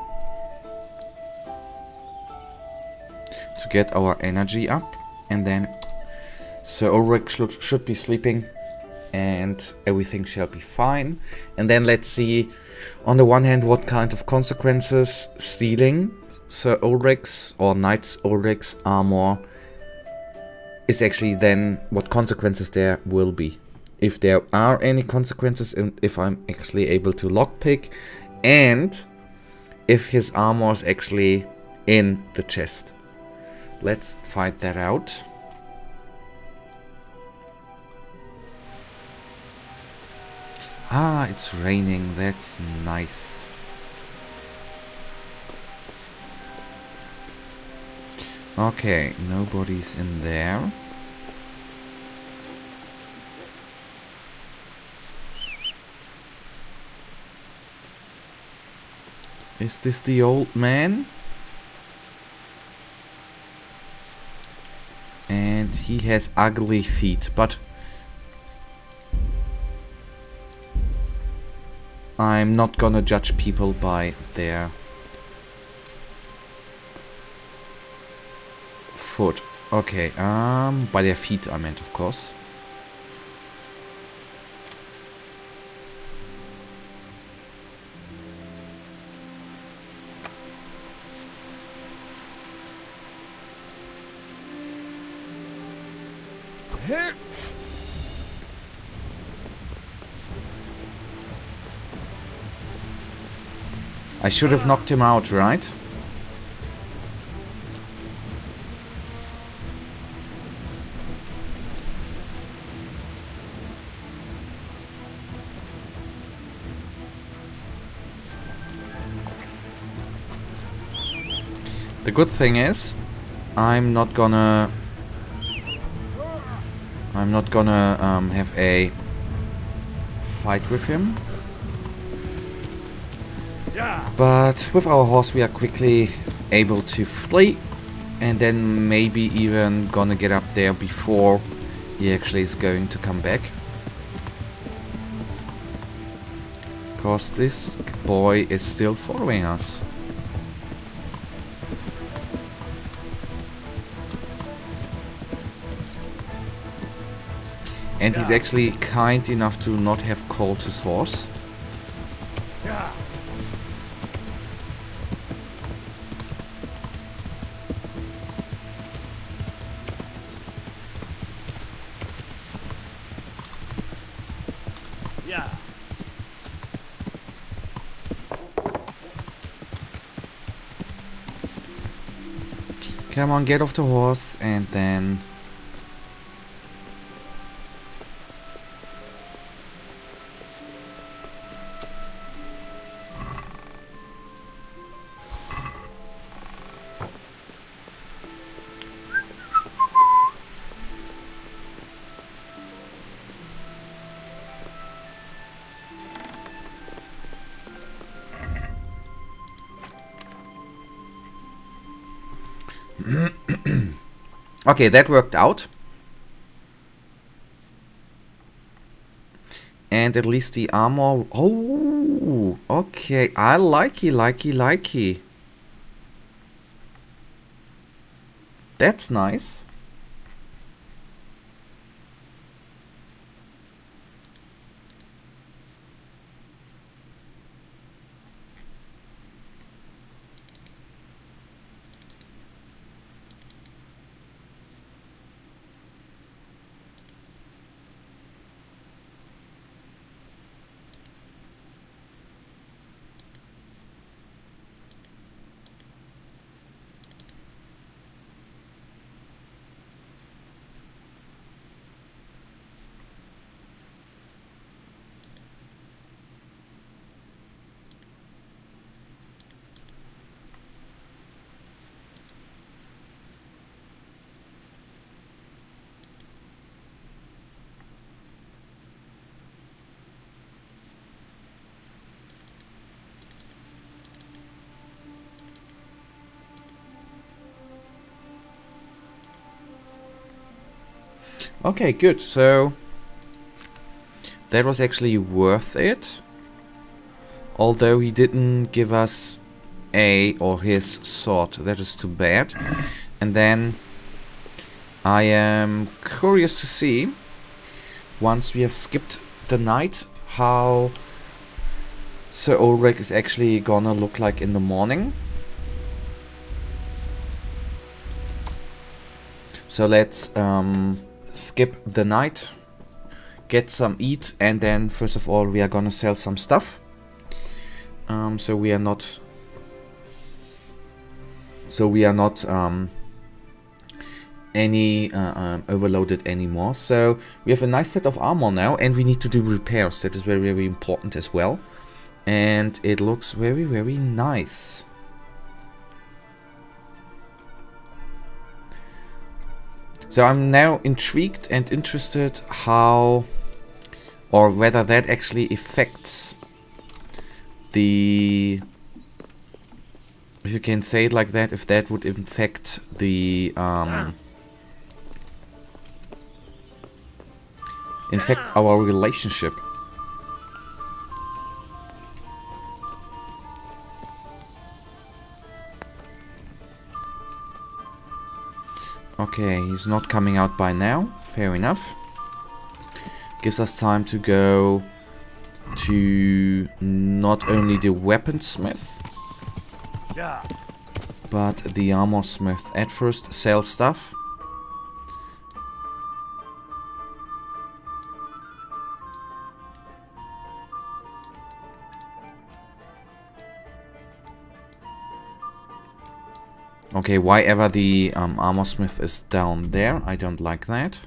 To get our energy up. And then Sir Ulrich should be sleeping. And everything shall be fine. And then let's see, on the one hand, what kind of consequences stealing Sir Ulrich's or Knight Ulrich's armor is actually then, what consequences there will be. If there are any consequences, and if I'm actually able to lockpick, and if his armor is actually in the chest. Let's find that out. Ah, it's raining, that's nice. Okay, nobody's in there. Is this the old man? And he has ugly feet, but I'm not gonna judge people by their foot. Okay, by their feet I meant, of course. I should have knocked him out, right? The good thing is, I'm not gonna have a fight with him. But with our horse we are quickly able to flee, and then maybe even gonna get up there before he actually is going to come back. Because this boy is still following us. And he's actually kind enough to not have called his horse. Come on, get off the horse, and then... Okay, that worked out. And at least the armor... Oh, okay. I likey. That's nice. Okay, good. So that was actually worth it. Although he didn't give us his sword. That is too bad. And then I am curious to see, once we have skipped the night, how Sir Ulrich is actually gonna look like in the morning. So let's skip the night, get some eat, and then first of all we are gonna sell some stuff. So we are not overloaded anymore. So we have a nice set of armor now, and we need to do repairs. That is very, very important as well. And it looks very, very nice. So I'm now intrigued and interested how, or whether that actually affects the, if you can say it like that, if that would affect the, infect our relationship. Okay, he's not coming out by now. Fair enough. Gives us time to go to not only the weaponsmith, but the armorsmith. At first, sell stuff. Okay, why ever the armor smith is down there? I don't like that.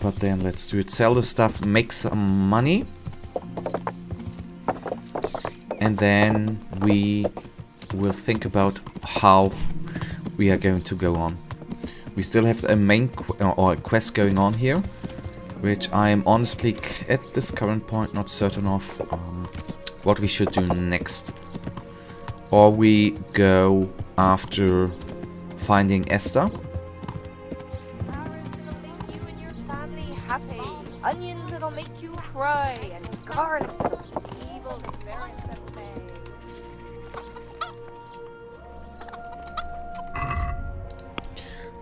But then let's do it. Sell the stuff, make some money. And then we will think about how we are going to go on. We still have a main or a quest going on here, which I am honestly at this current point not certain of what we should do next. Or we go after finding Esther. Happy. Onions that'll make you cry, and garlic evil spirits at bay.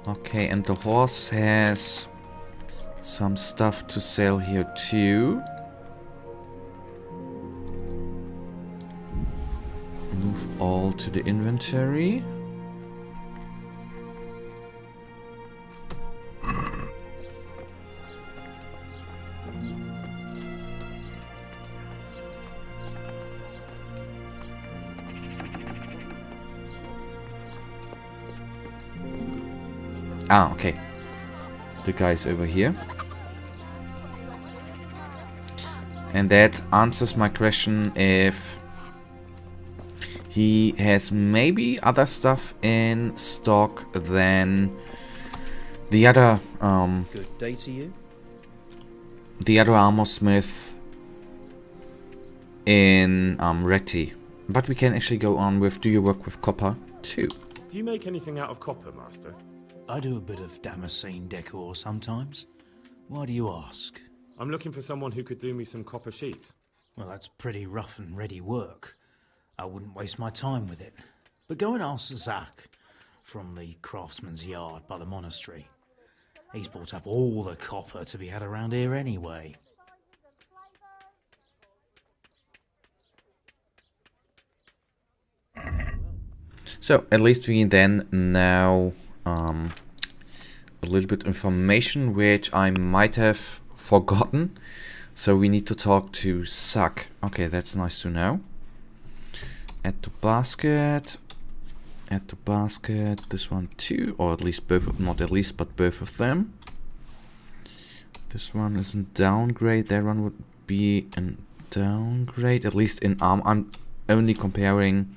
Okay, and the horse has some stuff to sell here too. Move all to the inventory. Ah, okay. The guy's over here. And that answers my question if he has maybe other stuff in stock than the other Good day to you. the other armor smith in Reti. But we can actually go on with, do you work with copper too? Do you make anything out of copper, Master? I do a bit of Damascene decor sometimes. Why do you ask? I'm looking for someone who could do me some copper sheets. Well, that's pretty rough and ready work. I wouldn't waste my time with it. But go and ask Zach from the craftsman's yard by the monastery. He's bought up all the copper to be had around here anyway. So at least we then know a little bit information which I might have forgotten. So we need to talk to Zach. Okay, that's nice to know. Add to basket. Add to basket. This one too, or at least both of, not at least, but both of them. This one is a downgrade. That one would be a downgrade, at least in armor. I'm only comparing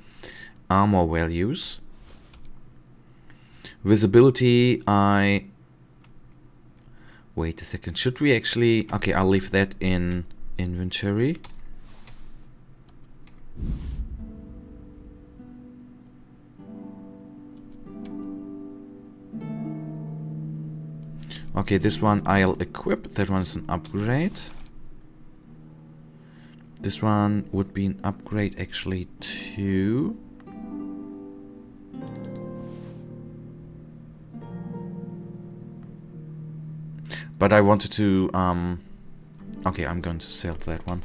armor values. Visibility, wait a second, should we actually... Okay, I'll leave that in inventory. Okay, this one I'll equip. That one's an upgrade. This one would be an upgrade actually too. But I wanted to, okay, I'm going to sell that one.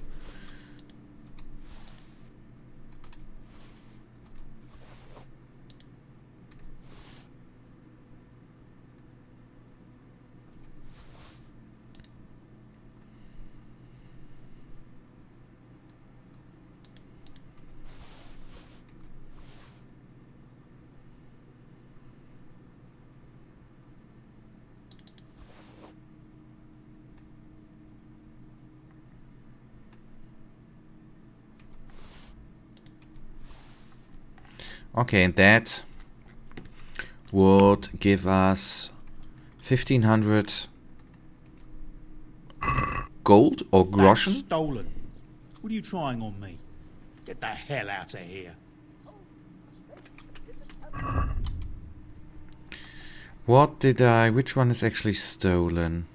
Okay, and that would give us 1500 gold or groschen. That's stolen. What are you trying on me? Get the hell out of here. What did I... Which one is actually stolen?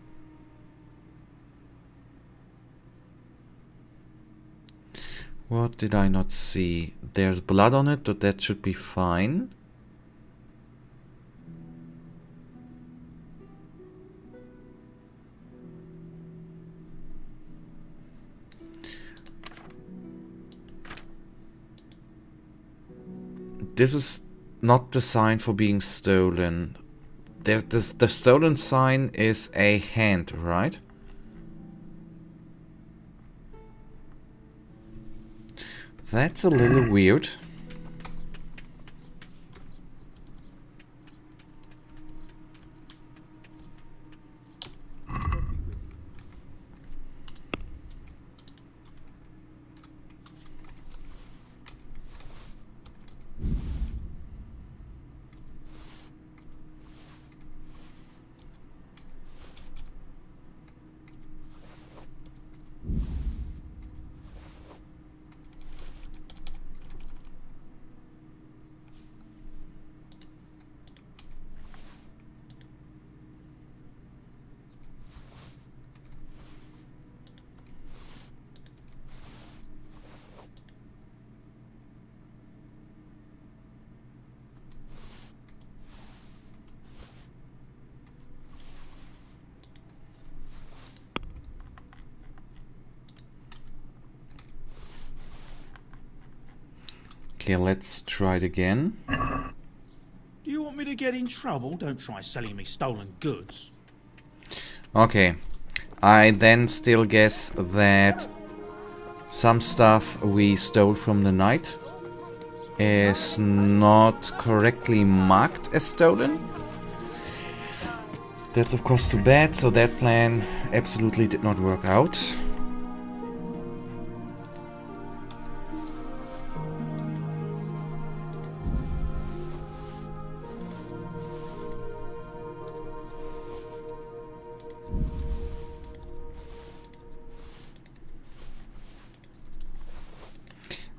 What did I not see? There's blood on it, but that should be fine. This is not the sign for being stolen. The stolen sign is a hand, right? That's a little weird. Okay, let's try it again. Do you want me to get in trouble? Don't try selling me stolen goods. Okay, I then still guess that some stuff we stole from the night is not correctly marked as stolen. That's of course too bad, so that plan absolutely did not work out.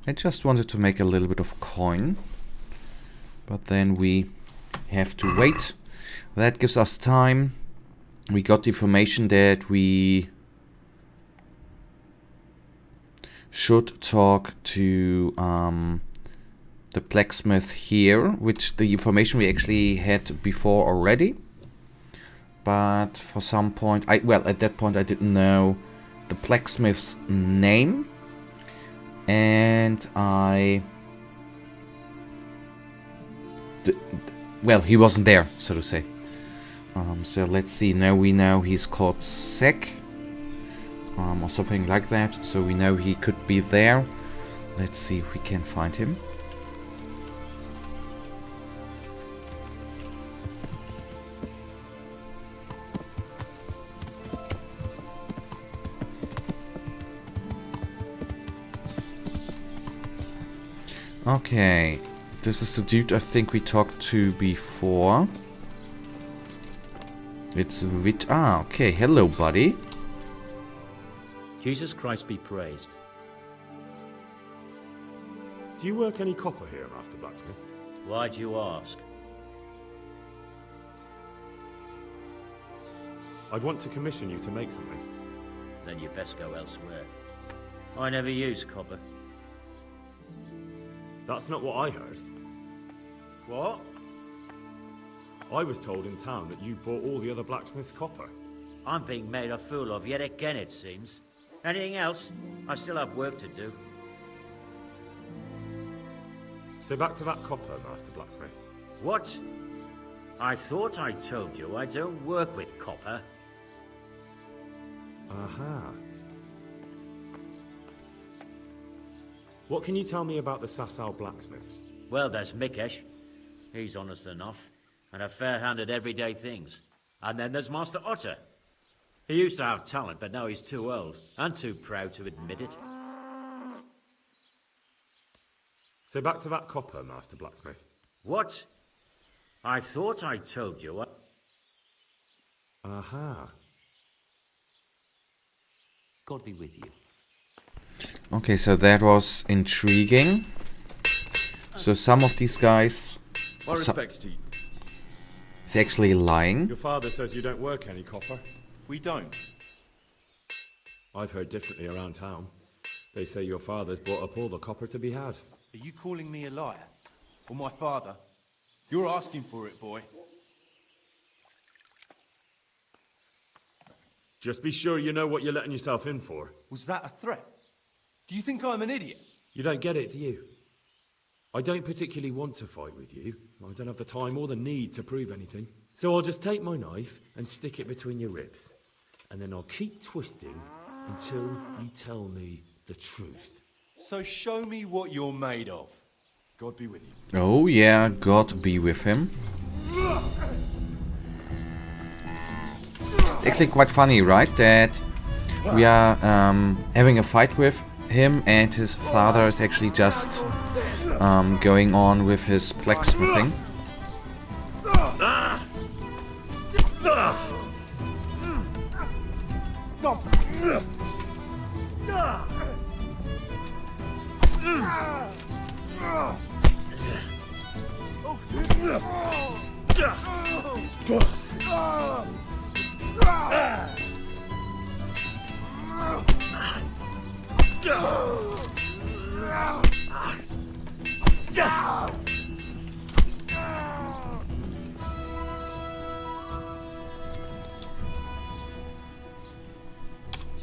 I just wanted to make a little bit of coin, but then we have to wait. That gives us time. We got the information that we should talk to the blacksmith here, which the information we actually had before already. But for some point, at that point I didn't know the blacksmith's name. And he wasn't there, so to say. So let's see, now we know he's called Sek, or something like that, so we know he could be there. Let's see if we can find him. Okay, this is the dude I think we talked to before. It's okay, hello buddy. Jesus Christ be praised. Do you work any copper here, Master Blacksmith? Why'd you ask? I'd want to commission you to make something. Then you best go elsewhere. I never use copper. That's not what I heard. What? I was told in town that you bought all the other blacksmith's copper. I'm being made a fool of yet again, it seems. Anything else? I still have work to do. So back to that copper, Master Blacksmith. What? I thought I told you I don't work with copper. Aha. What can you tell me about the Sasau blacksmiths? Well, there's Mikesh. He's honest enough, and a fair hand at everyday things. And then there's Master Otter. He used to have talent, but now he's too old, and too proud to admit it. So back to that copper, Master Blacksmith. What? I thought I told you. Aha. God be with you. Okay, so that was intriguing. So some of these guys... My respects to you. He's actually lying. Your father says you don't work any copper. We don't. I've heard differently around town. They say your father's bought up all the copper to be had. Are you calling me a liar? Or my father? You're asking for it, boy. Just be sure you know what you're letting yourself in for. Was that a threat? Do you think I'm an idiot? You don't get it, do you? I don't particularly want to fight with you. I don't have the time or the need to prove anything. So I'll just take my knife and stick it between your ribs. And then I'll keep twisting until you tell me the truth. So show me what you're made of. God be with you. Oh yeah, God be with him. It's actually quite funny, right? That we are having a fight with him and his father is actually just going on with his blacksmithing.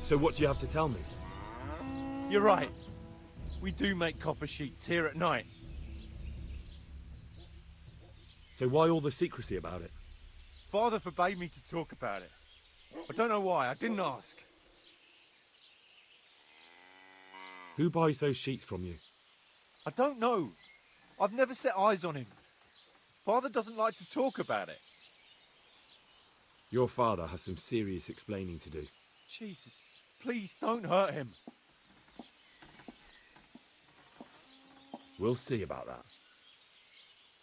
So what do you have to tell me? You're right. We do make copper sheets here at night. So why all the secrecy about it? Father forbade me to talk about it. I don't know why, I didn't ask. Who buys those sheets from you? I don't know. I've never set eyes on him. Father doesn't like to talk about it. Your father has some serious explaining to do. Jesus, please don't hurt him. We'll see about that.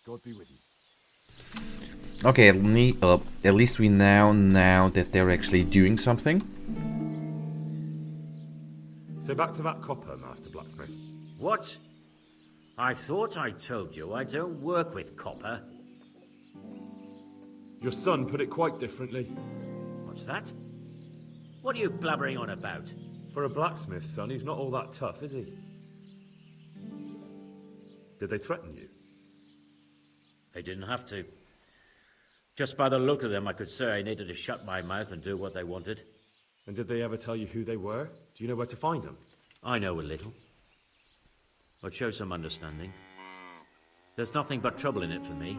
God be with you. Okay, at least we now that they're actually doing something. So back to that copper, Master Blacksmith. What? I thought I told you I don't work with copper. Your son put it quite differently. What's that? What are you blabbering on about? For a blacksmith, son, he's not all that tough, is he? Did they threaten you? They didn't have to. Just by the look of them, I could say I needed to shut my mouth and do what they wanted. And did they ever tell you who they were? Do you know where to find them? I know a little. But show some understanding. There's nothing but trouble in it for me.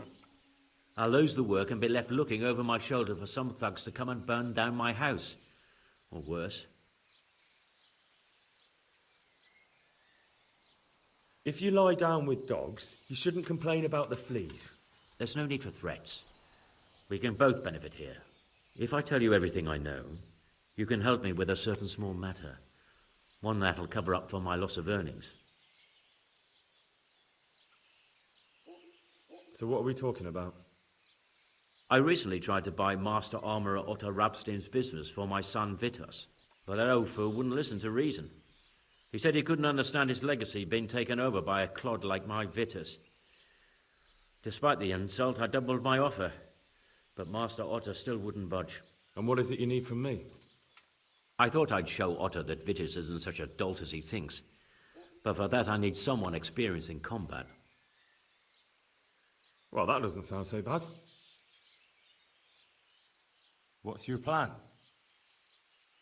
I'll lose the work and be left looking over my shoulder for some thugs to come and burn down my house. Or worse. If you lie down with dogs, you shouldn't complain about the fleas. There's no need for threats. We can both benefit here. If I tell you everything I know, you can help me with a certain small matter. One that'll cover up for my loss of earnings. So what are we talking about? I recently tried to buy Master Armourer Otto Rabstein's business for my son Vitus, but that old fool wouldn't listen to reason. He said he couldn't understand his legacy being taken over by a clod like my Vitus. Despite the insult, I doubled my offer, but Master Otto still wouldn't budge. And what is it you need from me? I thought I'd show Otto that Vitus isn't such a dolt as he thinks, but for that I need someone experienced in combat. Well, that doesn't sound so bad. What's your plan?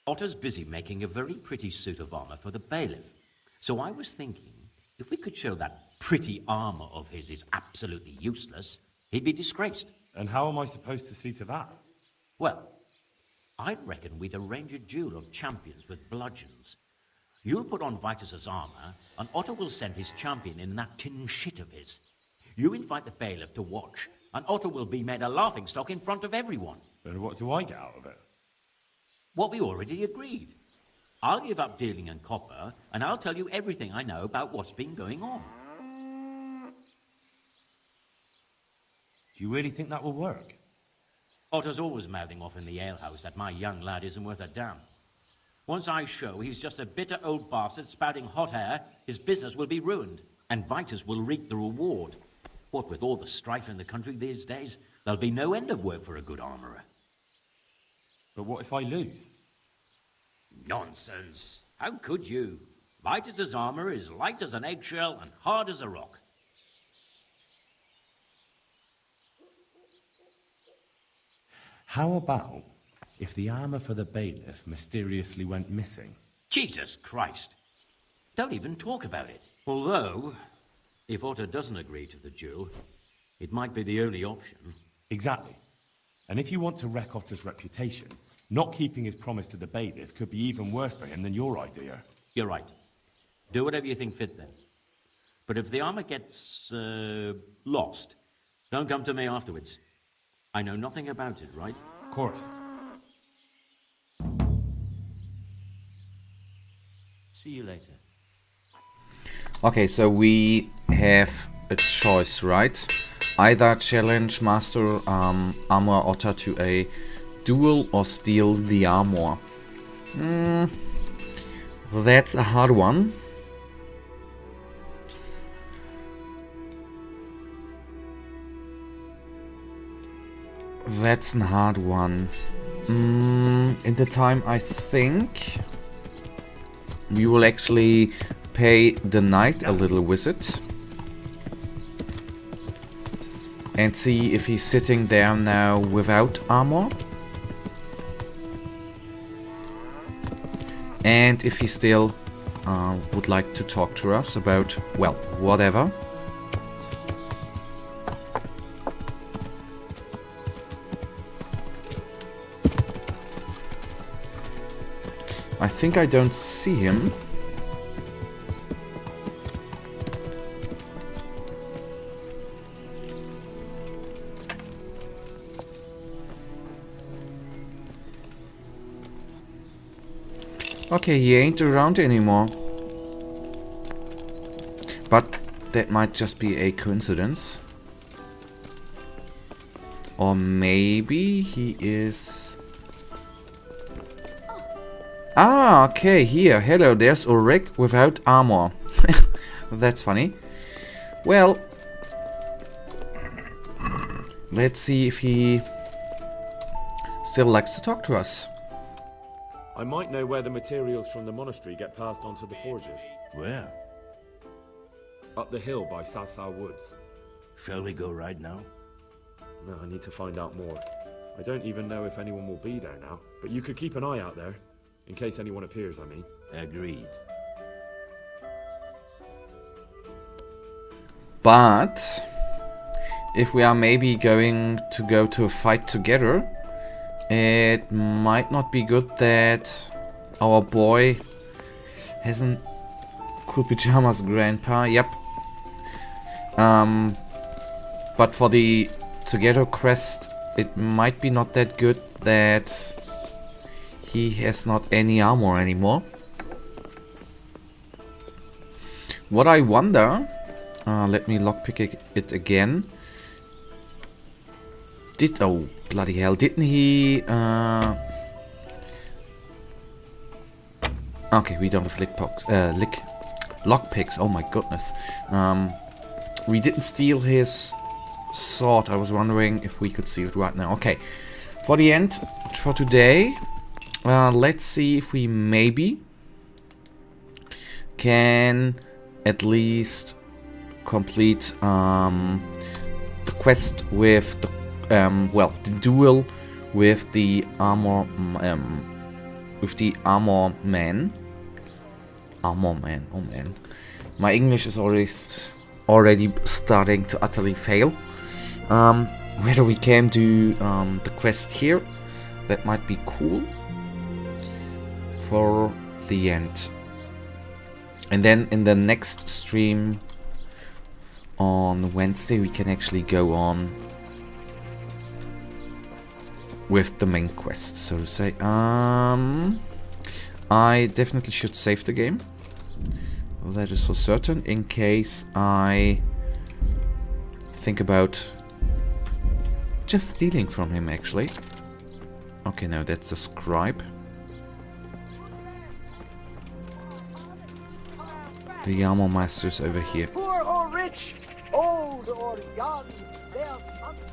Otto's busy making a very pretty suit of armor for the bailiff. So I was thinking, if we could show that pretty armor of his is absolutely useless, he'd be disgraced. And how am I supposed to see to that? Well, I'd reckon we'd arrange a duel of champions with bludgeons. You'll put on Vitus's armor, and Otto will send his champion in that tin shit of his. You invite the bailiff to watch, and Otto will be made a laughingstock in front of everyone. And what do I get out of it? What we already agreed. I'll give up dealing in copper, and I'll tell you everything I know about what's been going on. Do you really think that will work? Otto's always mouthing off in the alehouse that my young lad isn't worth a damn. Once I show he's just a bitter old bastard spouting hot air, his business will be ruined, and Vitus will reap the reward. What with all the strife in the country these days, there'll be no end of work for a good armourer. But what if I lose? Nonsense. How could you? Vitus's armour is light as an eggshell and hard as a rock. How about if the armour for the bailiff mysteriously went missing? Jesus Christ. Don't even talk about it. Although, if Otto doesn't agree to the duel, it might be the only option. Exactly. And if you want to wreck Otto's reputation, not keeping his promise to the bailiff could be even worse for him than your idea. You're right. Do whatever you think fit then. But if the armor gets lost, don't come to me afterwards. I know nothing about it, right? Of course. See you later. Okay, so we have a choice, right? Either challenge Master Armor Otter to a duel or steal the armor. That's a hard one. That's a hard one. In the time, I think we will actually pay the knight a little visit and see if he's sitting there now without armor, and if he still would like to talk to us about, well, whatever. I think I don't see him. Okay, he ain't around anymore. But that might just be a coincidence. Or maybe he is... Ah, okay, here. Hello, there's Ulrich without armor. That's funny. Well, let's see if he still likes to talk to us. I might know where the materials from the monastery get passed on to the forges. Where? Up the hill by Sasau Woods. Shall we go right now? No, I need to find out more. I don't even know if anyone will be there now, but you could keep an eye out there. In case anyone appears, I mean. Agreed. But if we are maybe going to go to a fight together, it might not be good that our boy hasn't cool pajamas, grandpa. Yep. But for the together quest, it might be not that good that he has not any armor anymore. What I wonder, let me lockpick it again. Oh bloody hell, didn't he okay, we don't have lockpicks, oh my goodness. We didn't steal his sword. I was wondering if we could steal it right now. Okay, for the end, for today, let's see if we maybe can at least complete the quest with the well, the duel with the armor man. Oh man, my English is already starting to utterly fail. Whether we can do the quest here, that might be cool for the end. And then in the next stream on Wednesday, we can actually go on with the main quest, so to say. I definitely should save the game. That is for certain, in case I think about just stealing from him, actually. Okay, no, that's the scribe. The armor master's over here. Poor or rich, old or young, there's something.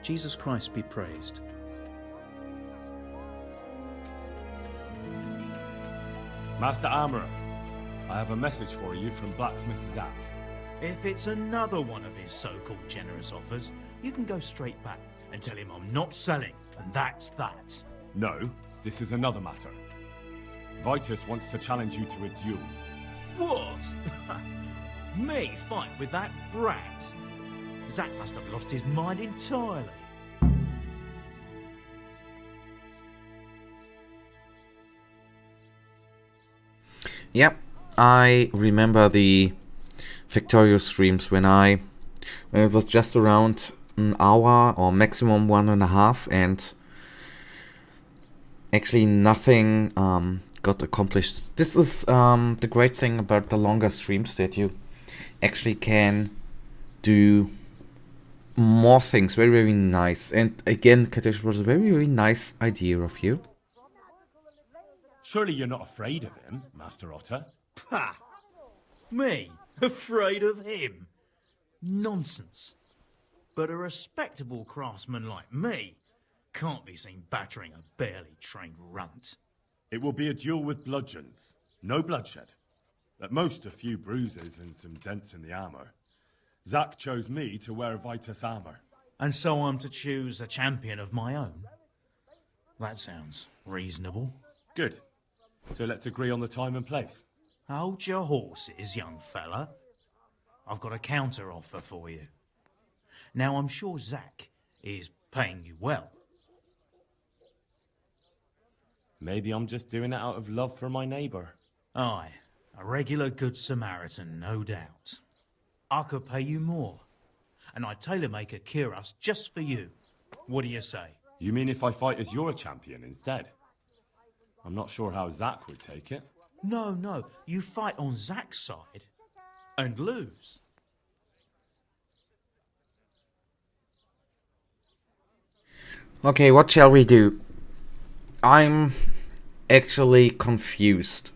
Jesus Christ be praised. Master Armourer, I have a message for you from blacksmith Zach. If it's another one of his so-called generous offers, you can go straight back and tell him I'm not selling, and that's that. No, this is another matter. Vitus wants to challenge you to a duel. What? Me fight with that brat? Zach must have lost his mind entirely. Yep, I remember the Victorious streams when it was just around an hour or maximum 1.5, and actually nothing got accomplished. This is the great thing about the longer streams, that you actually can do more things. Very, very nice. And again, Kadesh, was a very, very nice idea of you. Surely you're not afraid of him, Master Otter? Pah! Me? Afraid of him? Nonsense. But a respectable craftsman like me can't be seen battering a barely trained runt. It will be a duel with bludgeons. No bloodshed. At most, a few bruises and some dents in the armour. Zach chose me to wear Vitus armour. And so I'm to choose a champion of my own? That sounds reasonable. Good. So let's agree on the time and place. Hold your horses, young fella. I've got a counter offer for you. Now, I'm sure Zach is paying you well. Maybe I'm just doing it out of love for my neighbour. Aye, a regular good Samaritan, no doubt. I could pay you more, and I'd tailor-make a cuirass just for you. What do you say? You mean if I fight as your champion instead? I'm not sure how Zach would take it. No, you fight on Zach's side and lose. Okay, what shall we do? I'm actually confused.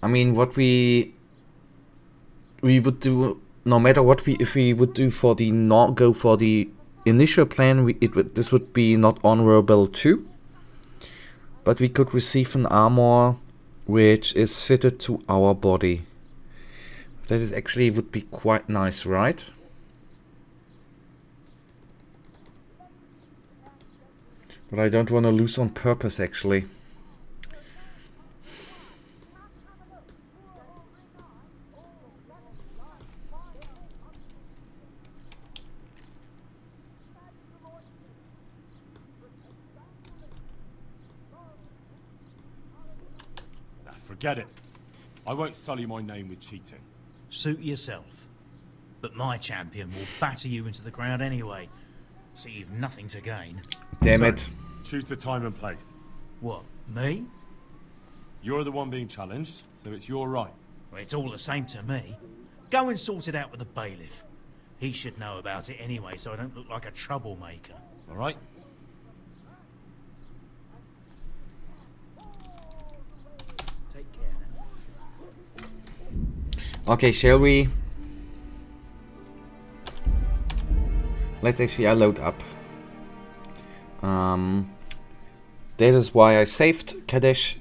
I mean, what we would do, no matter what if we would do for the go for the initial plan, this would be not honorable too. But we could receive an armor which is fitted to our body. That is actually would be quite nice, right? But I don't want to lose on purpose, actually. Forget it. I won't sully my name with cheating. Suit yourself. But my champion will batter you into the ground anyway, so you've nothing to gain. Damn it. Choose the time and place. What, me? You're the one being challenged, so it's your right. Well, it's all the same to me. Go and sort it out with the bailiff. He should know about it anyway, so I don't look like a troublemaker. All right? Take care now. Okay, shall we? Let's actually load up. That is why I saved Kadesh.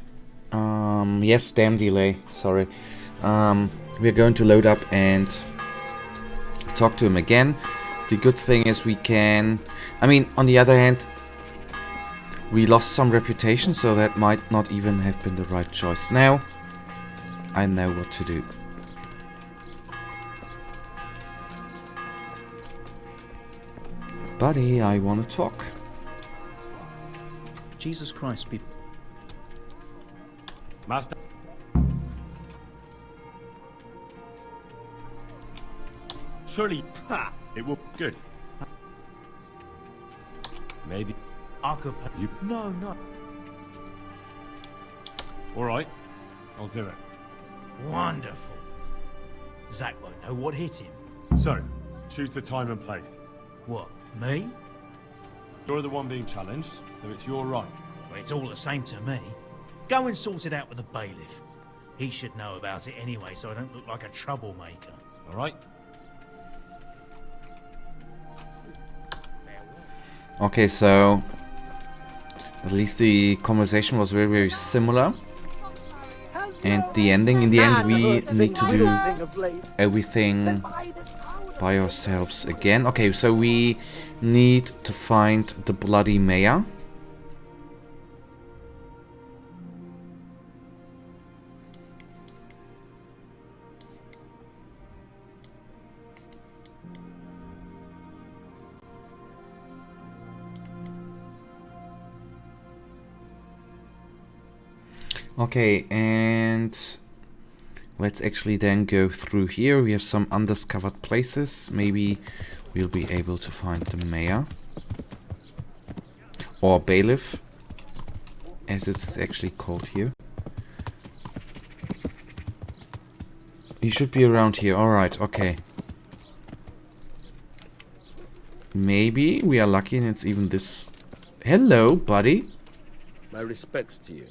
Yes, damn delay. Sorry. We're going to load up and talk to him again. The good thing is we can... I mean, on the other hand, we lost some reputation, so that might not even have been the right choice. Now, I know what to do. Buddy, I want to talk. Jesus Christ, people. Master. Surely, it will be good. Maybe. You. No. All right, I'll do it. Wonderful. Zach won't know what hit him. So, choose the time and place. What, me? You're the one being challenged, so it's your right. Well, it's all the same to me. Go and sort it out with the bailiff. He should know about it anyway, so I don't look like a troublemaker. All right? Okay, so at least the conversation was very, very similar. And the ending, in the end, we need to do everything by ourselves again. Okay, so we need to find the bloody mayor. Okay, and let's actually then go through here. We have some undiscovered places. Maybe we'll be able to find the mayor. Or bailiff, as it is actually called here. He should be around here. Alright, okay. Maybe we are lucky and it's even this... Hello, buddy. My respects to you.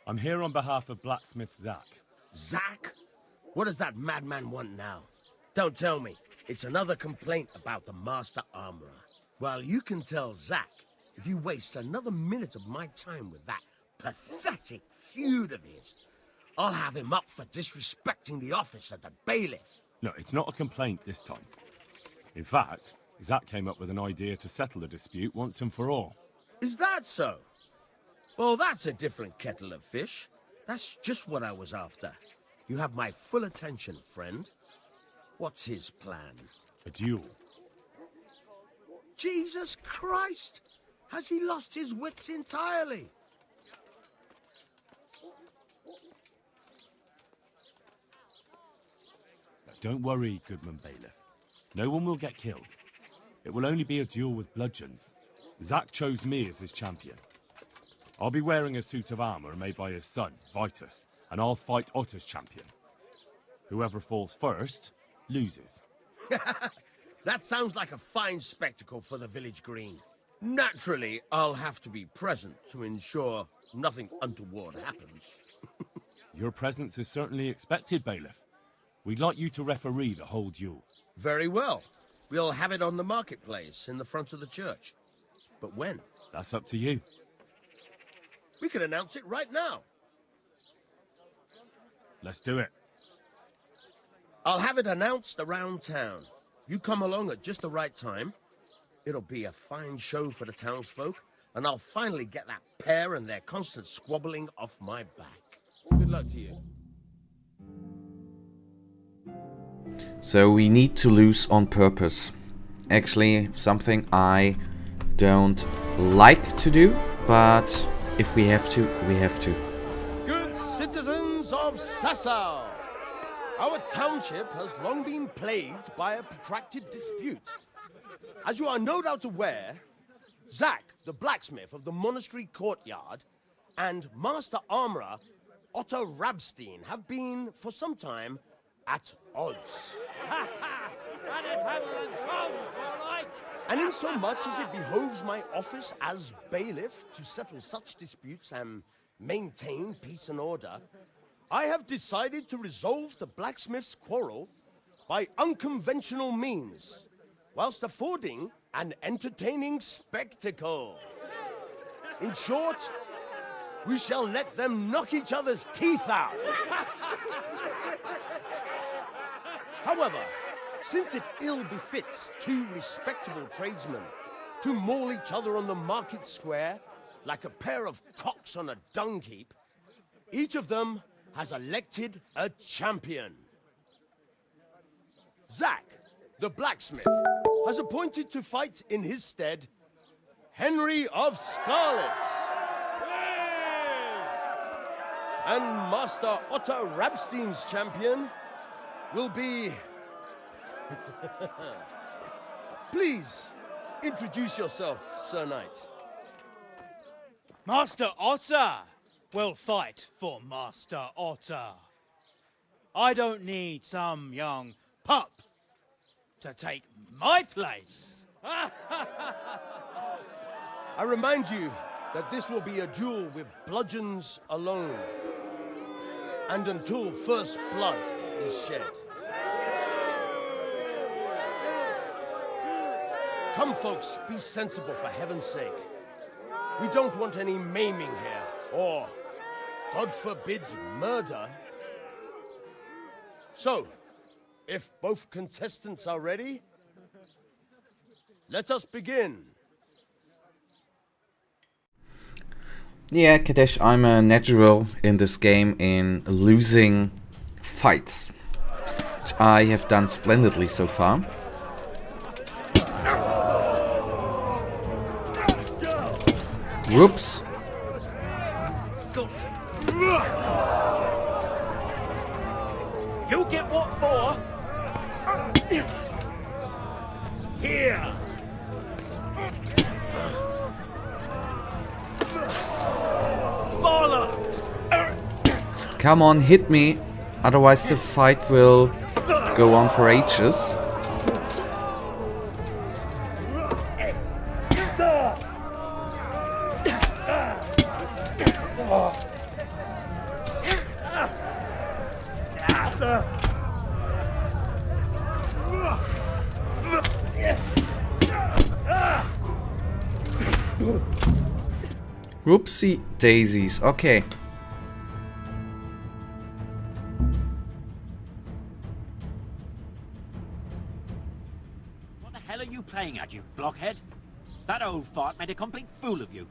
I'm here on behalf of blacksmith Zach. Zach? What does that madman want now? Don't tell me. It's another complaint about the master armorer. Well, you can tell Zach if you waste another minute of my time with that pathetic feud of his. I'll have him up for disrespecting the office of the bailiff. Look, it's not a complaint this time. In fact, Zach came up with an idea to settle the dispute once and for all. Is that so? Well, that's a different kettle of fish. That's just what I was after. You have my full attention, friend. What's his plan? A duel. Jesus Christ! Has he lost his wits entirely? Don't worry, Goodman Bailiff. No one will get killed. It will only be a duel with bludgeons. Zach chose me as his champion. I'll be wearing a suit of armor made by his son, Vitus, and I'll fight Otter's champion. Whoever falls first, loses. That sounds like a fine spectacle for the village green. Naturally, I'll have to be present to ensure nothing untoward happens. Your presence is certainly expected, Bailiff. We'd like you to referee the whole duel. Very well. We'll have it on the marketplace in the front of the church. But when? That's up to you. We can announce it right now. Let's do it. I'll have it announced around town. You come along at just the right time. It'll be a fine show for the townsfolk, and I'll finally get that pair and their constant squabbling off my back. Good luck to you. So we need to lose on purpose. Actually, something I don't like to do, but if we have to, we have to. Good citizens of Sasau, our township has long been plagued by a protracted dispute. As you are no doubt aware, Zach, the blacksmith of the monastery courtyard, and Master Armourer Otto Rabstein have been, for some time, at odds. And in so much as it behoves my office as bailiff to settle such disputes and maintain peace and order, I have decided to resolve the blacksmith's quarrel by unconventional means, whilst affording an entertaining spectacle. In short, we shall let them knock each other's teeth out. However, since it ill befits two respectable tradesmen to maul each other on the market square like a pair of cocks on a dung heap, each of them has elected a champion. Zach, the blacksmith, has appointed to fight in his stead Henry of Scarlets. And Master Otto Rabstein's champion will be... Please, introduce yourself, Sir Knight. Master Otter will fight for Master Otter. I don't need some young pup to take my place. I remind you that this will be a duel with bludgeons alone, and until first blood is shed. Come, folks, be sensible for heaven's sake. We don't want any maiming here, or, God forbid, murder. So, if both contestants are ready, let us begin. Yeah, Kadesh, I'm a natural in this game in losing fights, which I have done splendidly so far. Whoops. You get what for? Here. Bollocks! Come on, hit me, otherwise the fight will go on for ages. Whoopsie daisies, okay. hell are you playing at, you blockhead? That old fart made a complete fool of you.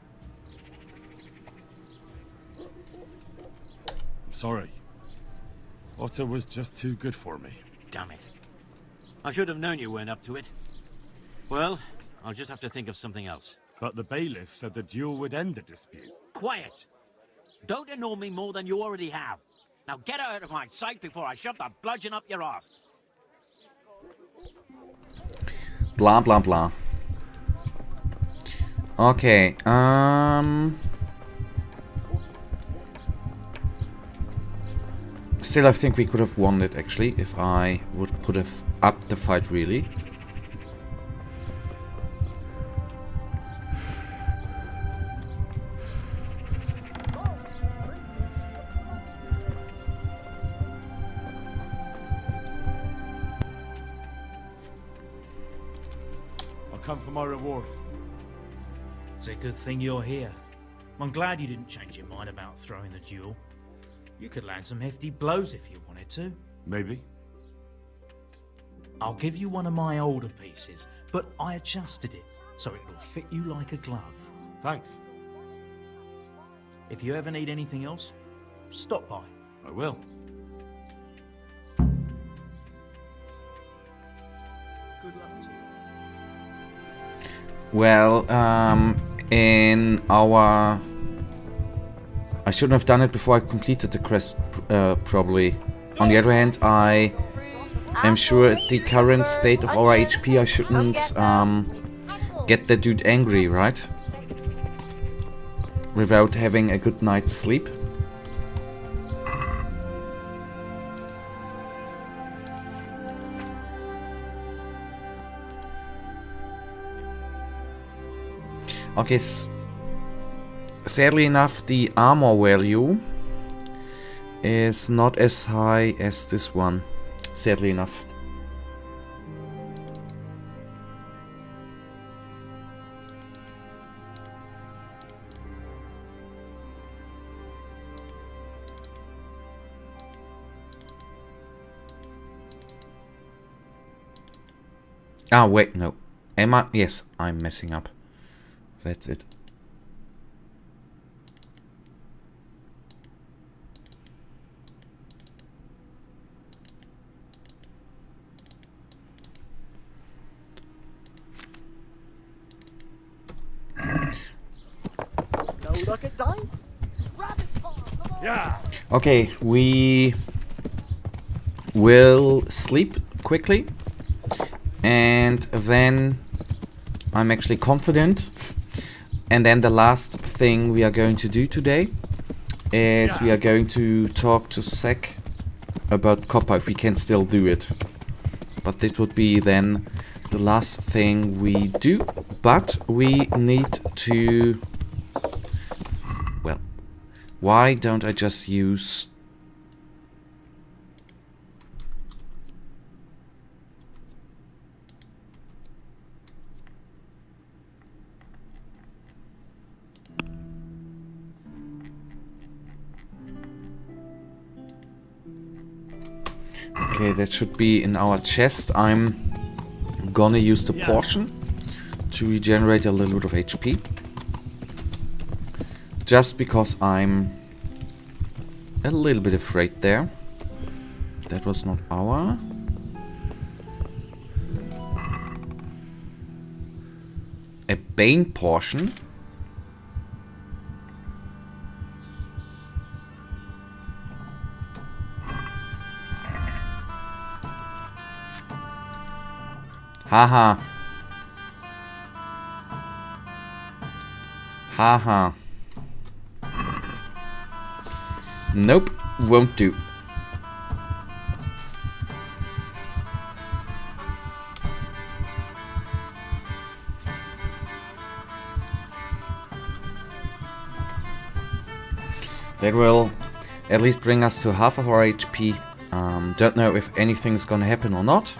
I'm sorry. Otter was just too good for me. Damn it. I should have known you weren't up to it. Well, I'll just have to think of something else. But the bailiff said the duel would end the dispute. Quiet! Don't annoy me more than you already have. Now get out of my sight before I shove the bludgeon up your ass. Blah, blah, blah. Okay, still, I think we could have won it, actually, if I would put have upped the fight, really. I'll come for my reward. It's a good thing you're here. I'm glad you didn't change your mind about throwing the duel. You could land some hefty blows if you wanted to. Maybe. I'll give you one of my older pieces, but I adjusted it so it'll fit you like a glove. Thanks. If you ever need anything else, stop by. I will. Good luck to you. Well, in our... I shouldn't have done it before I completed the quest, probably. On the other hand, I am sure at the current state of our HP I shouldn't get the dude angry, right? Without having a good night's sleep. Okay, sadly enough, the armor value is not as high as this one. Sadly enough. Ah, wait, no. Am I? Yes, I'm messing up. That's it. No luck at dice? Rabbit farm, come on. Yeah. Okay, we will sleep quickly, and then I'm actually confident. And then the last thing we are going to do today is we are going to talk to Zack about copper, if we can still do it. But this would be then the last thing we do. But we need to... Well, why don't I just use... Okay, that should be in our chest. I'm gonna use the portion to regenerate a little bit of HP. Just because I'm a little bit afraid there. That was not our. A Bane portion. Haha. Haha. Nope, won't do. That will at least bring us to half of our HP. Don't know if anything's gonna happen or not.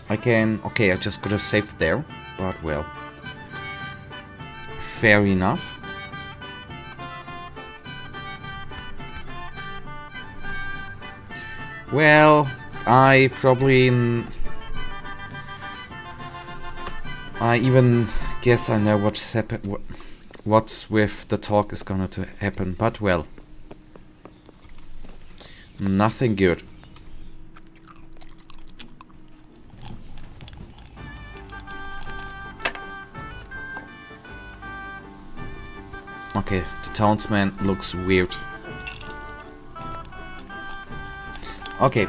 I can... Okay, I just could have saved there, but well. Fair enough. Well, I probably I even guess I know what's with the talk is gonna to happen, but well, nothing good. Okay, the townsman looks weird. Okay,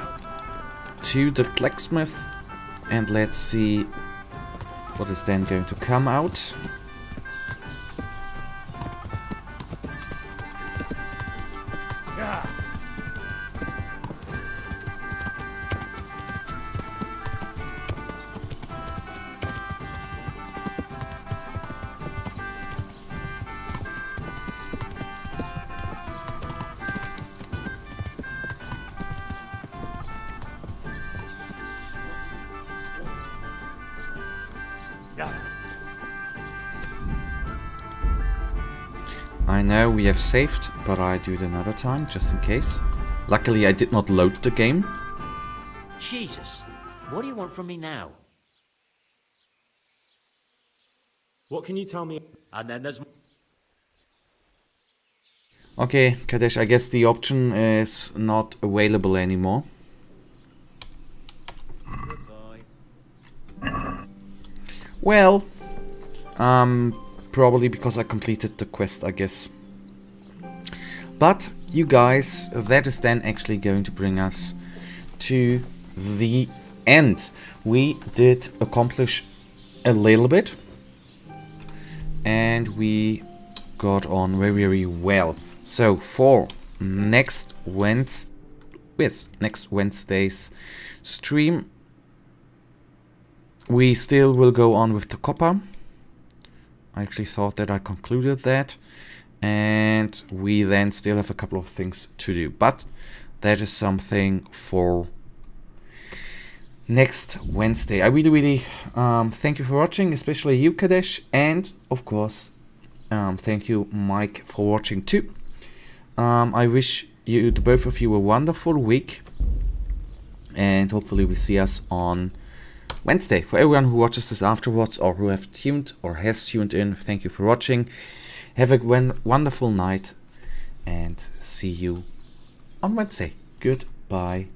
to the blacksmith, and let's see what is then going to come out. I know we have saved, but I do it another time, just in case. Luckily I did not load the game. Jesus, what do you want from me now? What can you tell me? And then there's... Okay, Kadesh, I guess the option is not available anymore. Well, probably because I completed the quest, I guess. But, you guys, that is then actually going to bring us to the end. We did accomplish a little bit. And we got on very, very well. So, for next Wednesday's stream, we still will go on with the copper. I actually thought that I concluded that. And we then still have a couple of things to do. But that is something for next Wednesday. I really thank you for watching, especially you, Kadesh. And, of course, thank you, Mike, for watching too. I wish you, the both of you, a wonderful week. And hopefully we see us on Wednesday. For everyone who watches this afterwards or who have tuned or has tuned in, thank you for watching. Have a wonderful night and see you on Wednesday. Goodbye.